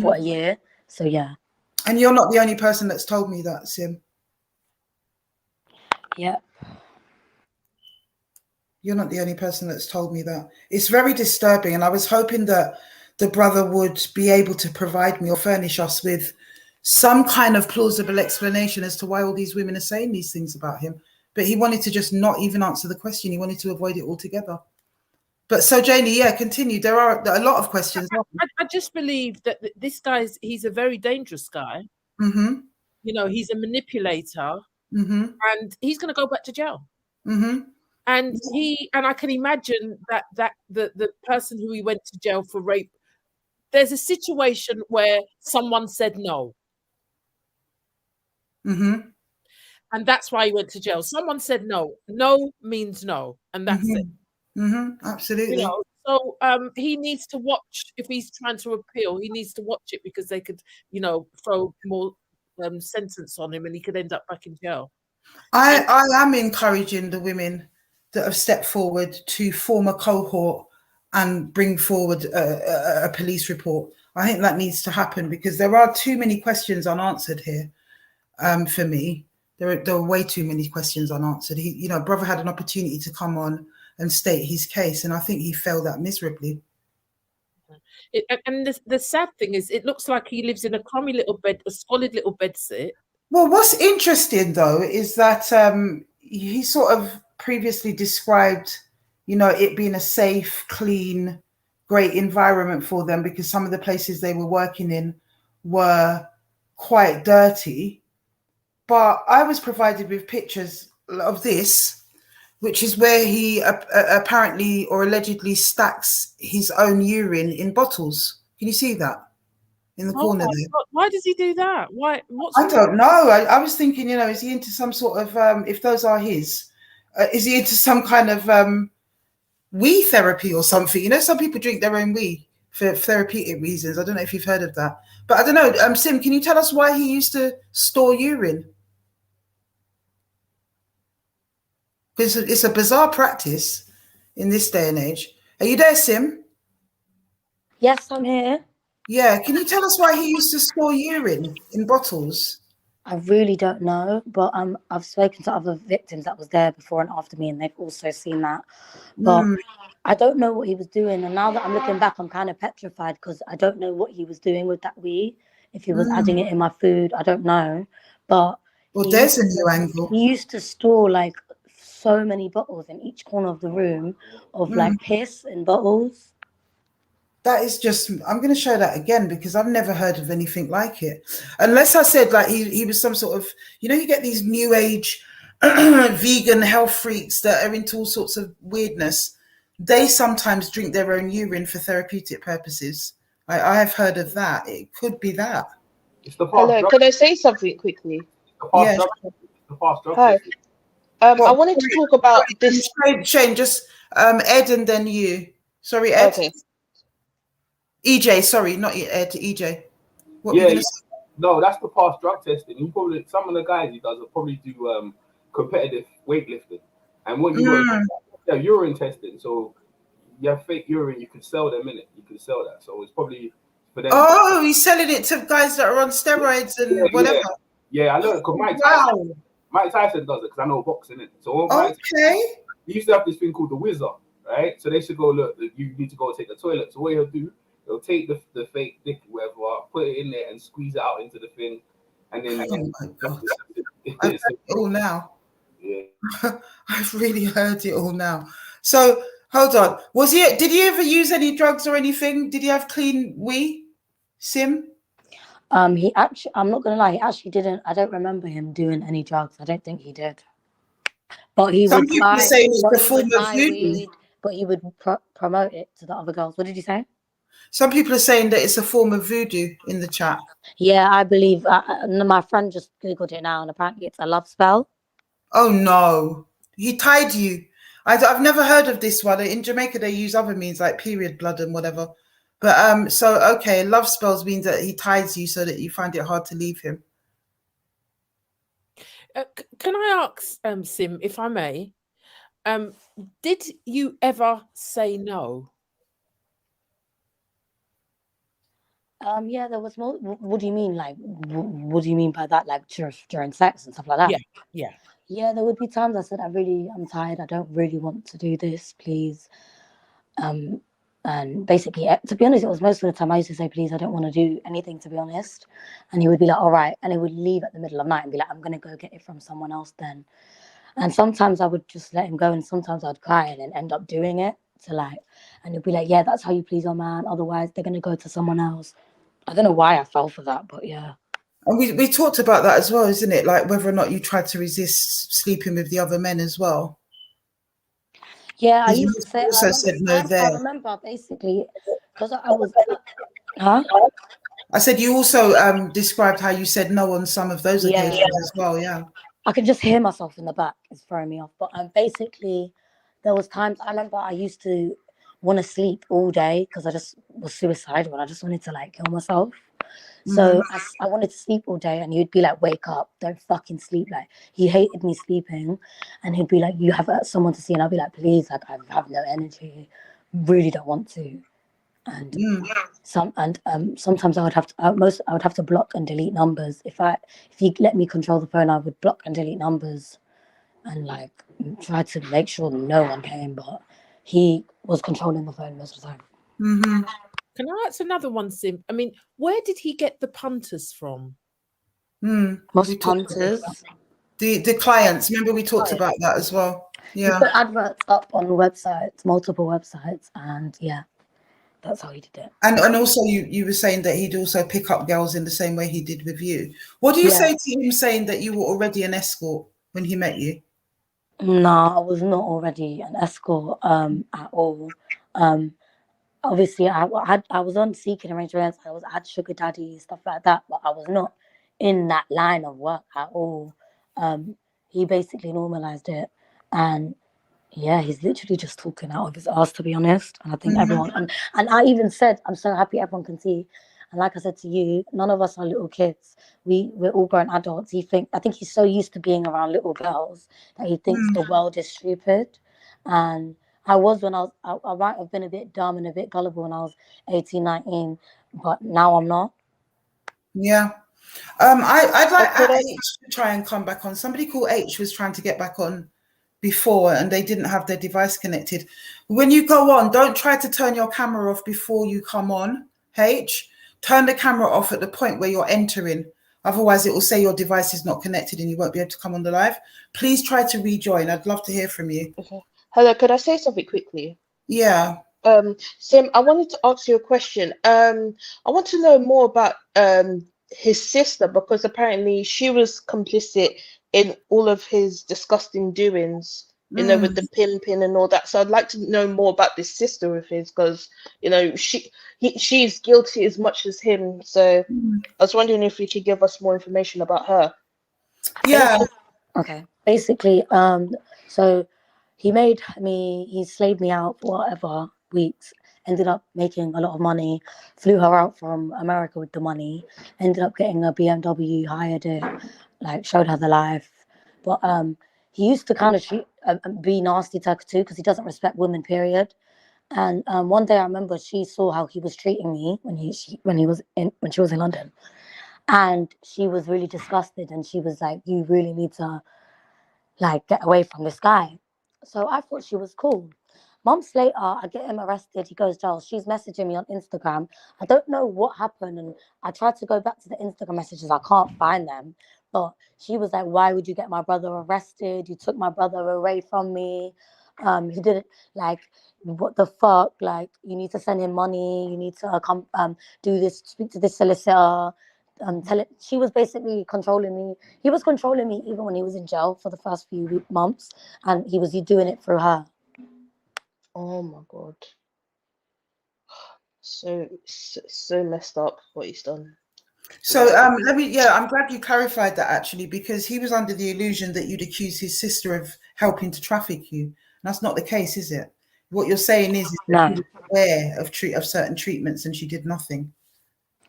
for a year. So yeah. And you're not the only person that's told me that, Sim. Yeah. You're not the only person that's told me that. It's very disturbing, and I was hoping that the brother would be able to provide me or furnish us with some kind of plausible explanation as to why all these women are saying these things about him. But he wanted to just not even answer the question. He wanted to avoid it altogether. But so, Janie, yeah, continue. There are a lot of questions. I just believe that this he's a very dangerous guy. Mm-hmm. You know, he's a manipulator, and he's going to go back to jail. Mm-hmm. And I can imagine that the person who he went to jail for rape, there's a situation where someone said no. Mm-hmm. And that's why he went to jail. Someone said no. No means no, and that's it. Mm-hmm. Absolutely. You know, so he needs to watch. If he's trying to appeal, he needs to watch it, because they could, you know, throw more sentence on him and he could end up back in jail. I am encouraging the women that have stepped forward to form a cohort and bring forward a police report. I think that needs to happen, because there are too many questions unanswered here. For me, there are way too many questions unanswered. Brother had an opportunity to come on and state his case, and I think he failed that miserably. And the sad thing is, it looks like he lives in a crummy little bed, a squalid little bedsit. Well, what's interesting though is that he sort of previously described, it being a safe, clean, great environment for them, because some of the places they were working in were quite dirty. But I was provided with pictures of this, which is where he apparently or allegedly stacks his own urine in bottles. Can you see that in the corner there? Why does he do that? Why? I don't know. I was thinking, is he into some sort of, if those are his, is he into some kind of wee therapy or something? Some people drink their own wee for therapeutic reasons. I don't know if you've heard of that. But I don't know. Sim, can you tell us why he used to store urine? Because it's a bizarre practice in this day and age. Are you there, Sim? Yes, I'm here. Yeah. Can you tell us why he used to store urine in bottles? I really don't know, but I've spoken to other victims that was there before and after me, and they've also seen that. But I don't know what he was doing. And now that I'm looking back, I'm kind of petrified, because I don't know what he was doing with that wee. If he was adding it in my food, I don't know. But there's a new angle. He used to store like so many bottles in each corner of the room of like piss in bottles. That is just, I'm going to show that again, because I've never heard of anything like it. Unless I said like he was some sort of, you get these new age vegan health freaks that are into all sorts of weirdness. They sometimes drink their own urine for therapeutic purposes. I have heard of that. It could be that. Hello, can I say something quickly? Yeah. Hi. I wanted to talk about this. Shane, just Ed and then you. Sorry, Ed. Okay. EJ, sorry, not Ed, EJ. No, that's the past drug testing. He probably, some of the guys he does will probably do competitive weightlifting, and what you got, urine testing. So you have fake urine, you can sell them in it. You can sell that. So it's probably for them. Oh, he's selling it to guys that are on steroids and whatever. Yeah, I know. Because Mike Tyson does it, because I know boxing it. So he used to have this thing called the Whizzer, right? So they should go, look, you need to go take the toilet. So what he'll do, he'll take the fake dick, whatever, put it in there and squeeze it out into the thing, and then. I know it all now. I've really heard it all now. So hold on. Did he ever use any drugs or anything? Did he have clean wee? Sim? He actually, I'm not gonna lie, he actually didn't. I don't remember him doing any drugs. I don't think he did. But he Some would people are buy. saying it's But a he form would of buy voodoo. weed. But he would promote it to the other girls. What did you say? Some people are saying that it's a form of voodoo in the chat. Yeah, I believe. My friend just googled it now, and apparently it's a love spell. Oh no, he tied you. I've never heard of this one. In Jamaica, they use other means like period blood and whatever. But so okay, love spells means that he ties you so that you find it hard to leave him. Can I ask, Sim, if I may, did you ever say no? Yeah, there was more. What do you mean? Like, what do you mean by that? Like during sex and stuff like that? Yeah. Yeah, there would be times I said, I'm tired. I don't really want to do this, please. And basically, to be honest, it was most of the time I used to say, please, I don't want to do anything, to be honest. And he would be like, all right. And he would leave at the middle of the night and be like, I'm going to go get it from someone else then. And sometimes I would just let him go. And sometimes I'd cry and then end up doing it and he'd be like, yeah, that's how you please your man. Otherwise, they're going to go to someone else. I don't know why I fell for that, but yeah. And we talked about that as well, isn't it? Like whether or not you tried to resist sleeping with the other men as well. Yeah, I used to say. I remember basically because I was. I said you also described how you said no on some of those occasions as well. Yeah. I could just hear myself in the back. It's throwing me off. But basically, there was times I remember I used to want to sleep all day because I just was suicidal and I just wanted to like kill myself. So I wanted to sleep all day, and he'd be like, "Wake up! Don't fucking sleep!" Like he hated me sleeping, and he'd be like, "You have someone to see," and I'd be like, "Please, like I have no energy, really don't want to." And sometimes I would have to I would have to block and delete numbers. If he let me control the phone, I would block and delete numbers, and like try to make sure no one came. But he was controlling the phone most of the time. Mm-hmm. Can I ask another one, Sim? I mean, where did he get the punters from? Most punters. The clients. Remember we talked about that as well. Yeah. He put adverts up on websites, multiple websites, and yeah, that's how he did it. And also you were saying that he'd also pick up girls in the same way he did with you. What do you say to him saying that you were already an escort when he met you? No, I was not already an escort at all. Obviously, I was on seeking arrangements. I had sugar daddy, stuff like that, but I was not in that line of work at all. He basically normalized it, and yeah, he's literally just talking out of his ass, to be honest. And I think everyone, and I even said, I'm so happy everyone can see. And like I said to you, none of us are little kids. We're all grown adults. I think he's so used to being around little girls that he thinks the world is stupid. And I might have been a bit dumb and a bit gullible when I was 18, 19, but now I'm not. Yeah. I'd like H to try and come back on. Somebody called H was trying to get back on before and they didn't have their device connected. When you go on, don't try to turn your camera off before you come on, H. Turn the camera off at the point where you're entering. Otherwise, it will say your device is not connected and you won't be able to come on the live. Please try to rejoin. I'd love to hear from you. Okay. Hello, could I say something quickly? Yeah. Sim, I wanted to ask you a question. I want to know more about his sister because apparently she was complicit in all of his disgusting doings, you know, with the pimping and all that. So I'd like to know more about this sister of his because, you know, she's guilty as much as him. So I was wondering if you could give us more information about her. Yeah. Okay. Basically, so he slaved me out for whatever weeks, ended up making a lot of money, flew her out from America with the money, ended up getting a BMW, hired it, like showed her the life. But he used to kind of be nasty to her too because he doesn't respect women, period. And one day I remember she saw how he was treating me when she was in London, and she was really disgusted, and she was like, "You really need to like get away from this guy." So I thought she was cool. Months later, I get him arrested. He goes jail. She's messaging me on Instagram. I don't know what happened, and I tried to go back to the Instagram messages. I can't find them, But she was like, why would you get my brother arrested? You took my brother away from me. He didn't, like, what the fuck? Like, you need to send him money. You need to come do this, speak to this solicitor. Tell it. She was basically controlling me. He was controlling me even when he was in jail for the first few months, and he was doing it through her. Oh my God. So messed up what he's done. So I'm glad you clarified that, actually, because he was under the illusion that you'd accuse his sister of helping to traffic you. That's not the case, is it? What you're saying is that she was aware of certain treatments and she did nothing.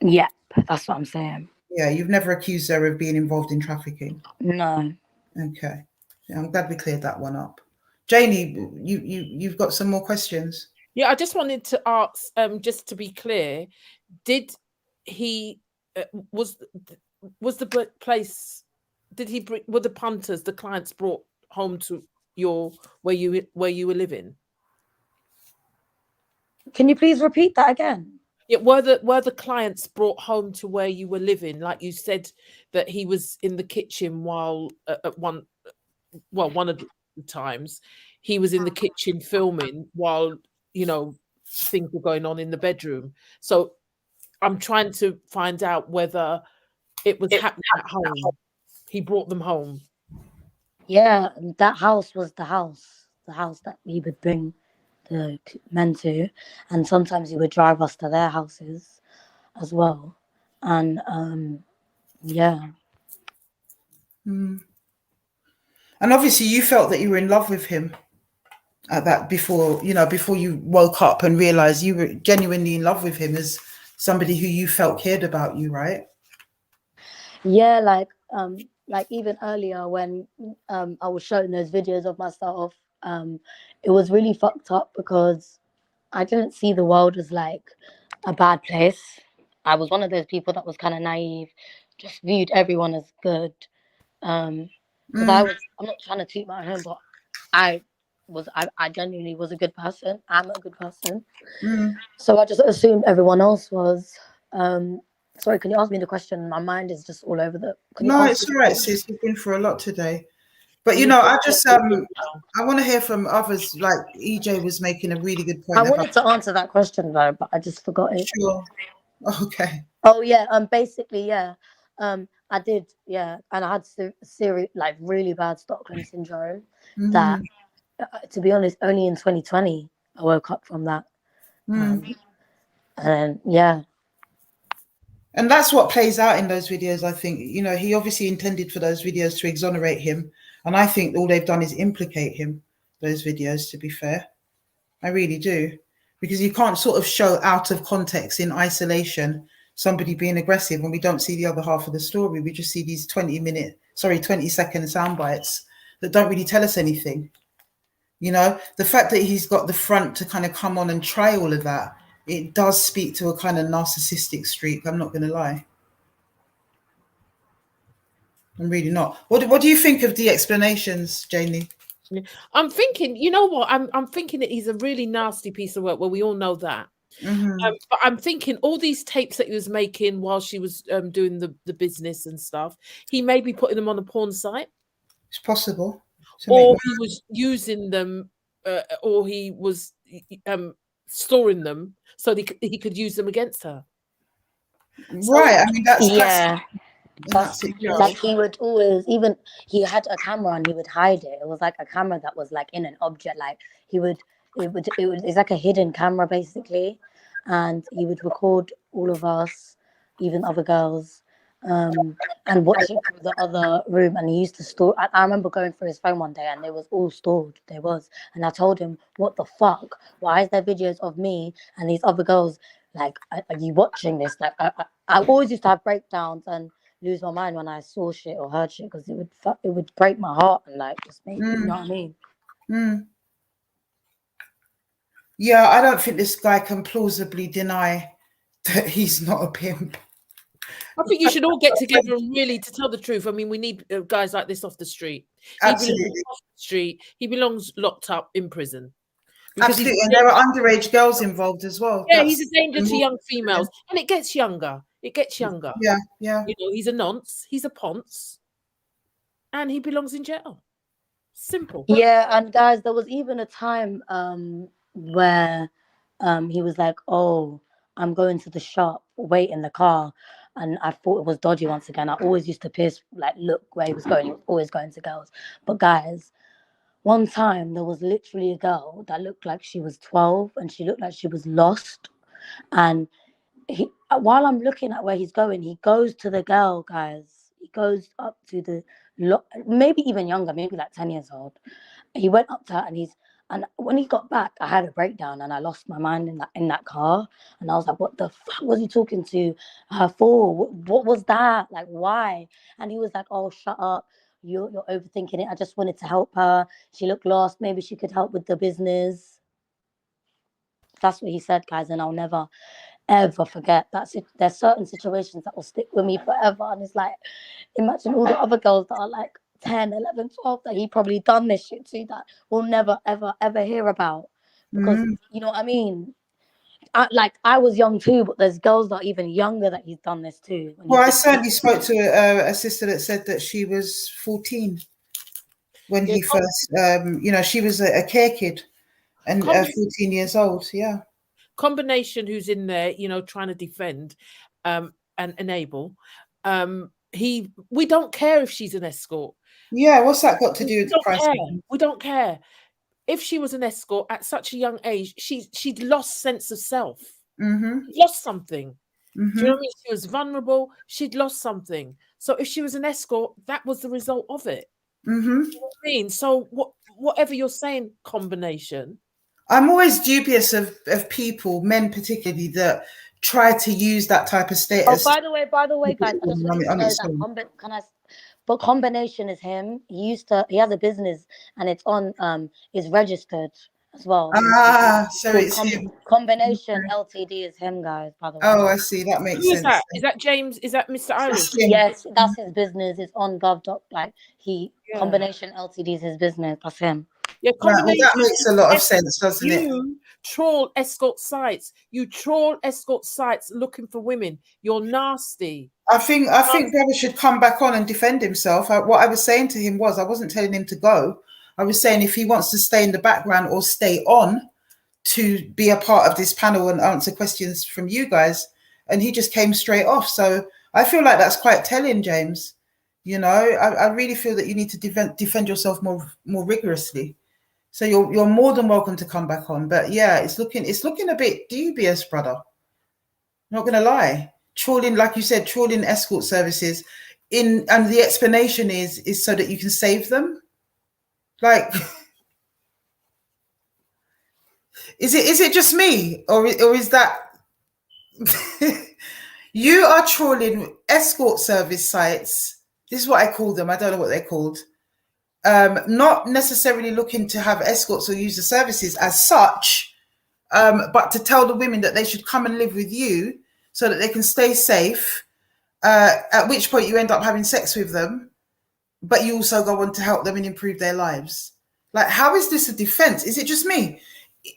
Yeah, that's what I'm saying. Yeah, you've never accused her of being involved in trafficking. No. Okay, yeah, I'm glad we cleared that one up. Janie, you've got some more questions. Yeah, I just wanted to ask, just to be clear, did he was the place? Did he were the punters, the clients, brought home to where you were living? Can you please repeat that again? Yeah, were the clients brought home to where you were living? Like you said that he was in the kitchen while at one of the times he was in the kitchen filming while things were going on in the bedroom. So I'm trying to find out whether it was happening at home. He brought them home. Yeah, that house was the house that he would bring the men to, and sometimes he would drive us to their houses as well. And yeah. And obviously you felt that you were in love with him at that before you woke up and realized you were genuinely in love with him as somebody who you felt cared about you, right? Yeah, like even earlier when I was showing those videos of myself, it was really fucked up because I didn't see the world as like a bad place. I was one of those people that was kind of naive, just viewed everyone as good. Because I'm not trying to toot my own, but I genuinely was a good person. I'm a good person. So I just assumed everyone else was. Sorry, can you ask me the question? My mind is just all over the. No, it's all right, sis. You've been through a lot today. But I just I want to hear from others. Like EJ was making a really good point. I wanted to answer that question though, but I just forgot it. Sure. Okay. Oh yeah. Basically, yeah. I did. Yeah, and I had like really bad Stockholm Syndrome. That, to be honest, only in 2020 I woke up from that. And yeah. And that's what plays out in those videos, I think. He obviously intended for those videos to exonerate him. And I think all they've done is implicate him, those videos, to be fair. I really do. Because you can't sort of show out of context in isolation somebody being aggressive when we don't see the other half of the story. We just see these 20-second sound bites that don't really tell us anything. The fact that he's got the front to kind of come on and try all of that, it does speak to a kind of narcissistic streak. I'm not going to lie. I'm really not. What do you think of the explanations, Janie? I'm thinking, you know what? I'm thinking that he's a really nasty piece of work. Well, we all know that. But I'm thinking all these tapes that he was making while she was doing the business and stuff, he may be putting them on a porn site. It's possible. Or he was using them, or he was storing them so he could use them against her. Right. I mean, that's like he would always, even he had a camera and he would hide it. It was like a camera that was like in an object. Like it's like a hidden camera basically, and he would record all of us, even other girls, and watch it from the other room. And he used to store. I remember going through his phone one day and it was all stored. And I told him, "What the fuck? Why is there videos of me and these other girls? Like, are you watching this?" Like, I always used to have breakdowns and lose my mind when I saw shit or heard shit because it would break my heart and like just make you know what I mean. Yeah, I don't think this guy can plausibly deny that he's not a pimp. I think you should all get together and really, to tell the truth. I mean, we need guys like this off the street. Absolutely. He belongs off the street. He belongs locked up in prison. Absolutely, and there are underage girls involved as well. Yeah, he's a danger to young females, and it gets younger. Yeah. He's a nonce. He's a ponce. and he belongs in jail. Simple. Yeah, and guys, there was even a time where he was like, "Oh, I'm going to the shop, wait in the car," and I thought it was dodgy once again. I always used to pierce, like, look where he was going. He was always going to girls. But guys, one time there was literally a girl that looked like she was 12 and she looked like she was lost. And while I'm looking at where he's going, he goes to the girl, guys. He goes up to the, maybe even younger, maybe like 10 years old. He went up to her and when he got back, I had a breakdown and I lost my mind in that car. And I was like, what the fuck was he talking to her for? What was that? Like, why? And he was like, oh, shut up. You're overthinking it. I just wanted to help her. She looked lost. Maybe she could help with the business. That's what he said, guys. And I'll never, ever forget that. There's certain situations that will stick with me forever. And it's like, imagine all the other girls that are like 10, 11, 12 that he probably done this shit to that we'll never, ever, ever hear about. Because, you know what I mean? I was young too, but there's girls that are even younger that he's done this to. Well, I certainly spoke to a sister that said that she was 14 when he first, she was a care kid and 14 years old. Yeah. Combination who's in there, trying to defend and enable. We don't care if she's an escort. Yeah, what's that got to do with the price? We don't care. If she was an escort at such a young age, she'd lost sense of self. Lost something. Do you know what I mean? She was vulnerable. She'd lost something. So if she was an escort, that was the result of it. You know what I mean? So whatever you're saying, combination. I'm always dubious of people, men particularly, that try to use that type of status. Oh, by the way, guys, I just wanted to know that but combination is him. He has a business and it's registered as well. So it's him. Combination Ltd is him, guys, by the way. Oh, I see. That makes sense. Is that James? Is that Mr. Irish? Yes, that's his business. It's on gov. Combination Ltd is his business. That's him. Yeah, combination. That makes a lot of sense, doesn't it? You troll escort sites. You troll escort sites looking for women. You're nasty. I think brother should come back on and defend himself. What I was saying to him was, I wasn't telling him to go. I was saying if he wants to stay in the background or stay on to be a part of this panel and answer questions from you guys, and he just came straight off. So I feel like that's quite telling, James. I really feel that you need to defend yourself more rigorously. So you're more than welcome to come back on. But yeah, it's looking a bit dubious, brother. Not gonna lie. Trawling, like you said, trawling escort services and the explanation is so that you can save them. Like, is it just me or is that you are trawling escort service sites? This is what I call them. I don't know what they're called. Not necessarily looking to have escorts or use the services as such, but to tell the women that they should come and live with you so that they can stay safe, at which point you end up having sex with them, but you also go on to help them and improve their lives. Like, how is this a defense? Is it just me?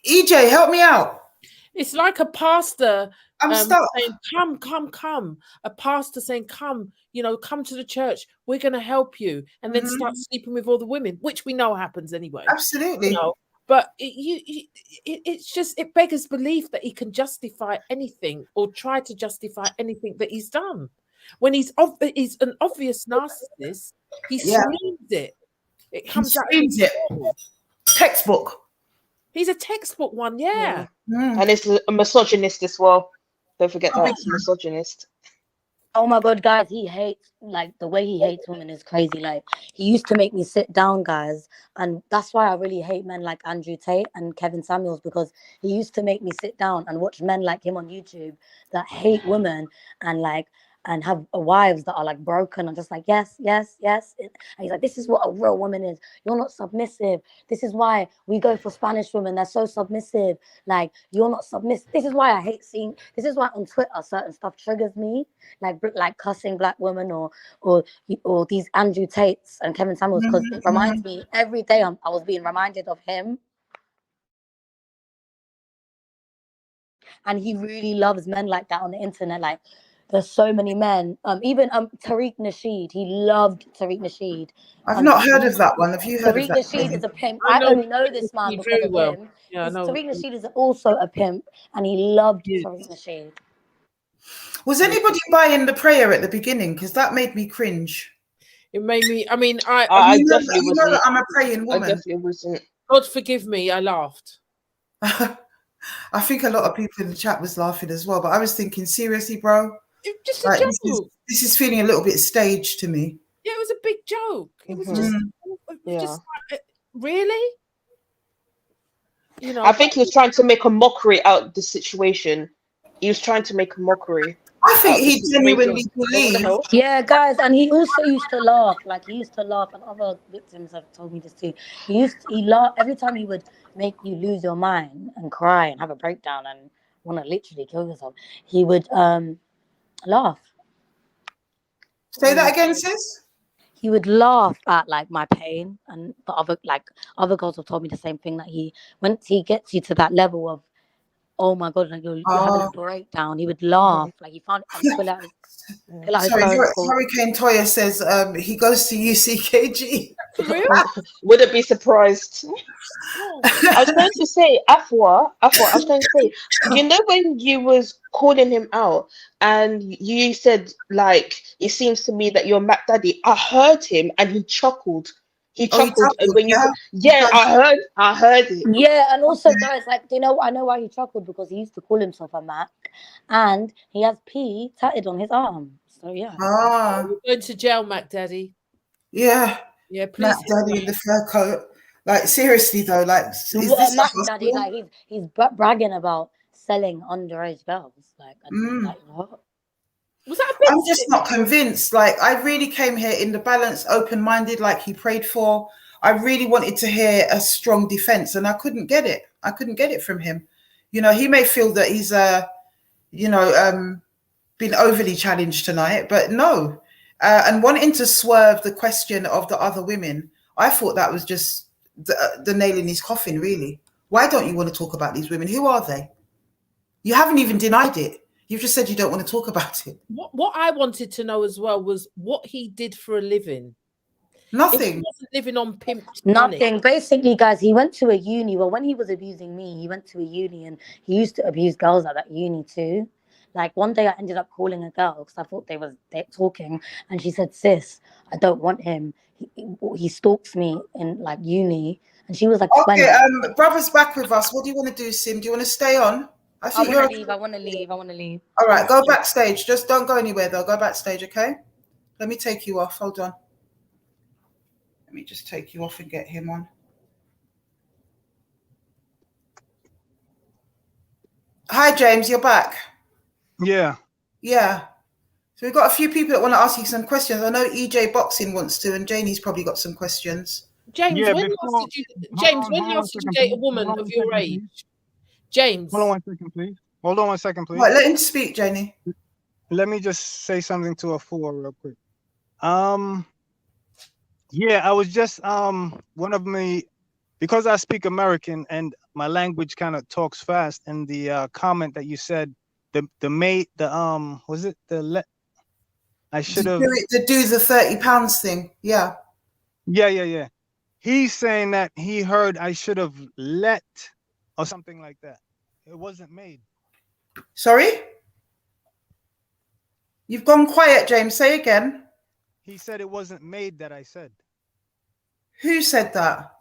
EJ, help me out. It's like a pastor saying, come. A pastor saying, come to the church. We're going to help you. And then start sleeping with all the women, which we know happens anyway. Absolutely. But it's just, it beggars belief that he can justify anything or try to justify anything that he's done. When he's an obvious narcissist, he screams it. It comes out. Textbook. He's a textbook one, yeah. And it's a misogynist as well. Don't forget that it's a misogynist. Oh my God, guys, he hates, the way he hates women is crazy. Like, he used to make me sit down, guys. And that's why I really hate men like Andrew Tate and Kevin Samuels, because he used to make me sit down and watch men like him on YouTube that hate women and have wives that are broken and just yes. And he's like, this is what a real woman is. You're not submissive. This is why we go for Spanish women. They're so submissive. You're not submissive. This is why I hate this is why on Twitter certain stuff triggers me, like cussing black women or these Andrew Tates and Kevin Samuels, because it reminds me every day I was being reminded of him. And he really loves men like that on the internet. There's so many men. Even Tariq Nasheed, he loved Tariq Nasheed. I've not heard of that one. Have you heard of Tariq that? Nasheed is a pimp. I I know only know this man because very of well. him. Yeah, I know. Tariq Nasheed is also a pimp, and he loved Yeah. Tariq Nasheed. Was anybody buying the prayer at the beginning? Because that made me cringe. It made me. I mean, I definitely you know wasn't. that I'm a praying I woman. definitely wasn't. God forgive me. I laughed. I think a lot of people in the chat was laughing as well, but I was thinking, seriously, bro, It was just a like joke. this is feeling a little bit staged to me. Yeah, it was a big joke. It was just, just like, really. You know, I think he was trying to make a mockery out of the situation. He was trying to make a mockery. I think The he genuinely situation. What the believed. hell? Yeah, guys, and he also used to laugh. Like he used to laugh, and other victims have told me this too. He laughed every time he would make you lose your mind and cry and have a breakdown and want to literally kill yourself. He would laugh. Say that again, sis. He would laugh at like my pain, and the other girls have told me the same thing, that once he gets you to that level of, oh my god, like you're having a breakdown, he would laugh like he found and pull out his Sorry, phone. Hurricane Toya says he goes to UCKG. For real? Wouldn't be surprised. I was going to say, Afua, I was going to say, you know, when you was calling him out and you said, like, it seems to me that you're Mac Daddy, I heard him and he chuckled. He chuckled when you, I heard it. Yeah, and also, guys, like, do you know, I know why he chuckled, because he used to call himself a Mac, and he has P tatted on his arm. So yeah. You're going to jail, Mac Daddy. Yeah. Yeah, please. Mac Daddy in the fur coat. Like, seriously though, like, is this Mac Daddy? Like he's bragging about selling underage girls. Like, like what? Was that a bit? I'm just not convinced. Like, I really came here in the balance, open-minded, like he prayed for. I really wanted to hear a strong defense, and I couldn't get it. I couldn't get it from him. You know, he may feel that he's been overly challenged tonight, but no. And wanting to swerve the question of the other women, I thought that was just the nail in his coffin, really. Why don't you want to talk about these women? Who are they? You haven't even denied it. You've just said you don't want to talk about it. What I wanted to know as well was what he did for a living. Nothing. If he wasn't living on pimped Nothing. money. Basically, guys, he went to a uni. Well, when he was abusing me, he went to a uni, and he used to abuse girls at that uni too. Like one day I ended up calling a girl because I thought they talking, and she said, "Sis, I don't want him. He stalks me in like uni." And she was like 20. Okay, brother's back with us. What do you want to do, Sim? Do you want to stay on? I want to leave. I want to leave. I want to leave. All right, go backstage. Just don't go anywhere, though. Go backstage, okay? Let me take you off. Hold on. Let me just take you off and get him on. Hi, James. You're back. Yeah. Yeah. So we've got a few people that want to ask you some questions. I know EJ Boxing wants to, and Janie's probably got some questions. James, when last did you date a woman of your age? James. Hold on 1 second, please. Hold on 1 second, please. Right, let him speak, Janie. Let me just say something to Afua real quick. Yeah, I was just one of me, because I speak American and my language kind of talks fast. And the comment that you said, I should have to do the £30 thing. Yeah. Yeah. He's saying that he heard I should have let or something like that. It wasn't made. Sorry? You've gone quiet, James. Say again. He said it wasn't made that I said. Who said that?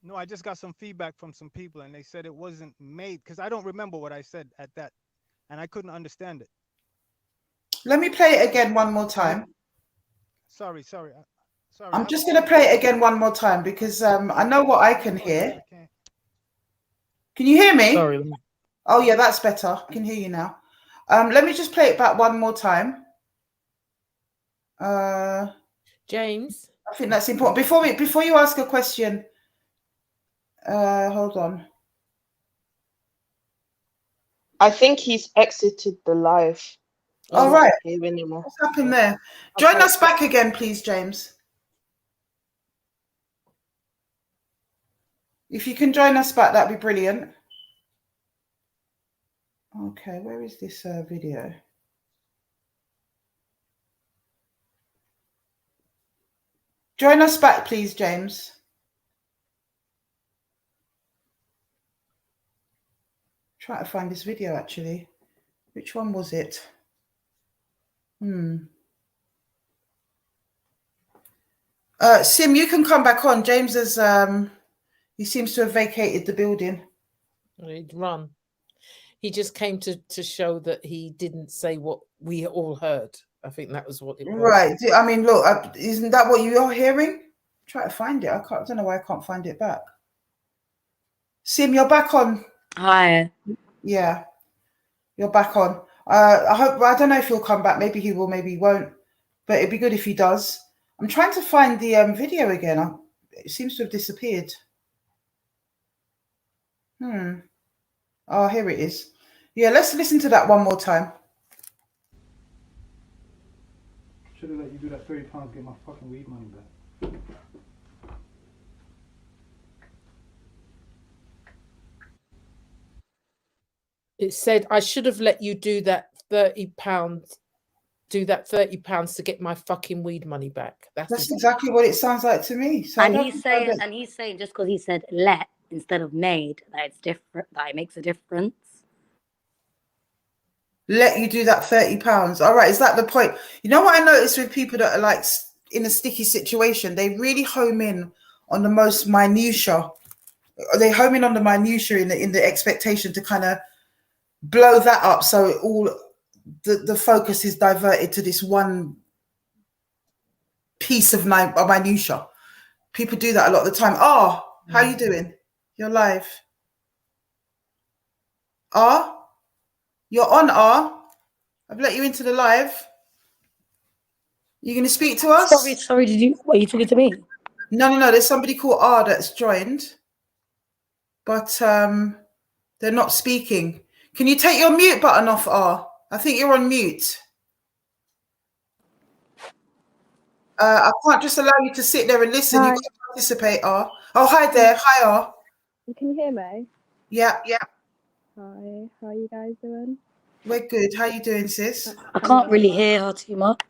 No, I just got some feedback from some people and they said it wasn't made because I don't remember what I said at that and I couldn't understand it. Let me play it again one more time. Sorry. I'm just going to play it again one more time because I know what I can hear. Can you hear me? Sorry. Oh, yeah, that's better. I can hear you now. Let me just play it back one more time. James? I think that's important. Before you ask a question, hold on. I think he's exited the live. All right. What's happened there? Join us back again, please, James. If you can join us back, that'd be brilliant. Okay, where is this video? Join us back, please, James. Try to find this video, actually. Which one was it? Sim, you can come back on. James has, he seems to have vacated the building. He'd run. He just came to show that he didn't say what we all heard. I think that was what it was. Right. I mean, look, isn't that what you are hearing? Try to find it. I don't know why I can't find it back. Sim, you're back on. Hi. Yeah, you're back on. I don't know if he'll come back. Maybe he will, maybe he won't. But it'd be good if he does. I'm trying to find the video again. It seems to have disappeared. Oh, here it is. Yeah, let's listen to that one more time. Should have let you do that £30, get my fucking weed money back. It said I should have let you do that £30. Do that £30 to get my fucking weed money back. That's exactly what it sounds like to me. So and he's saying just because he said let instead of made, that it's different, that it makes a difference. Let you do that £30. All right, is that the point? You know what I noticed with people that are like in a sticky situation? They really home in on the most minutia. They home in on the minutia in the expectation to kind of blow that up, so all the focus is diverted to this one piece of minutia. People do that a lot of the time. How you doing? You're live. You're on. I've let you into the live. You going to speak to us? Sorry. What are you talking to me? No. There's somebody called that's joined, but they're not speaking. Can you take your mute button off, I think you're on mute. I can't just allow you to sit there and listen. Hi. You've got to participate, Oh, hi there. Hi, Can you hear me? Yeah. Hi. How are you guys doing? We're good. How you doing, sis? I can't really hear her too much.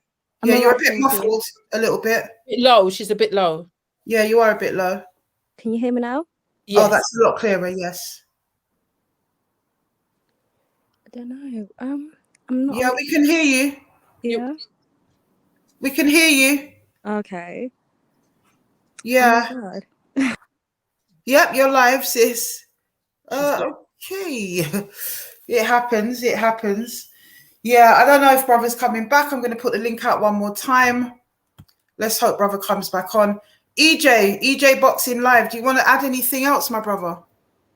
Yeah, you're a bit muffled, a little bit. Low. She's a bit low. Yeah, you are a bit low. Can you hear me now? Yes. Oh, that's a lot clearer. Yes. I don't know. I'm not. Yeah, we can hear you. Yeah. We can hear you. Okay. Yeah. Oh my God. Yep, you're live, sis. Okay. It happens. Yeah, I don't know if brother's coming back. I'm going to put the link out one more time. Let's hope brother comes back on. EJ Boxing Live. Do you want to add anything else, my brother?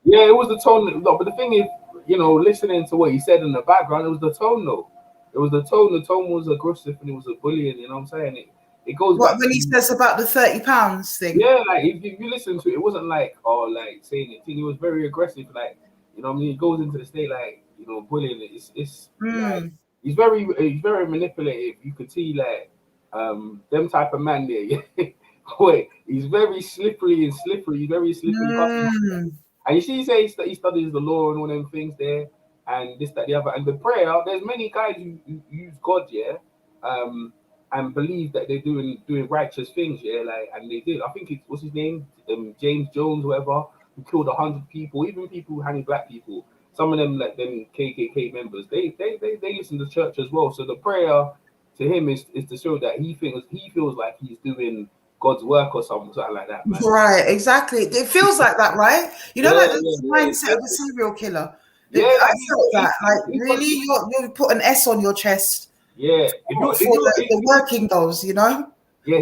Yeah, it was the tone. No, but the thing is, listening to what he said in the background, it was the tone, though. It was the tone. The tone was aggressive and it was a bullying. You know what I'm saying? It goes back when he says about the £30 thing. Yeah, like if you listen to it, it wasn't like saying it. It was very aggressive. Like what I mean, he goes into the state like bullying. It's like he's very manipulative. You could see like them type of man there. Wait, he's very slippery. He's very slippery. And you see, he says that he studies the law and all them things there, and this, that, the other, and the prayer. There's many guys who use God, and believe that they're doing righteous things, and they did. I think what's his name, James Jones, whoever, who killed 100 people, even people who hanging black people. Some of them, like them KKK members, they listen to church as well. So the prayer to him is to show that he feels like he's doing God's work or something like that, man. Right, exactly. It feels like that, right? You know, the mindset of a serial killer. Yeah, I felt that. Like, really, you put an S on your chest. Yeah, the working goals, Yeah,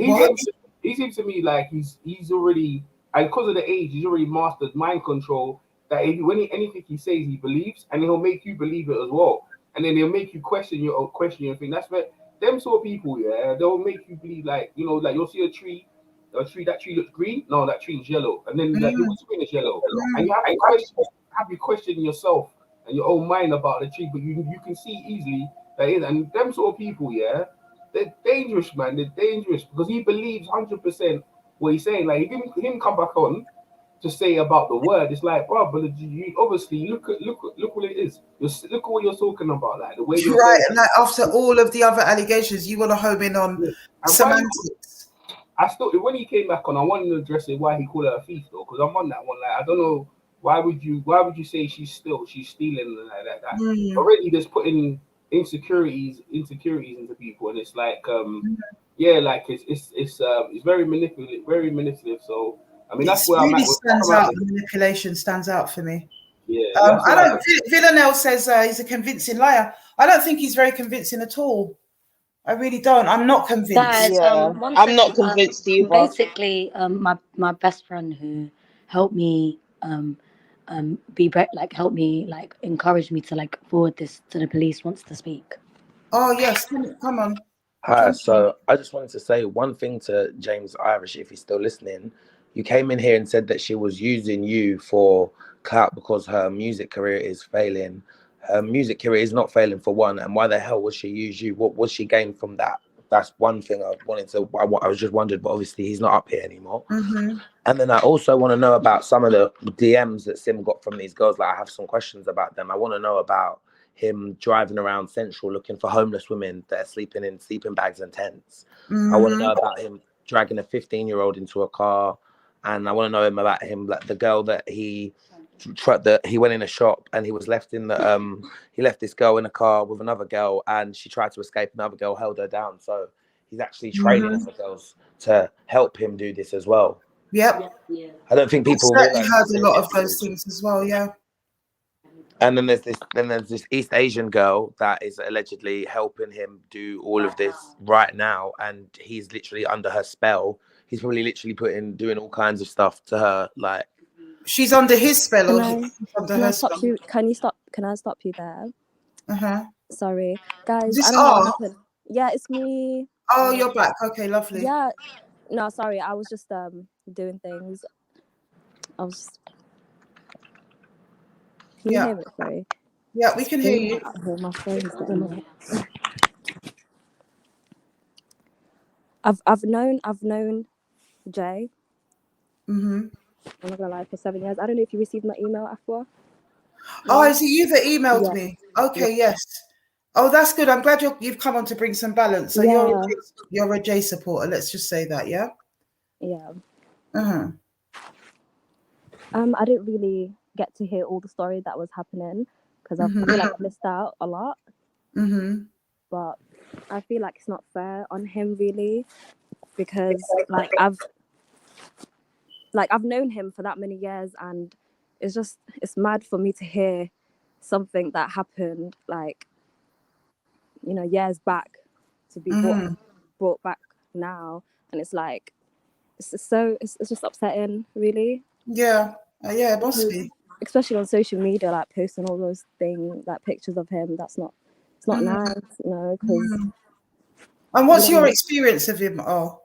he seems to me like he's already, and because of the age, he's already mastered mind control. That anything he says, he believes, and he'll make you believe it as well. And then he'll make you question your thing. That's where them sort of people, they'll make you believe like like you'll see a tree, that tree looks green. No, that tree is yellow, and then like your screen is yellow, and you have to question yourself and your own mind about the tree, but you can see easily that is, and them sort of people, they're dangerous, man. They're dangerous because he believes 100% what he's saying. Like him come back on to say about the word, it's like, bro, but you obviously look what it is. Look at what you're talking about, like the way you're right. And like after all of the other allegations, you want to home in on semantics. I still, when he came back on, I wanted to address it why he called her a thief though, because I'm on that one. Like, I don't know why would you say she's stealing and like that? Already just putting insecurities into people, and it's like yeah, like it's very manipulative. So I mean that's It where I'm really at with stands out. The manipulation stands out for me. yeah, that's I where I'm don't. at. Villanelle says he's a convincing liar. I don't think he's very convincing at all. I really don't. I'm not convinced. Guys, Yeah, one I'm not second. convinced either. Basically, my best friend who helped me help me encourage me to forward this to the police wants to speak. Oh yes, come on. Hi, so I just wanted to say one thing to James Irish, if he's still listening. You came in here and said that she was using you for clout because her music career is failing. Her music career is not failing for one, and why the hell would she use you? What was she gained from that? That's one thing I was just wondered, but obviously he's not up here anymore. Mm-hmm. And then I also want to know about some of the DMs that Sim got from these girls. Like, I have some questions about them. I want to know about him driving around Central looking for homeless women that are sleeping in sleeping bags and tents. I want to know about him dragging a 15-year-old into a car, and I want to know about him, like the girl that he went in a shop and he was left in the he left this girl in a car with another girl, and she tried to escape. Another girl held her down, so he's actually training other girls to help him do this as well. Yep. I don't think people I've certainly realize heard a lot of those things as well. Yeah. And then there's this East Asian girl that is allegedly helping him do all of this right now, and he's literally under her spell. He's probably literally doing all kinds of stuff to her. Like, she's under his spell, Can or I, he's under can I her stop spell. you? Can I stop you there? Sorry, guys. This I don't know what happened. Yeah, it's me. Oh, you're back. Okay, lovely. Yeah. No, sorry. I was just doing things. I was. Can you hear me? Sorry. Yeah, we can hear you. Oh, my phone's getting up. I've known Jay. I'm not gonna lie, for 7 years. I don't know if you received my email, Afua. Oh, is it you that emailed Yeah. me? Okay, yes. Oh, that's good. I'm glad you've come on to bring some balance. So you're a J supporter. Let's just say that, yeah. Yeah. I didn't really get to hear all the story that was happening because I feel like I missed out a lot. But I feel like it's not fair on him really, because I've known him for that many years, and it's mad for me to hear something that happened years back to be brought back now, and it's like it's just upsetting really. Yeah, it must be. Especially on social media, like posting all those things, like pictures of him. It's not nice, because. And what's your experience of him? Oh,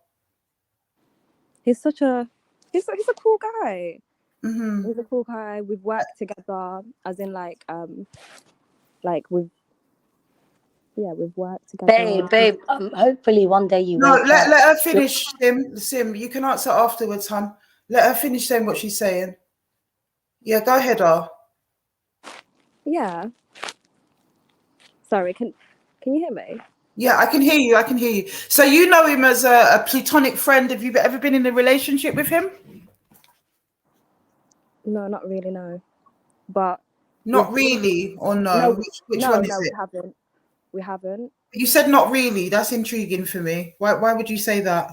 he's a cool guy. He's a cool guy. We've worked together, as in we've worked together. Babe, hopefully one day you wake let up. her finish, Sim. You can answer afterwards, hon. Let her finish saying what she's saying. Yeah, go ahead, Yeah. Sorry, can you hear me? Yeah, I can hear you. So you know him as a platonic friend. Have you ever been in a relationship with him? No, not really, no. But not really, or no? No, which one is no, it? We haven't. You said not really. That's intriguing for me. Why would you say that?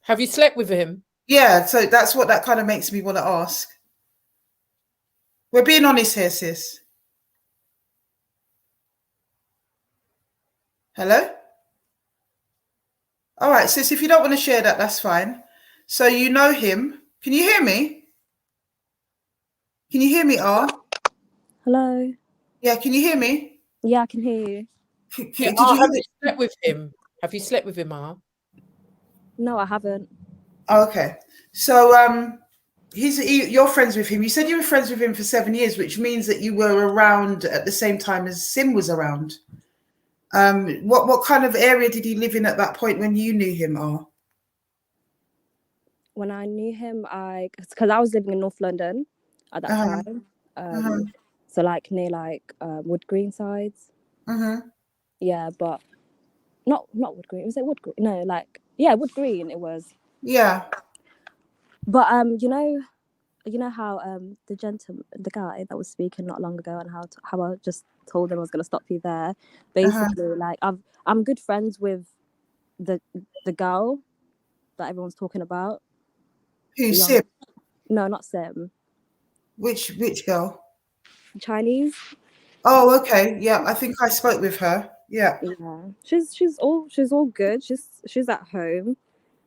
Have you slept with him? Yeah, so that's what that kind of makes me want to ask. We're being honest here, sis. Hello? All right, sis, if you don't want to share that, that's fine. So you know him. Can you hear me? Can you hear me, Hello? Yeah, can you hear me? Yeah, I can hear you. Did you slept with him? Have you slept with him, No, I haven't. Okay. So you're friends with him. You said you were friends with him for 7 years, which means that you were around at the same time as Sim was around. What kind of area did he live in at that point when you knew him, When I knew him, because I was living in North London at that time. So near Wood Green sides. Yeah, but not Wood Green. Was it Wood Green? No, Wood Green it was. Yeah. But you know how the guy that was speaking not long ago, and how I just told him I was gonna stop you there. Basically, like I'm good friends with the girl that everyone's talking about. Who, Sim? No, not Sim. Which girl? Chinese. Oh, okay. Yeah, I think I spoke with her. Yeah. Yeah. She's all good. She's at home.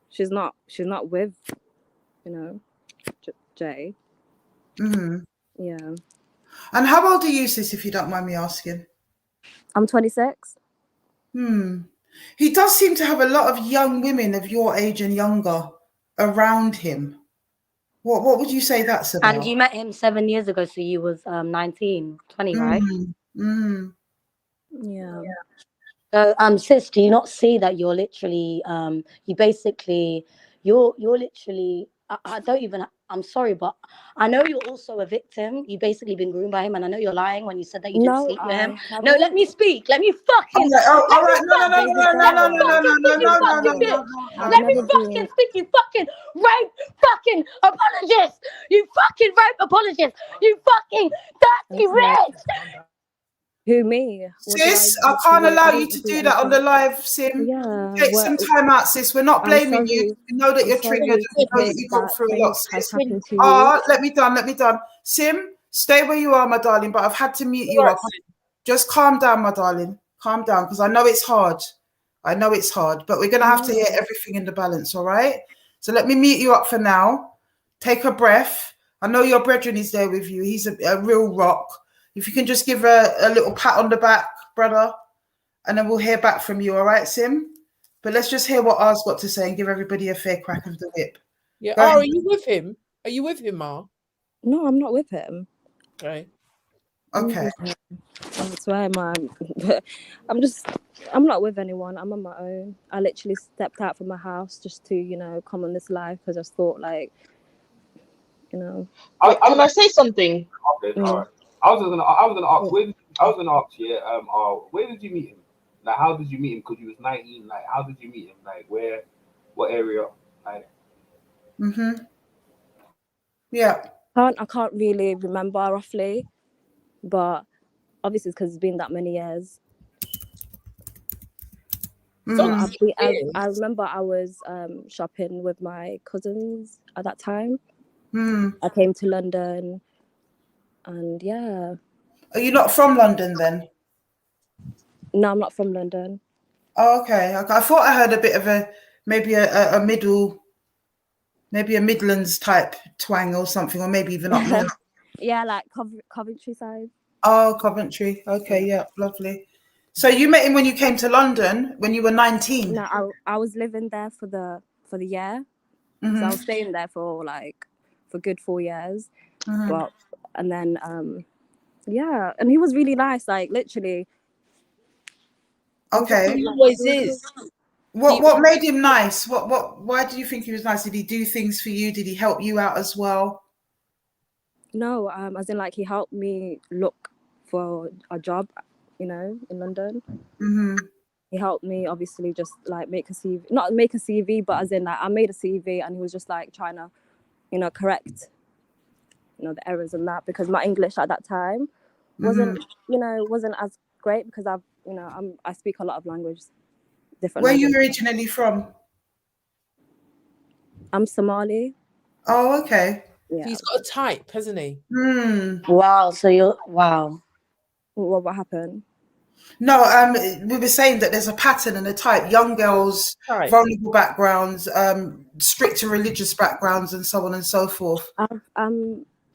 She's not with, Jay. Mm-hmm. Yeah. And how old are you, sis, if you don't mind me asking? I'm 26. He does seem to have a lot of young women of your age and younger around him. What would you say that's about? And you met him 7 years ago, so you was 19, 20, right? Yeah. So, sis, do you not see that you're literally, you're literally, I don't even, I'm sorry, but I know you're also a victim. You basically been groomed by him, and I know you're lying when you said that you didn't sleep with him. No, let me speak. Let me fucking. All right. No. Let me fucking speak, you fucking rape fucking apologist. You fucking rape apologist. You fucking dirty bitch. Who, me? Sis, I can't allow you to do that on the live, Sim. Yeah. Take some time out, sis. We're not blaming you. We know that I'm you're sorry triggered. We to know hear that you've gone that through a lot, things has sis. happened to you. Let me done. Sim, stay where you are, my darling, but I've had to mute you up. Just calm down, my darling. Calm down, because I know it's hard. But we're going to have to hear everything in the balance, all right? So let me mute you up for now. Take a breath. I know your brethren is there with you. He's a real rock. If you can just give a little pat on the back, brother, and then we'll hear back from you, all right, Sim? But let's just hear what R's got to say and give everybody a fair crack of the whip. Yeah. Are you with him? Are you with him, Ma? No, I'm not with him. Okay. Okay. I swear, man. I'm not with anyone. I'm on my own. I literally stepped out from my house just to, come on this live because I just thought, like, Can I say something? Okay, all right. I was gonna ask. Where did you meet him? Like, how did you meet him? Because you was 19. Like, how did you meet him? Like, where? What area? Like. Yeah. I can't really remember roughly, but obviously it's because it's been that many years. I remember I was shopping with my cousins at that time. I came to London, and yeah. Are you not from London then? No, I'm not from London. Oh, okay. I thought I heard a bit of maybe a Midlands type twang or something, or maybe even up north. Yeah, like Coventry side. Oh, Coventry. Okay, yeah, lovely. So you met him when you came to London when you were 19? No, I was living there for the year. So I was staying there for good 4 years. But and then yeah, and he was really nice, like literally. Okay. He always is. What made him nice? Why do you think he was nice? Did he do things for you? Did he help you out as well? No, as in like he helped me look for a job, in London. He helped me obviously just like not make a CV, but as in like I made a CV, and he was just like trying to, correct, the errors and that, because my English at that time wasn't as great, because I speak a lot of languages. Where are you originally from? I'm Somali. Oh, okay. Yeah. He's got a type, hasn't he? Wow. So wow. What happened? No, we were saying that there's a pattern and a type. Young girls, vulnerable backgrounds, stricter religious backgrounds, and so on and so forth.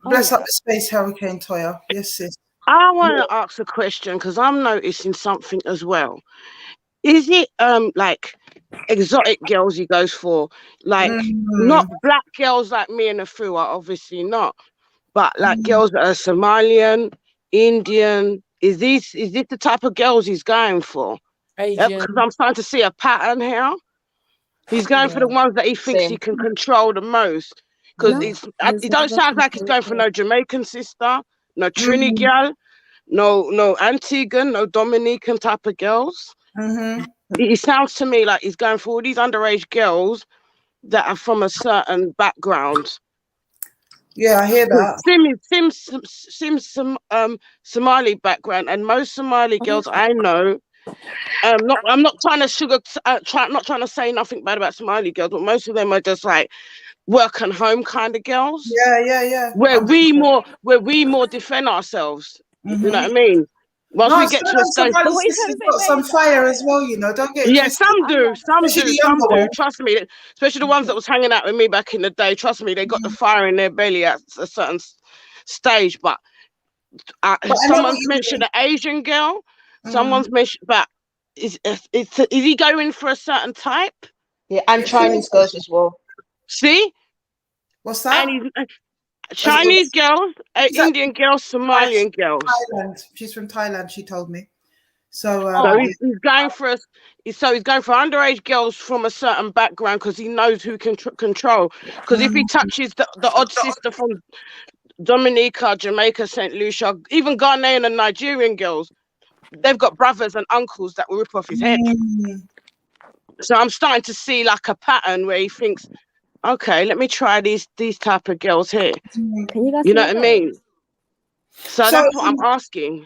Bless up the space, Hurricane Toya. Yes, sis. I want to ask a question because I'm noticing something as well. Is it like exotic girls he goes for? Like not black girls like me and Afua, obviously not, but like girls that are Somalian, Indian. Is this the type of girls he's going for? Because I'm starting to see a pattern here. He's going for the ones that he thinks he can control the most. Because it don't sound like he's going for no Jamaican sister, no Trini girl, no Antiguan, no Dominican type of girls. It sounds to me like he's going for all these underage girls that are from a certain background. Yeah, I hear that. Sim's Somali background, and most Somali girls I know. I'm not trying to not trying to say nothing bad about Somali girls, but most of them are just like work and home kind of girls. Yeah. Where we more defend ourselves. You know what I mean? Once we get to a stage, got some fire as well, you know. Don't get it twisted. Some do. Ones. Trust me, especially the ones that was hanging out with me back in the day. Trust me, they got the fire in their belly at a certain stage. But someone's mentioned an Asian girl. Someone's mentioned, but is he going for a certain type? Yeah, and Chinese girls as well. See, what's that? And Chinese girls, Indian girls, Somalian girls. Thailand. She's from Thailand. She told me. So he's going for he's going for underage girls from a certain background because he knows who can control. Because if he touches the odd sister from Dominica, Jamaica, St. Lucia, even Ghanaian and Nigerian girls, they've got brothers and uncles that will rip off his head. So I'm starting to see like a pattern where he thinks, okay, let me try these type of girls here. Can you guys know what I mean? So that's what I'm asking.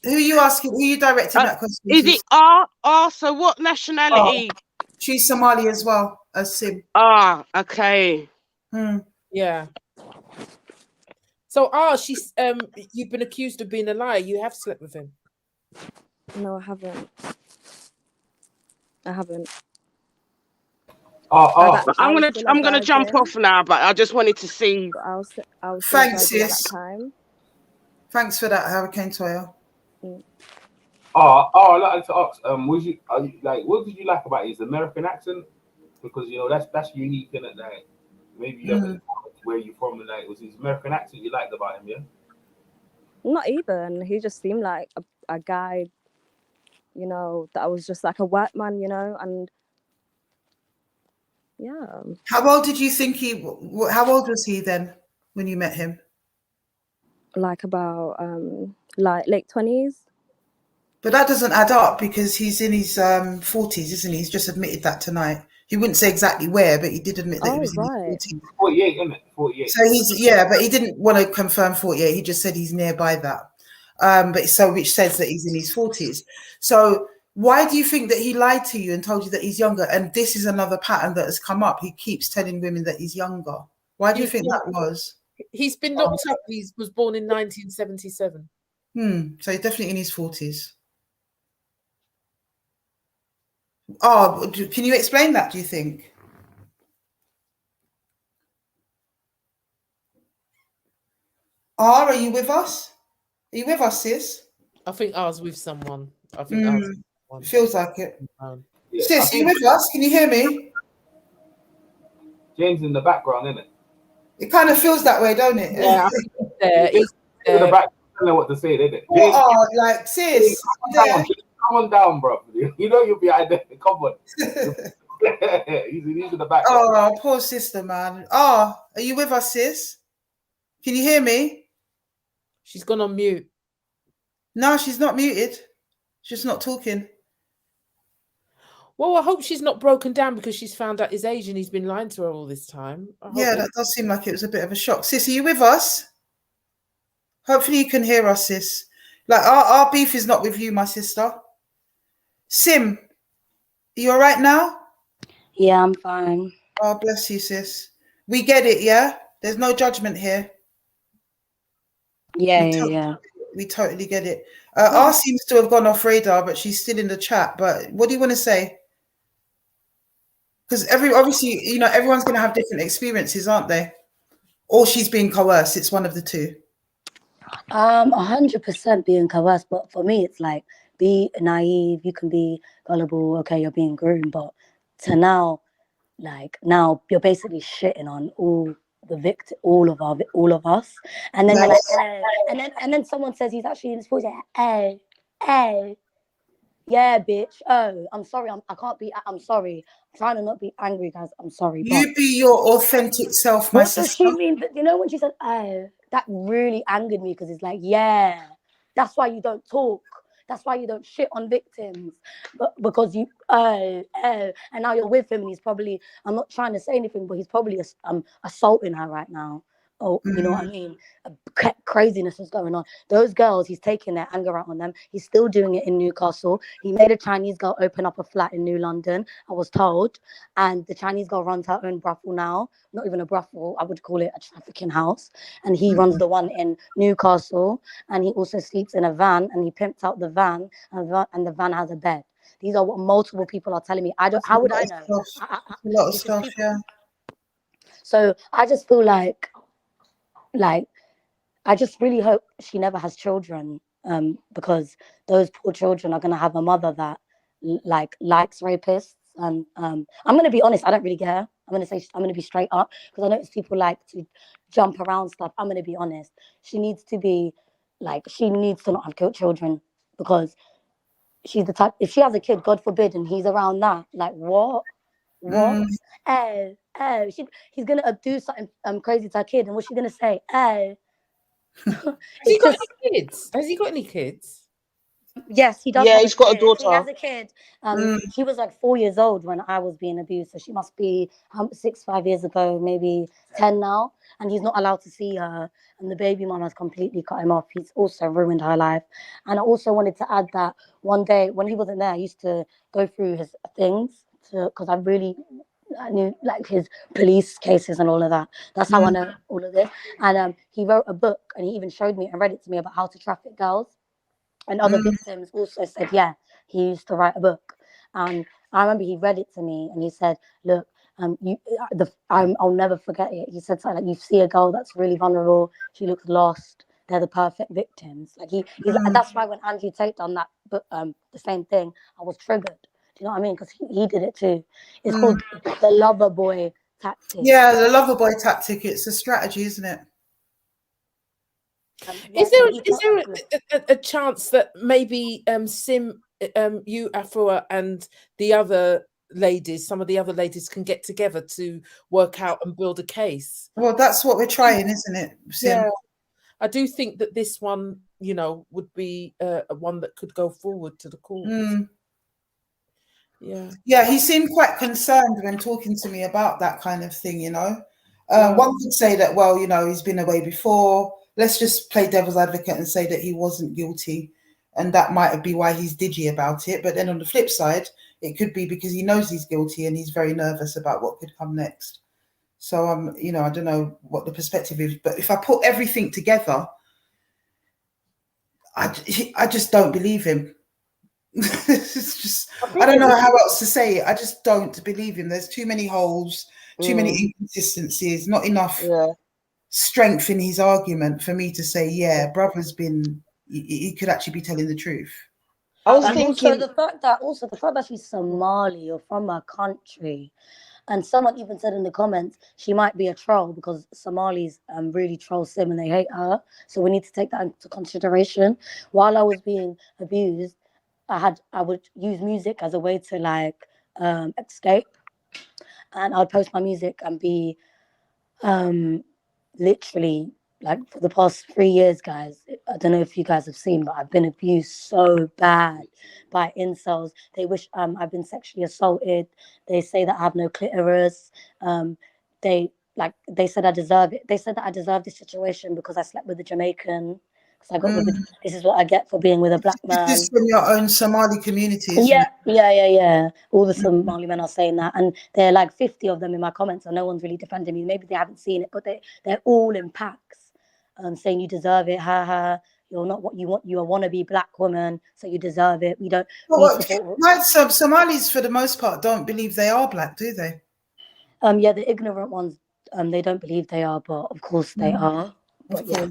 Who are you asking? Who are you directing that question to? Is it R? So what nationality? She's Somali as well as Sim. Okay. Yeah. So she's you've been accused of being a liar. You have slept with him. No, I haven't. I'm gonna jump off now, but I just wanted to see. Thanks, sis. Thanks for that, Hurricane Toya. I'd like to ask, what did you like about his American accent? Because that's unique, isn't it? Like maybe you have where you from, and like was his American accent you liked about him, yeah? Not even. He just seemed like a guy, that was just like a white man, and yeah. How old did you think how old was he then when you met him? Like about late 20s. But that doesn't add up because he's in his 40s, isn't he? He's just admitted that tonight. He wouldn't say exactly where, but he did admit that he was in his 40s. 48, isn't it? 48. So but he didn't want to confirm 48. He just said he's nearby that. Which says that he's in his 40s. So why do you think that he lied to you and told you that he's younger? And this is another pattern that has come up. He keeps telling women that he's younger. Why do you think that was? He's been locked up. He was born in 1977. So he's definitely in his 40s. Can you explain that, do you think? Are you with us? Are you with us, sis? I think I was with someone. I think I was with someone. Feels like it. Sis, are you with us? Can you hear me? James in the background, isn't it? It kind of feels that way, don't it? Yeah, he's in the back. I don't know what to say, did it? Like, sis, come on down, bro. You know you'll be out there. Come on. he's in the back. Oh, poor sister, man. Are you with us, sis? Can you hear me? She's gone on mute. No, she's not muted. She's just not talking. Well, I hope she's not broken down because she's found out he's Asian. He's been lying to her all this time. Yeah, that does seem like it was a bit of a shock. Sis, are you with us? Hopefully you can hear us, sis. Like, our beef is not with you, my sister. Sim, are you all right now? Yeah, I'm fine. Oh, bless you, sis. We get it, yeah? There's no judgment here. Yeah. We totally get it. R seems to have gone off radar, but she's still in the chat. But what do you want to say? Because obviously, everyone's going to have different experiences, aren't they? Or she's being coerced. It's one of the two. 100% being coerced, but for me, it's like, be naive, you can be gullible, okay, you're being groomed, but to now you're basically shitting on all of us, and then you're like, hey. and then someone says he's actually in his 40s, hey, yeah, bitch. Oh, I'm sorry, I'm sorry. I'm trying to not be angry, guys. I'm sorry. You be your authentic self, my sister. What does she mean? But when she said, oh, that really angered me because it's like, yeah, that's why you don't talk. That's why you don't shit on victims, but because you and now you're with him, and he's probably, I'm not trying to say anything, but he's probably assaulting her right now. Oh, you know what I mean? Craziness is going on. Those girls, he's taking their anger out on them. He's still doing it in Newcastle. He made a Chinese girl open up a flat in New London, I was told. And the Chinese girl runs her own brothel now. Not even a brothel, I would call it a trafficking house. And he runs the one in Newcastle. And he also sleeps in a van, and he pimped out the van, and the van has a bed. These are what multiple people are telling me. How would I know? A lot of stuff, yeah. So I just feel like I just really hope she never has children, because those poor children are going to have a mother that likes rapists. And I'm going to be honest, I don't really care. I'm going to be straight up, because I notice people like to jump around stuff. I'm going to be honest. She needs to not have children, because she's the type, if she has a kid, God forbid, and he's around that, like what? He's going to abuse something crazy to her kid, and what's she going to say? Has he got any kids? Has he got any kids? Yes, he does. Yeah, have he's got a daughter. He has a kid. She was like 4 years old when I was being abused, so she must be 5 years ago, maybe 10 now. And he's not allowed to see her. And the baby mom has completely cut him off. He's also ruined her life. And I also wanted to add that one day when he wasn't there, I used to go through his things because I knew like his police cases and all of that. That's how I know all of this. And he wrote a book, and he even showed me and read it to me about how to traffic girls. And other victims also said, yeah, he used to write a book. And I remember he read it to me, and he said, look, I'll never forget it. He said something like, you see a girl that's really vulnerable, she looks lost, they're the perfect victims. Like he's like, that's why when Andrew Tate done that book, the same thing, I was triggered. Do you know what I mean? Because he did it too. It's called the lover boy tactic. Yeah, the lover boy tactic. It's a strategy, isn't it? Is there a chance that maybe Sim, you, Afua, and the other ladies, some of the other ladies, can get together to work out and build a case? Well, that's what we're trying, isn't it, Sim? Yeah, I do think that this one, would be one that could go forward to the court. Yeah, he seemed quite concerned when talking to me about that kind of thing. One could say that, well, he's been away before. Let's just play devil's advocate and say that he wasn't guilty, and that might be why he's digi about it. But then on the flip side, it could be because he knows he's guilty and he's very nervous about what could come next. So I don't know what the perspective is, but if I put everything together, I just don't believe him. It's just, I don't know how else to say it. I just don't believe him. There's too many holes, too many inconsistencies, not enough strength in his argument for me to say, yeah, brother's been, he could actually be telling the truth. I was thinking also the fact that she's Somali or from her country, and someone even said in the comments she might be a troll because Somalis really troll Sim and they hate her. So we need to take that into consideration. While I was being abused, I would use music as a way to escape, and I'd post my music and be literally, like, for the past 3 years, guys, I don't know if you guys have seen, but I've been abused so bad by incels. They wish I've been sexually assaulted. They say that I have no clitoris. They said I deserve it. They said that I deserve this situation because I slept with a Jamaican. Because I got with this is what I get for being with a black man. This is from your own Somali community, isn't Yeah, it? yeah. All the Somali men are saying that, and there are like 50 of them in my comments, and no one's really defending me. Maybe they haven't seen it, but they're all in packs, saying you deserve it. You're not what you want. You are a wannabe black woman, so you deserve it. We don't. Somalis, for the most part, don't believe they are black, do they? Yeah, the ignorant ones, they don't believe they are, but of course they are. But yeah.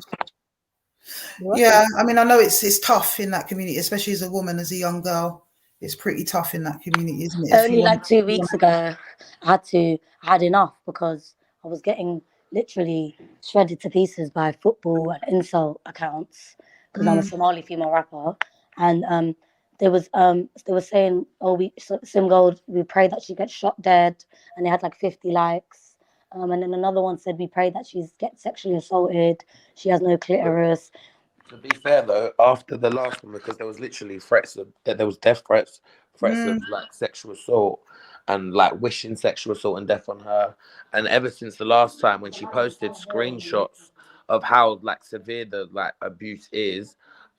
Yeah, I mean, I know it's tough in that community, especially as a woman, as a young girl. It's pretty tough in that community, isn't it? Only like 2 weeks ago, I had enough because I was getting literally shredded to pieces by football and insult accounts because I'm a Somali female rapper, and they were saying, oh, Sim Gold, we pray that she gets shot dead, and they had like 50 likes. And then another one said, we pray that she gets sexually assaulted. She has no clitoris. To be fair though, after the last one, because there was literally threats of that, there was death threats, of like sexual assault, and like wishing sexual assault and death on her. And ever since the last time when she posted screenshots of how like severe the like abuse is,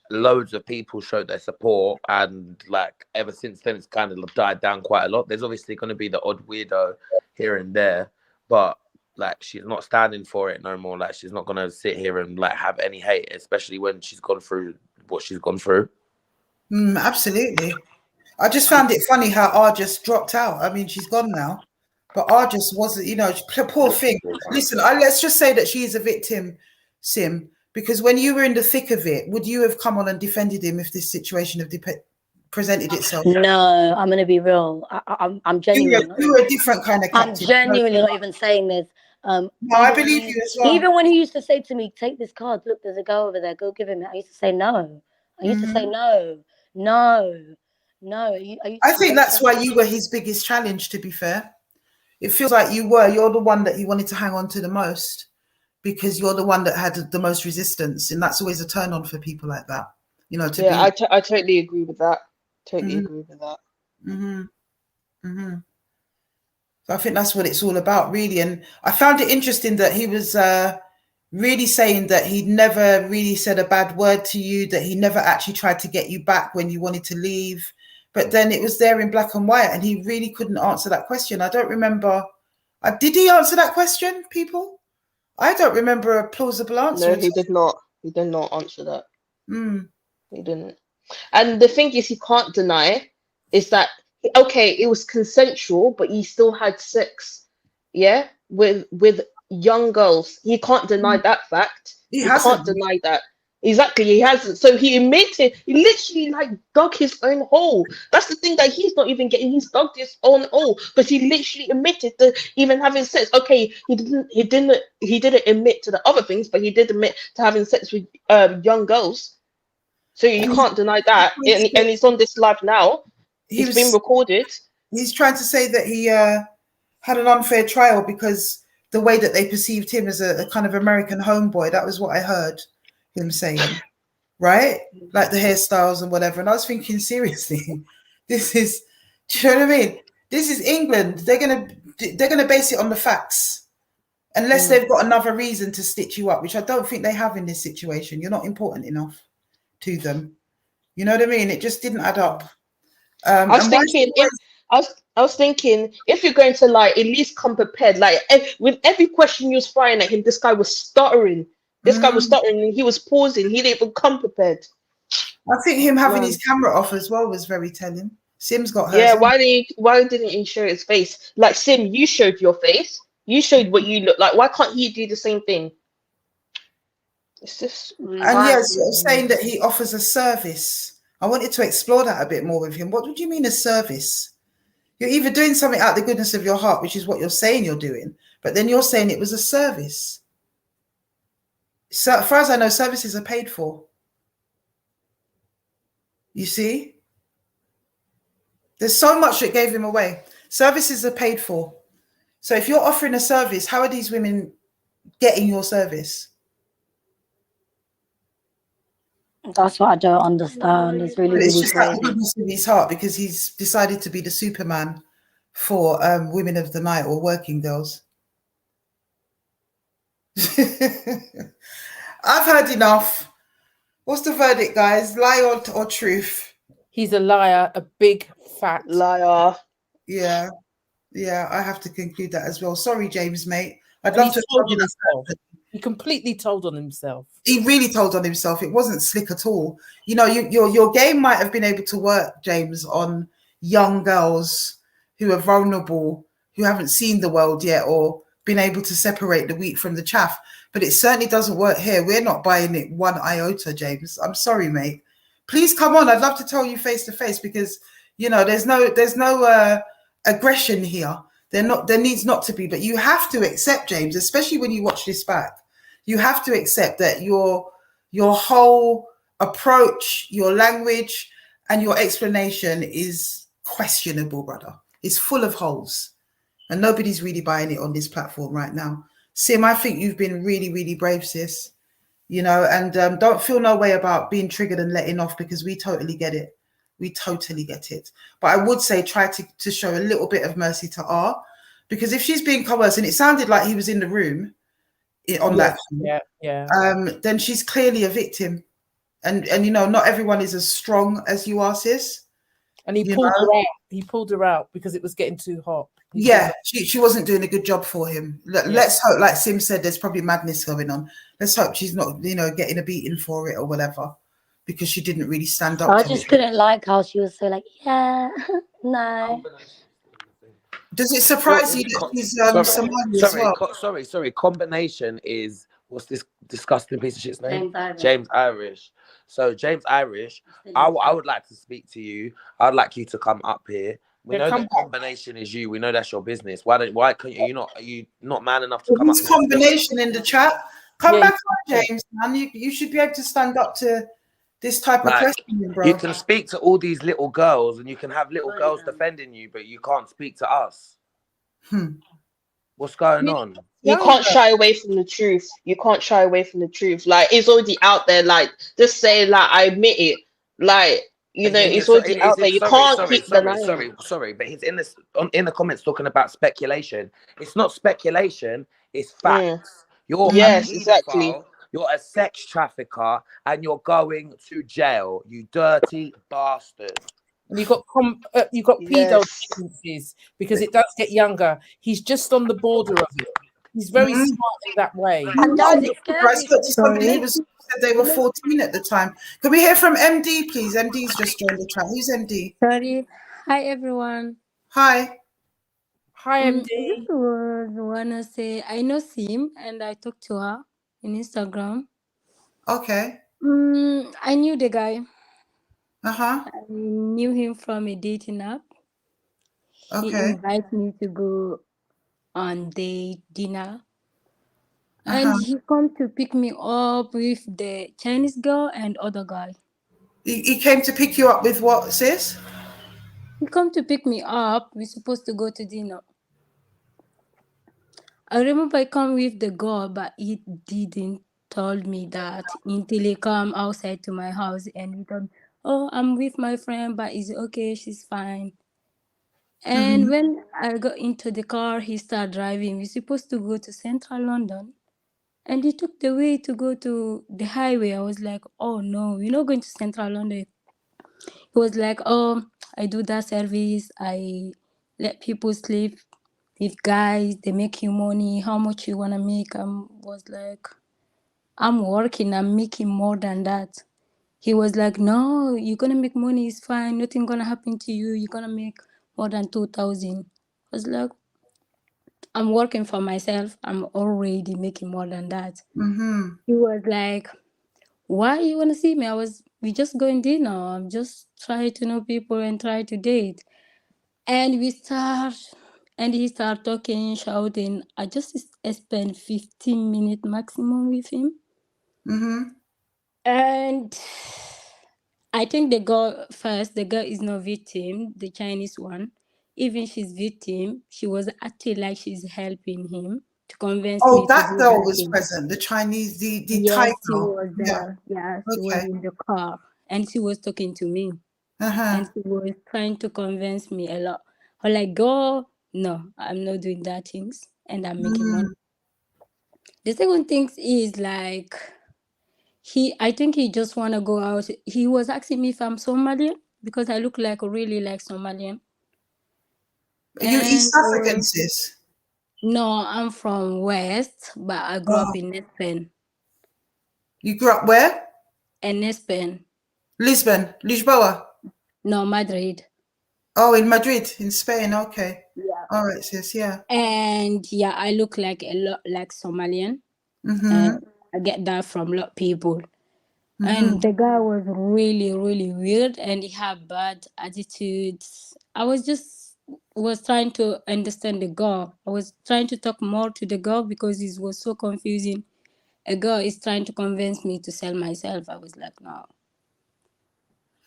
loads of people showed their support, and like ever since then it's kind of died down quite a lot. There's obviously going to be the odd weirdo here and there, but like she's not standing for it no more. Like she's not going to sit here and like have any hate, especially when she's gone through what she's gone through. Absolutely. I just found it funny how R just dropped out. I mean, she's gone now, but R just wasn't, you know, poor thing. Listen, let's just say that she is a victim, Sim, because when you were in the thick of it, would you have come on and defended him if this situation had presented itself? No, I'm going to be real. I'm genuine. You were a different kind of captain. I'm genuinely not even saying this. No, I believe you as well. Even when he used to say to me, take this card, look, there's a girl over there, go give him it. I used to say no. I used to say no. I think that's why you were his biggest challenge, to be fair. It feels like you're the one that he wanted to hang on to the most, because you're the one that had the most resistance, and that's always a turn on for people like that. You know, I totally agree with that. Totally agree with that. So I think that's what it's all about, really. And I found it interesting that he was really saying that he'd never really said a bad word to you, that he never actually tried to get you back when you wanted to leave. But then it was there in black and white, and he really couldn't answer that question. I don't remember. Did he answer that question, people? I don't remember a plausible answer. No, he did not. He did not answer that. He didn't. And the thing is, he can't deny is that, okay, it was consensual, but he still had sex, yeah, with young girls. He can't deny that fact. He can't deny that. Exactly, he hasn't. So he admitted, he literally like dug his own hole. That's the thing that he's not even getting. He's dug his own hole because he literally admitted to even having sex. Okay, he didn't admit to the other things, but he did admit to having sex with young girls. So you can't deny that. And he's on this live now. It's been recorded. He's trying to say that he had an unfair trial because the way that they perceived him as a kind of American homeboy. That was what I heard him saying, right? Like the hairstyles and whatever. And I was thinking, seriously, this is, do you know what I mean? This is England. They're gonna base it on the facts, unless they've got another reason to stitch you up, which I don't think they have in this situation. You're not important enough to them. You know what I mean? It just didn't add up. I was thinking, if you're going to like at least come prepared, like with every question you was firing at him, this guy was stuttering. This guy was stuttering and he was pausing. He didn't even come prepared. I think him having his camera off as well was very telling. Sim's got hers. Yeah, why didn't he show his face? Like, Sim, you showed your face. You showed what you look like. Why can't he do the same thing? It's just and yes, saying that he offers a service. I wanted to explore that a bit more with him. What do you mean a service? You're either doing something out of the goodness of your heart, which is what you're saying you're doing, but then you're saying it was a service. So, as far as I know, services are paid for. You see? There's so much that gave him away. Services are paid for. So if you're offering a service, how are these women getting your service? That's what I don't understand. It's really, it's really just crazy. out of the goodness of his heart, because he's decided to be the Superman for women of the night or working girls. I've heard enough. What's the verdict, guys? Lie or truth? He's a liar, a big fat liar. Yeah, I have to conclude that as well. Sorry, James, mate. I'd And love to. Told on himself. He completely told on himself. He really told on himself. It wasn't slick at all. You know, your game might have been able to work, James, on young girls who are vulnerable, who haven't seen the world yet, or been able to separate the wheat from the chaff. But it certainly doesn't work here. We're not buying it one iota, James. I'm sorry, mate. Please come on. I'd love to tell you face to face, because you know there's no aggression here. There needs not to be. But you have to accept, James, especially when you watch this back. You have to accept that your whole approach, your language, and your explanation is questionable, brother. It's full of holes, and nobody's really buying it on this platform right now. Sim, I think you've been really, really brave, sis. you know, and don't feel no way about being triggered and letting off, because we totally get it. We totally get it. But I would say try to show a little bit of mercy to R, because if she's being coerced, and it sounded like he was in the room on that call, then she's clearly a victim. And you know, not everyone is as strong as you are, sis. And he pulled her out. He pulled her out because it was getting too hot. She wasn't doing a good job for him. Let's hope, like Sim said, there's probably madness going on. Let's hope she's not, you know, getting a beating for it or whatever, because she didn't really stand up I to just it. didn't like how she was so like, yeah, no. Does it surprise you that she's Somali as well? Sorry. Combination is, what's this disgusting piece of shit's name? James Irish. So James Irish, I would like to speak to you. I'd like you to come up here. We know that combination is you. We know that's your business. Why can't you? Are you not man enough to come up? Combination in the chat. Come back on, James, man. You should be able to stand up to this type of questioning, bro. You can speak to all these little girls, and you can have little girls defending you, but you can't speak to us. What's going on? You can't shy away from the truth. You can't shy away from the truth. Like, it's already out there. Like, just say, like, I admit it. Like, you know, it's already out there. You can't keep denying. Sorry, but he's in the comments talking about speculation. It's not speculation. It's facts. You're a pedophile, you're a sex trafficker, and you're going to jail. You dirty bastard. And you've got pedo tendencies, because it does get younger. He's just on the border of it. He's very smart in that way. I spoke to somebody who said they were 14 at the time. Can we hear from MD, please? MD's just joined the chat. Who's MD? Sorry. Hi, everyone. Hi. Hi, MD. I just wanna say I know Sim, and I talked to her in Instagram. Okay. I knew the guy. I knew him from a dating app. He invited me to go on dinner. And he come to pick me up with the Chinese girl and other guy. He came to pick you up with what, sis? He come to pick me up. We're supposed to go to dinner. I remember I come with the girl, but he didn't told me that until he come outside to my house and he told me, oh, I'm with my friend, but it's okay, she's fine. And when I got into the car, he started driving. We're supposed to go to central London. And he took the way to go to the highway. I was like, oh no, we're not going to central London. He was like, oh, I do that service. I let people sleep with guys. They make you money. How much you want to make? I was like, I'm working. I'm making more than that. He was like, no, you're going to make money. It's fine. Nothing going to happen to you. You're going to make more than 2,000. I was like, I'm working for myself. I'm already making more than that. He was like, why you want to see me? We just going dinner. I'm just trying to know people and try to date. And he start talking, shouting. I just spent 15 minutes maximum with him. And I think the girl is not victim, the Chinese one. Even she's victim, she was acting like she's helping him to convince me. Oh, that girl was present. The Chinese, the Thai girl. She was there. Yeah, she was in the car, and she was talking to me, and she was trying to convince me a lot. I was like, "Go, no, I'm not doing that things, and I'm making money." The second thing is like, I think he just want to go out. He was asking me if I'm Somalian because I look really like Somalian. Are you East African, sis? No, I'm from West, but I grew up in Lisbon. You grew up where? In Lisbon. Lisboa? No, Madrid. Oh, in Madrid, in Spain. Okay. Yeah. All right, sis. Yeah. And yeah, I look like a lot like Somalian. And I get that from a lot of people. And the guy was really, really weird, and he had bad attitudes. I was trying to understand the girl. I was trying to talk more to the girl because it was so confusing. A girl is trying to convince me to sell myself. I was like, no.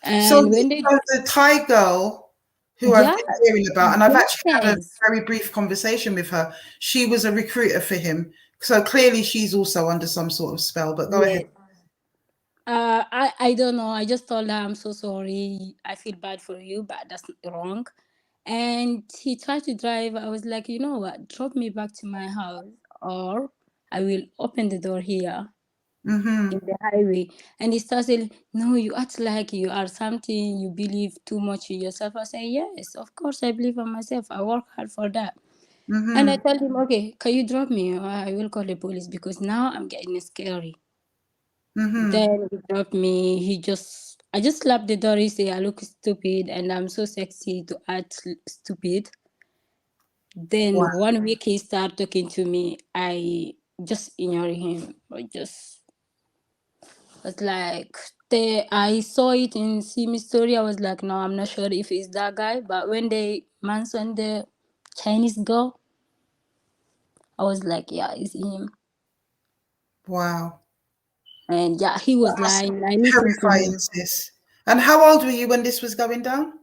And so the Thai girl who I've been hearing about, and I've actually had a very brief conversation with her. She was a recruiter for him So clearly she's also under some sort of spell, but go ahead. Yes. I don't know. I just told her I'm so sorry. I feel bad for you, but that's wrong. And he tried to drive. I was like, you know what? Drop me back to my house, or I will open the door here Mm-hmm. in the highway. And he starts saying, no, you act like you are something. You believe too much in yourself. I say, yes, of course I believe in myself. I work hard for that. And I Mm-hmm. told him, okay, can you drop me? Or I will call the police because now I'm getting scary. Mm-hmm. Then he dropped me. I just slapped the door. He say I look stupid and I'm so sexy to act stupid. Then Wow. 1 week he started talking to me. I just ignored him. I just was like, I saw it in Simi story. I was like, no, I'm not sure if it's that guy. But when they mentioned the Chinese girl, I was like, yeah, it's him. Wow. And yeah, he was That's lying. I listened to terrifying, him. sis. And how old were you when this was going down?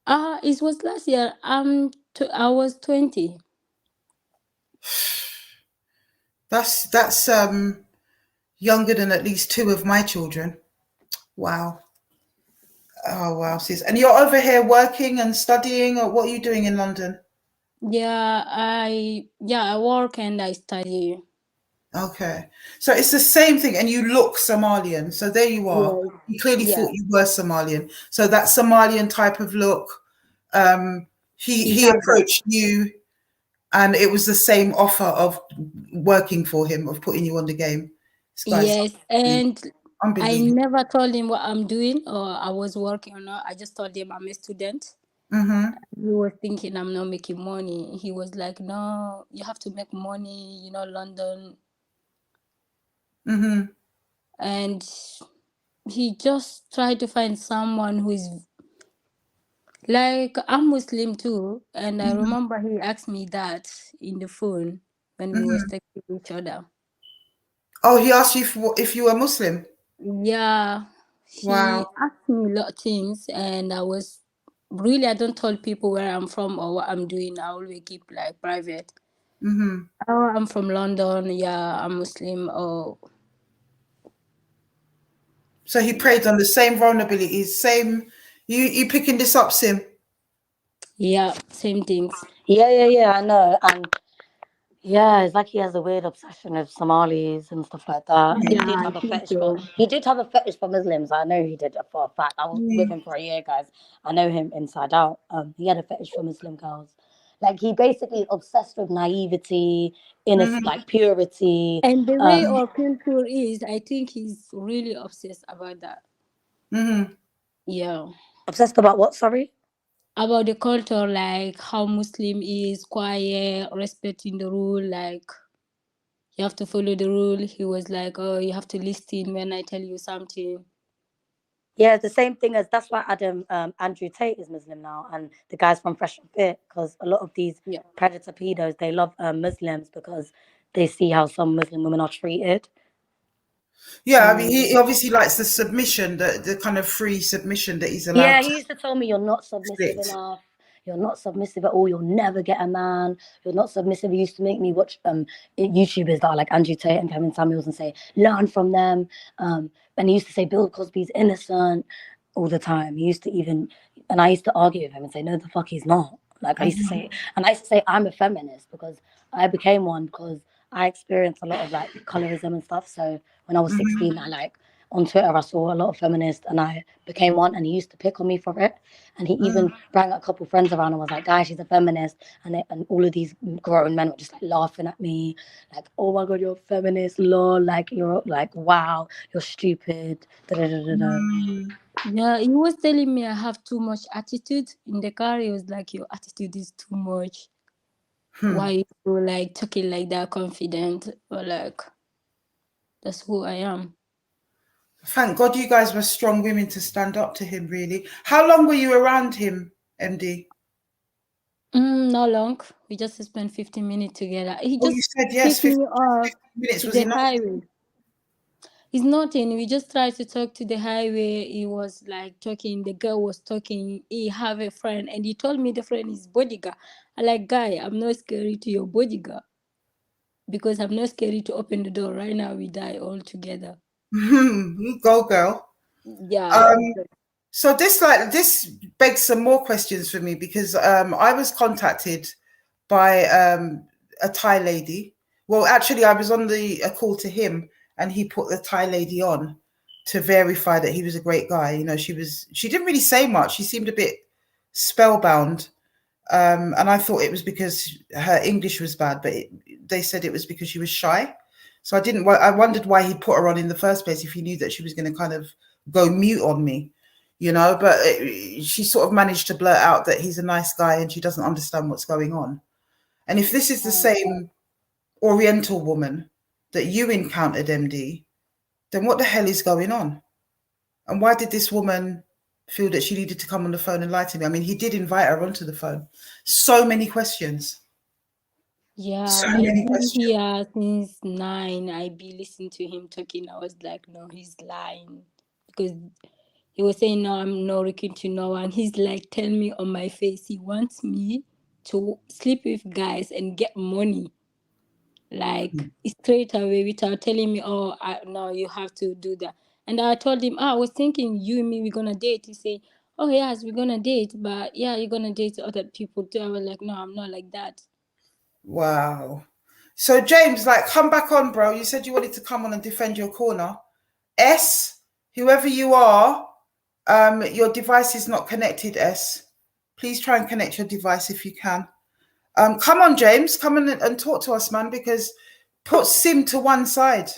It was last year. I was 20. That's younger than at least 2 of my children. Wow. Oh wow, sis. And you're over here working and studying, or what are you doing in London? Yeah, I work and I study. Okay. So it's the same thing, and you look Somalian. So there you are. Yes. You clearly Yeah. thought you were Somalian. So that Somalian type of look, He he have that. approached you, and it was the same offer of working for him, of putting you on the game. This guy's Yes, and I unbelievable. never told him what I'm doing or I was working or not. I just told him I'm a student. Mm-hmm. He was thinking I'm not making money. He was like, no, you have to make money, London. Mm-hmm. And he just tried to find someone who is like, I'm Muslim too. And I Mm-hmm. remember he asked me that in the phone when we was Mm-hmm. texting each other. Oh, he asked you if you were Muslim. Yeah, Wow. he asked me a lot of things, and I don't tell people where I'm from or what I'm doing. I always keep like private. Mm-hmm. Oh, I'm from London. Yeah, I'm Muslim. Oh, So he preyed on the same vulnerabilities, same. You picking this up, Sim? yeah, same things. Yeah, I know. And yeah, it's like he has a weird obsession with Somalis and stuff like that. And he Yeah, did I have a think fetish for so. Muslims. I know he did for a fact. I was with Mm. him for a year, guys. I know him inside out. He had a fetish for Muslim girls. Like he basically is obsessed with naivety, innocent, Mm-hmm. like purity. And the way Um, our culture is, I think he's really obsessed about that. Mm-hmm. Yeah, obsessed about what? Sorry. about the culture, like how Muslim is quiet, respecting the rule, like you have to follow the rule. He was like, oh, you have to listen when I tell you something. Yeah, the same thing as that's why Andrew Tate is Muslim now, and the guys from Fresh and Fit, because a lot of these Yeah. predator pedos they love Muslims because they see how some Muslim women are treated. Yeah, I mean, he Mm. obviously likes the submission, the kind of free submission that he's allowed Yeah, to he used to tell me you're not submissive inflict. enough. You're not submissive at all. You'll never get a man. You're not submissive. He used to make me watch YouTubers that are like Andrew Tate and Kevin Samuels and say, learn from them. And he used to say Bill Cosby's innocent all the time. He used to even, and I used to argue with him and say, no, the fuck he's not. Like I used to say, and I used to say I'm a feminist because I became one because I experienced a lot of like colorism and stuff. So when I was Mm-hmm. 16, I like on Twitter, I saw a lot of feminists and I became one and he used to pick on me for it. And he even brought a couple friends around and was like, guys, she's a feminist. And all of these grown men were just like laughing at me, like, oh my God, you're a feminist, lol. Like, you're like, wow, you're stupid. Da, da, da, da, da. Yeah, he was telling me I have too much attitude in the car. He was like, your attitude is too much. Why you like talking like that, confident? Or like, that's who I am. Thank God you guys were strong women to stand up to him, really. How long were you around him, MD? Not long. We just spent 15 minutes together. He Oh, you just said yes, picked 15 me up minutes to was the enough. highway. It's nothing. We just tried to talk to the highway. He was like talking. The girl was talking. He have a friend, and he told me the friend is bodyguard. I like, guy, I'm not scary to your bodyguard. because I'm not scary to open the door. Right now, we die all together. You go, girl. Yeah. So this begs some more questions for me, because I was contacted by a Thai lady. Well, actually, I was on a call to him, and he put the Thai lady on to verify that he was a great guy. You know, she didn't really say much. She seemed a bit spellbound. And I thought it was because her English was bad, but they said it was because she was shy. So I wondered why he put her on in the first place if he knew that she was going to kind of go mute on me, you know. But she sort of managed to blurt out that he's a nice guy and she doesn't understand what's going on. And if this is the same Oriental woman that you encountered, MD, then what the hell is going on? And why did this woman feel that she needed to come on the phone and lie to me? I mean, he did invite her onto the phone. So many questions. Yeah, So I've many been questions. here since 9. I be listening to him talking. I was like, no, he's lying. Because he was saying, no, I'm not looking to no one. He's like, tell me on my face. He wants me to sleep with guys and get money. Like, straight away without telling me, oh, no, you have to do that. And I told him, I was thinking you and me, we're going to date. He said, oh, yes, we're going to date. But yeah, you're going to date other people too. I was like, no, I'm not like that. Wow. So James, like, come back on, bro. You said you wanted to come on and defend your corner. S, whoever you are, your device is not connected, S. Please try and connect your device if you can. Come on, James, come in and talk to us, man, because put Sim to one side.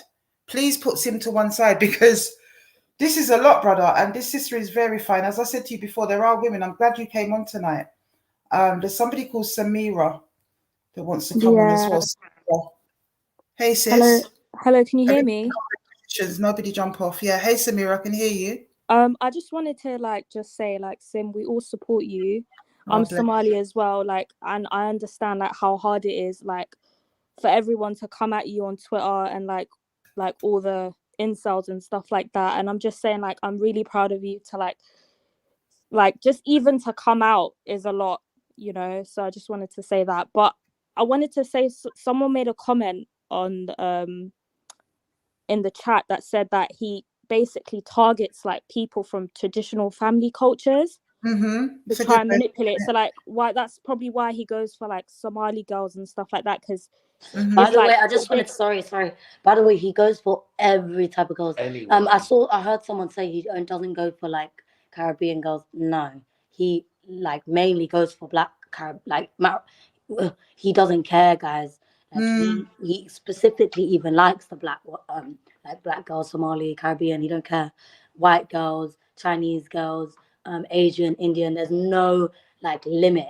Please put Sim to one side, because this is a lot, brother, and this sister is very fine. As I said to you before, there are women. I'm glad you came on tonight. There's somebody called Samira that wants to come on as Yeah. well. Hey, sis. Hello, can you hear me? Nobody jump off. Yeah. Hey, Samira, I can hear you. I just wanted to just say, Sim, we all support you. I'm Somali as well, and I understand how hard it is, for everyone to come at you on Twitter and like all the insults and stuff like that. And I'm just saying, I'm really proud of you to just even to come out is a lot, you know. So I just wanted to say that. But I wanted to say someone made a comment on in the chat that said that he basically targets people from traditional family cultures to try and manipulate. So why that's probably why he goes for Somali girls and stuff like that, because by the way, I just wanted to, sorry. By the way, he goes for every type of girls. I heard someone say he doesn't go for Caribbean girls. No, he mainly goes for black he doesn't care, guys. He specifically even likes the black black girls, Somali, Caribbean. He don't care. White girls, Chinese girls, Asian, Indian. There's no limit.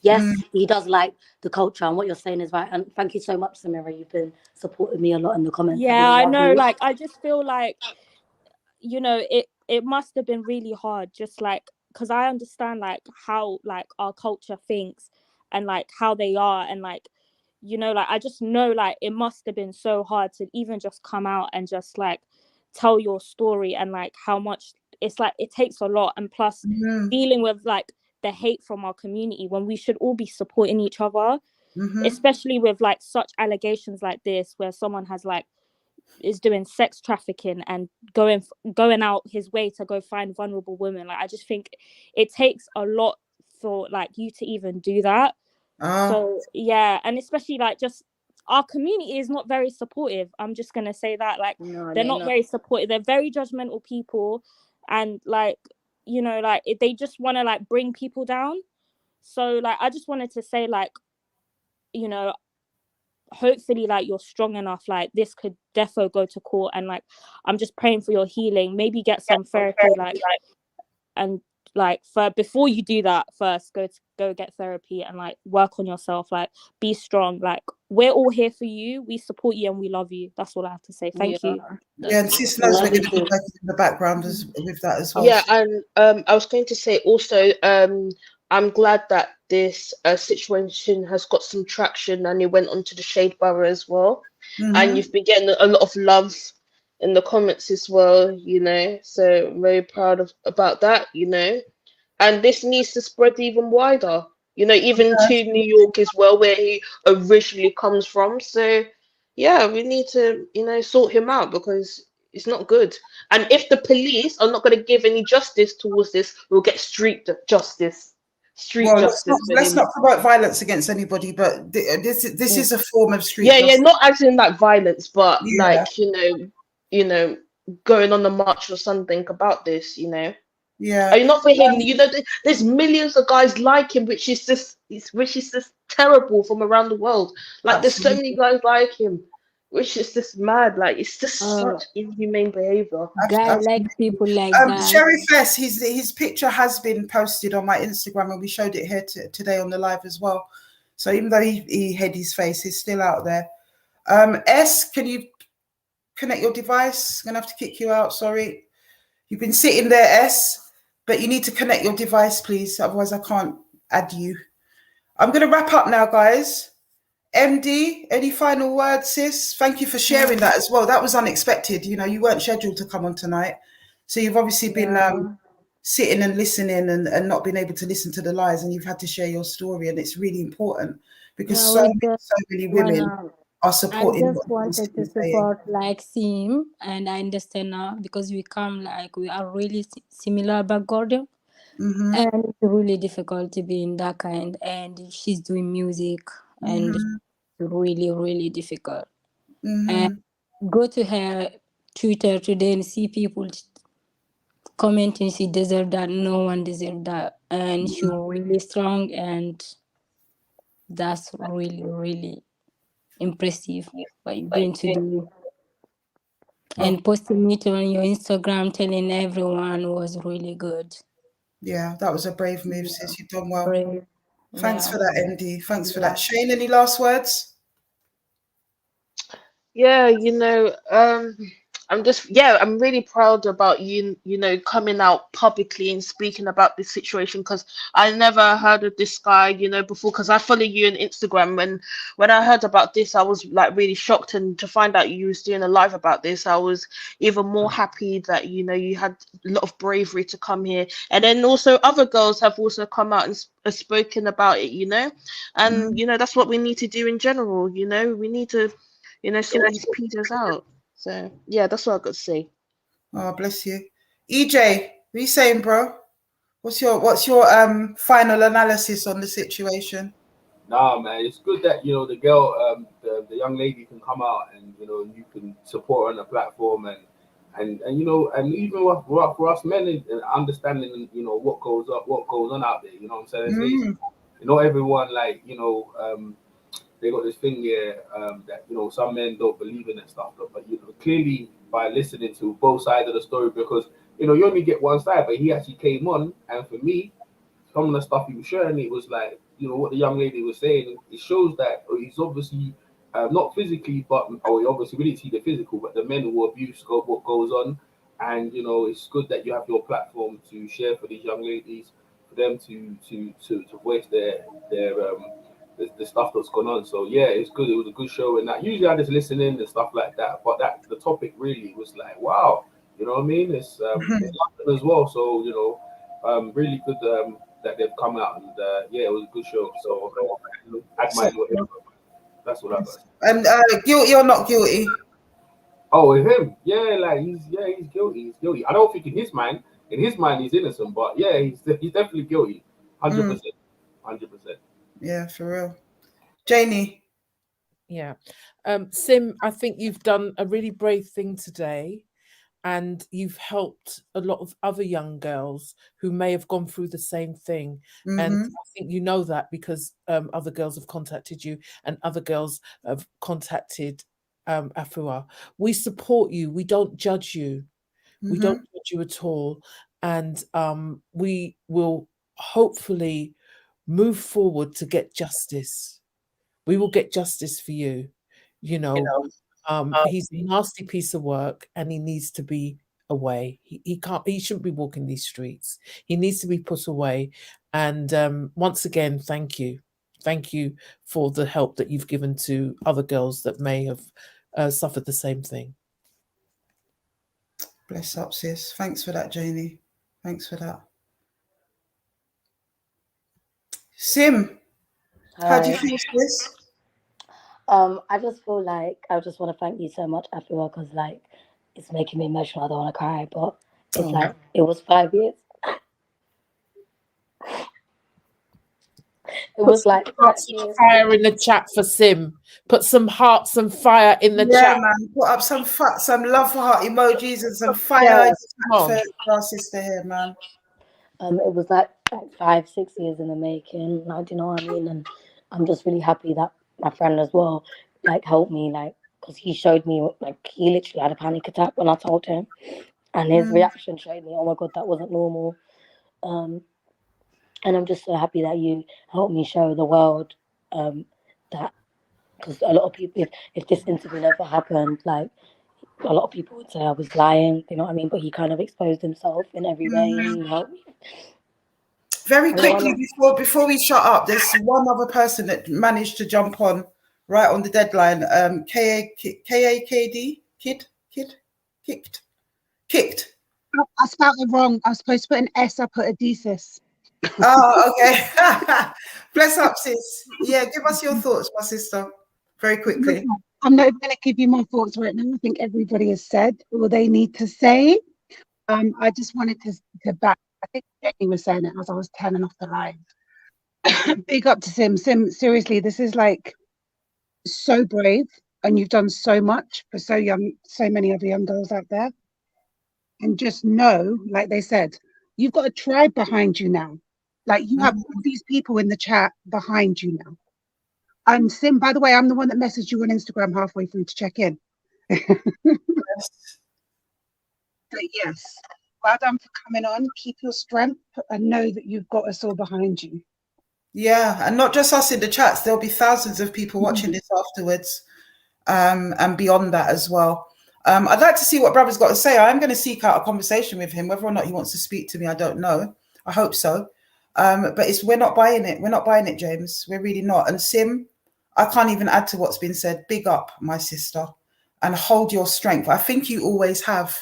Yes, he does like the culture, and what you're saying is right. And thank you so much, Samira. You've been supporting me a lot in the comments. Yeah, I know. I just feel you know, it must have been really hard, just because I understand how our culture thinks and how they are, and you know, I just know it must have been so hard to even just come out and just tell your story, and how much it's it takes a lot, and plus dealing with the hate from our community when we should all be supporting each other, especially with such allegations like this, where someone has is doing sex trafficking and going out his way to go find vulnerable women. I just think it takes a lot for you to even do that. So yeah, and especially just our community is not very supportive. I'm just gonna say that they're not very supportive. They're very judgmental people, and you know, they just want to bring people down. So I just wanted to say you know, hopefully you're strong enough, this could defo go to court, and I'm just praying for your healing. Maybe get some therapy, and for before you do that, first go get therapy and work on yourself, be strong. We're all here for you, we support you, and we love you. That's all I have to say. Thank you. Yeah, and sis knows we're going to be working in the background with that as well. Yeah, and I was going to say also, I'm glad that this situation has got some traction, and it went onto the Shade Borough as well. And you've been getting a lot of love in the comments as well, you know. So I'm very proud about that, you know. And this needs to spread even wider, you know, even to New York as well, where he originally comes from. So yeah, we need to, sort him out because it's not good. And if the police are not going to give any justice towards this, we'll get justice. Street Well, justice for let's him. not promote violence against anybody, but this is a form of street Yeah, justice. not as in like violence, but Yeah. like, going on a march or something about this, Yeah. Are you not for him? There's millions of guys like him, which is just terrible from around the world. Like there's so many guys like him, which is just mad. Like it's just such inhumane behavior. Guy like people like that. Sheriff S, his picture has been posted on my Instagram, and we showed it here today on the live as well. So even though he hid his face, he's still out there. S, can you connect your device? I'm gonna have to kick you out. Sorry, you've been sitting there, S, but you need to connect your device, please. Otherwise, I can't add you. I'm gonna wrap up now, guys. MD, any final words, sis? Thank you for sharing that as well. That was unexpected. You weren't scheduled to come on tonight. So you've obviously been sitting and listening and not been able to listen to the lies, and you've had to share your story. And it's really important because so many women are supporting. I just wanted to support like Sim, and I understand now because we are really similar background. Mm-hmm. And it's really difficult to be in that kind, and she's doing music and it's really, really difficult. And go to her Twitter today and see people commenting she deserved that, no one deserved that, and she's really strong, and that's really, really impressive what you're going to do. And posting it on your Instagram telling everyone was really good. Yeah, that was a brave move, sis. You've done well. Brave. Thanks for that, MD. Thanks for that. Shane, any last words? Yeah, I'm really proud about coming out publicly and speaking about this situation because I never heard of this guy, before because I follow you on Instagram. When I heard about this, I was like really shocked, and to find out you was doing a live about this, I was even more happy that you had a lot of bravery to come here. And then also other girls have also come out and spoken about it, and that's what we need to do in general. We need to sort these pedos out. So yeah, that's what I've got to say. Oh, bless you. EJ, what are you saying, bro? What's your final analysis on the situation? Nah, man, it's good that the girl, the young lady can come out and you can support her on the platform and and even for us men and understanding what goes on out there. You know what I'm saying? It's easy. Not everyone they got this thing here that some men don't believe in and stuff, but clearly by listening to both sides of the story, because you only get one side, but he actually came on, and for me, some of the stuff he was sharing, it was like what the young lady was saying. It shows that he's obviously not physically, but obviously we didn't see the physical, but the mental abuse what goes on, and it's good that you have your platform to share for these young ladies, for them to voice their the stuff that's gone on. So yeah, it's good. It was a good show, and that usually I just listen in and stuff like that. But the topic really was like, wow, you know what I mean? It's London as well, so really good that they've come out, and yeah, it was a good show. So add my little input. That's what I got. And guilty or not guilty? Oh, with him, yeah, like he's guilty. He's guilty. I don't think in his mind he's innocent, but yeah, he's definitely guilty. 100%. 100%. Yeah, for real. Janie. Yeah. Sim, I think you've done a really brave thing today, and you've helped a lot of other young girls who may have gone through the same thing. And I think you know that because other girls have contacted you and other girls have contacted Afua. We support you. We don't judge you. We don't judge you at all. And we will hopefully move forward to get justice. We will get justice for you. He's a nasty piece of work and he needs to be away. He shouldn't be walking these streets. He needs to be put away. And once again, thank you. Thank you for the help that you've given to other girls that may have suffered the same thing. Bless up, sis. Thanks for that, Janie. Thanks for that. Sim, how do you feel this? I just feel like I just want to thank you so much, Afua, because like it's making me emotional. I don't want to cry, but it's like it was 5 years. It Put was some like hearts 5 and years. fire in the chat for Sim. Put some hearts and fire in the Yeah, chat. man. Put up some love heart emojis and some Yeah. fire for our sister here, man. It was like 5, 6 years in the making. Like, do you know what I mean? And I'm just really happy that my friend as well, like, helped me, like, because he showed me, like, he literally had a panic attack when I told him, and his reaction showed me, oh my god, that wasn't normal. And I'm just so happy that you helped me show the world that, because a lot of people, if this interview never happened, like, a lot of people would say I was lying, you know what I mean? But he kind of exposed himself in every way, and he helped me. Very quickly before we shut up, there's one other person that managed to jump on right on the deadline. KAKD kicked. I spelled it wrong. I was supposed to put an S. I put a thesis. Oh, okay. Bless up, sis. Yeah, give us your thoughts, my sister, very quickly. I'm not even going to give you my thoughts right now. I think everybody has said all they need to say. I just wanted to back. I think Jenny was saying it as I was turning off the live. Big up to Sim. Sim, seriously, this is like so brave, and you've done so much for so many other young girls out there. And just know, like they said, you've got a tribe behind you now. Like you have all these people in the chat behind you now. And Sim, by the way, I'm the one that messaged you on Instagram halfway through to check in. Yes. But yes, well done for coming on. Keep your strength and know that you've got us all behind you. Yeah, and not just us in the chats. There'll be thousands of people watching this afterwards, and beyond that as well. I'd like to see what Brother's got to say. I'm going to seek out a conversation with him. Whether or not he wants to speak to me, I don't know. I hope so. But we're not buying it. We're not buying it, James. We're really not. And Sim, I can't even add to what's been said. Big up, my sister, and hold your strength. I think you always have.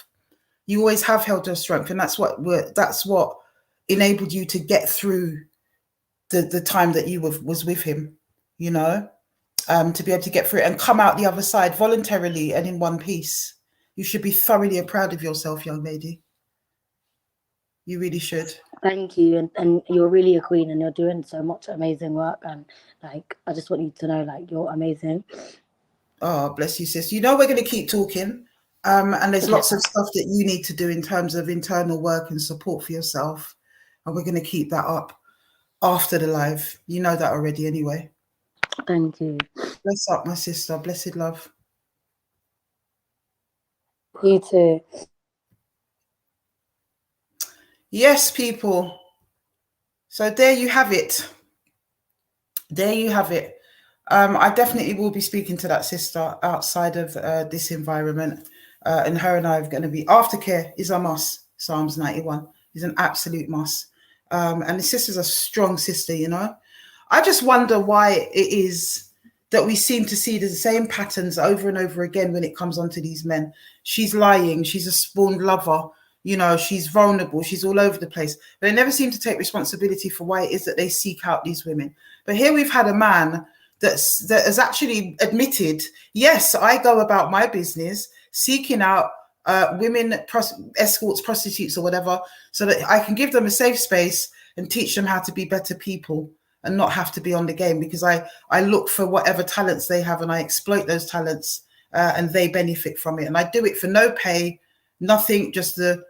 You always have held your strength, and that's what enabled you to get through the time that you was with him. You know, to be able to get through it and come out the other side voluntarily and in one piece. You should be thoroughly proud of yourself, young lady. You really should. Thank you, and you're really a queen, and you're doing so much amazing work, and like I just want you to know, like you're amazing. Oh, bless you, sis. You know we're going to keep talking, and there's lots of stuff that you need to do in terms of internal work and support for yourself, and we're going to keep that up after the live. You know that already, anyway. Thank you. Bless up, my sister. Blessed love. You too. Yes, people. So there you have it. There you have it. I definitely will be speaking to that sister outside of this environment. And her and I are going to be, aftercare is a must. Psalms 91 is an absolute must. And the sister's a strong sister, you know. I just wonder why it is that we seem to see the same patterns over and over again when it comes onto these men. She's lying. She's a spawned lover. You know, she's vulnerable. She's all over the place. But they never seem to take responsibility for why it is that they seek out these women. But here we've had a man that has actually admitted, yes, I go about my business seeking out women, escorts, prostitutes or whatever, so that I can give them a safe space and teach them how to be better people and not have to be on the game, because I look for whatever talents they have and I exploit those talents and they benefit from it. And I do it for no pay, nothing, just the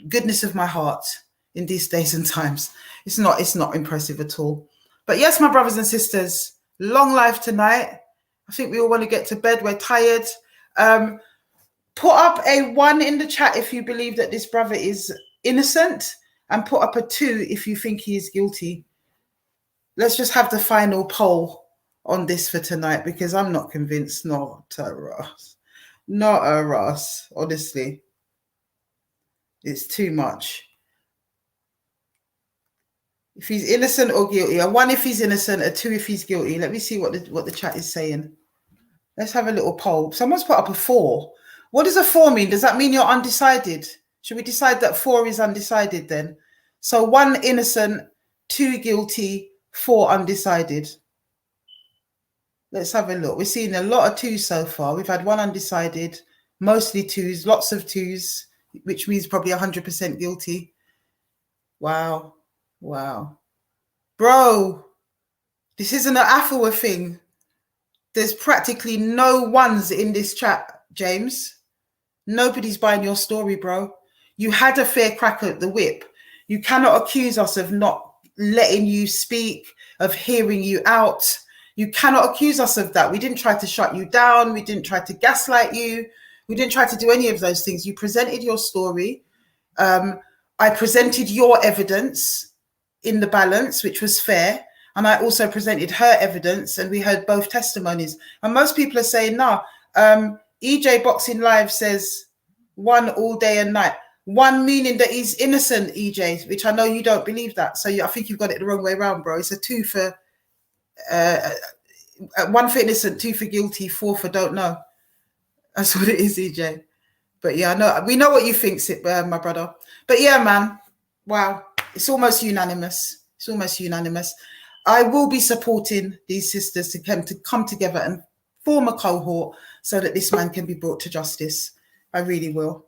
goodness of my heart in these days and times. It's not impressive at all. But yes, my brothers and sisters, long life tonight. I think we all want to get to bed. We're tired. Put up a 1 in the chat if you believe that this brother is innocent, and put up a 2 if you think he is guilty. Let's just have the final poll on this for tonight, because I'm not convinced. Not a Ross. Honestly, it's too much. If he's innocent or guilty, a 1 if he's innocent, a 2 if he's guilty. Let me see what the chat is saying. Let's have a little poll. Someone's put up a 4. What does a 4 mean? Does that mean you're undecided? Should we decide that 4 is undecided then? So 1 innocent, 2 guilty, 4 undecided. Let's have a look. We're seeing a lot of twos so far. We've had one undecided, mostly twos, lots of twos, which means probably 100% guilty. Wow. Wow. Bro, this isn't an Afua thing. There's practically no ones in this chat, James. Nobody's buying your story, bro. You had a fair crack at the whip. You cannot accuse us of not letting you speak, of hearing you out. You cannot accuse us of that. We didn't try to shut you down. We didn't try to gaslight you. We didn't try to do any of those things. You presented your story. I presented your evidence in the balance, which was fair. And I also presented her evidence, and we heard both testimonies. And most people are saying, no, EJ Boxing Live says one all day and night. One meaning that he's innocent, EJ, which I know you don't believe that. So I think you've got it the wrong way around, bro. It's a two for, one for innocent, two for guilty, four for don't know. That's what it is, EJ. But yeah, I know, we know what you think, my brother. But yeah, man, wow. It's almost unanimous. It's almost unanimous. I will be supporting these sisters to come together and form a cohort so that this man can be brought to justice. I really will.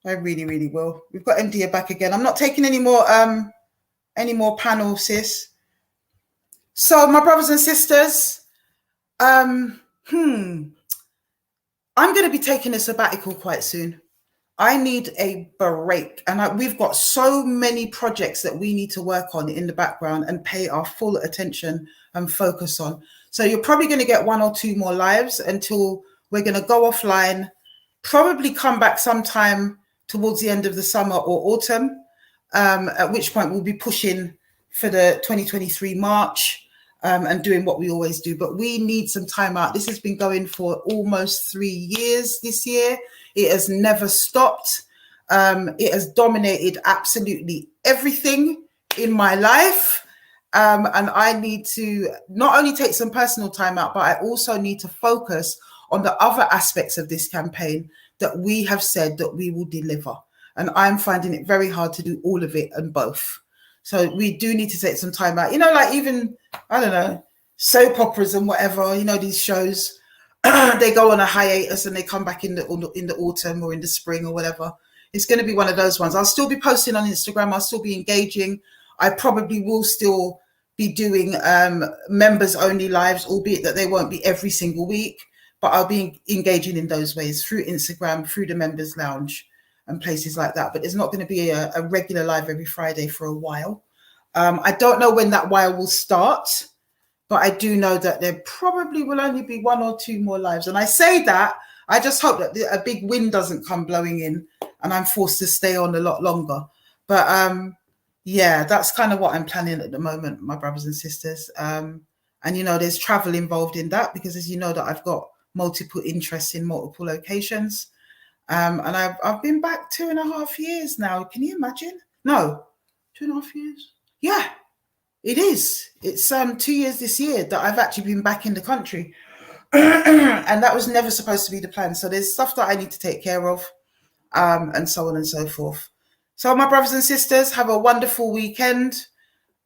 I really, really will. We've got India back again. I'm not taking any more panel, sis. So my brothers and sisters, I'm going to be taking a sabbatical quite soon. I need a break. And we've got so many projects that we need to work on in the background and pay our full attention and focus on. So you're probably going to get one or two more lives until we're going to go offline, probably come back sometime towards the end of the summer or autumn, at which point we'll be pushing for the 2023 March and doing what we always do. But we need some time out. This has been going for almost 3 years this year. It has never stopped. It has dominated absolutely everything in my life. And I need to not only take some personal time out, but I also need to focus on the other aspects of this campaign that we have said that we will deliver. And I'm finding it very hard to do all of it and both. So we do need to take some time out. You know, like even, I don't know, soap operas and whatever, you know, these shows, they go on a hiatus and they come back in the autumn or in the spring or whatever. It's going to be one of those ones. I'll still be posting on Instagram. I'll still be engaging. I probably will still be doing members only lives, albeit that they won't be every single week, but I'll be engaging in those ways through Instagram, through the members lounge and places like that. But there's not going to be a regular live every Friday for a while. I don't know when that while will start, but I do know that there probably will only be one or two more lives. And I say that, I just hope that a big wind doesn't come blowing in and I'm forced to stay on a lot longer. But yeah, that's kind of what I'm planning at the moment, my brothers and sisters. And, you know, there's travel involved in that because, as you know, that I've got multiple interests in multiple locations. And I've been back 2.5 years now. Can you imagine? No, 2.5 years. Yeah, it is. It's 2 years this year that I've actually been back in the country. And that was never supposed to be the plan. So there's stuff that I need to take care of, and so on and so forth. So my brothers and sisters, have a wonderful weekend.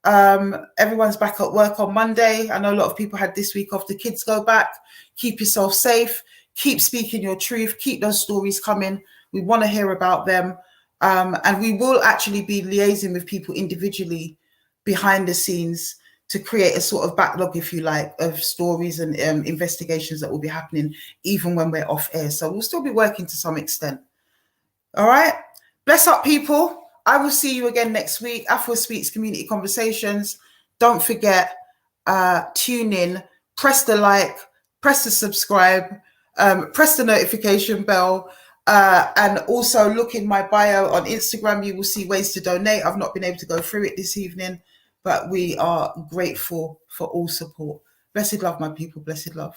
Everyone's back at work on Monday. I know a lot of people had this week off. The kids go back. Keep yourself safe. Keep speaking your truth. Keep those stories coming. We want to hear about them. And we will actually be liaising with people individually behind the scenes to create a sort of backlog, if you like, of stories and investigations that will be happening even when we're off air. So we'll still be working to some extent. All right. Bless up, people. I will see you again next week. Afua Speaks Community Conversations. Don't forget, tune in, press the like, press the subscribe, press the notification bell, and also look in my bio on Instagram. You will see ways to donate. I've not been able to go through it this evening, but we are grateful for all support. Blessed love, my people. Blessed love.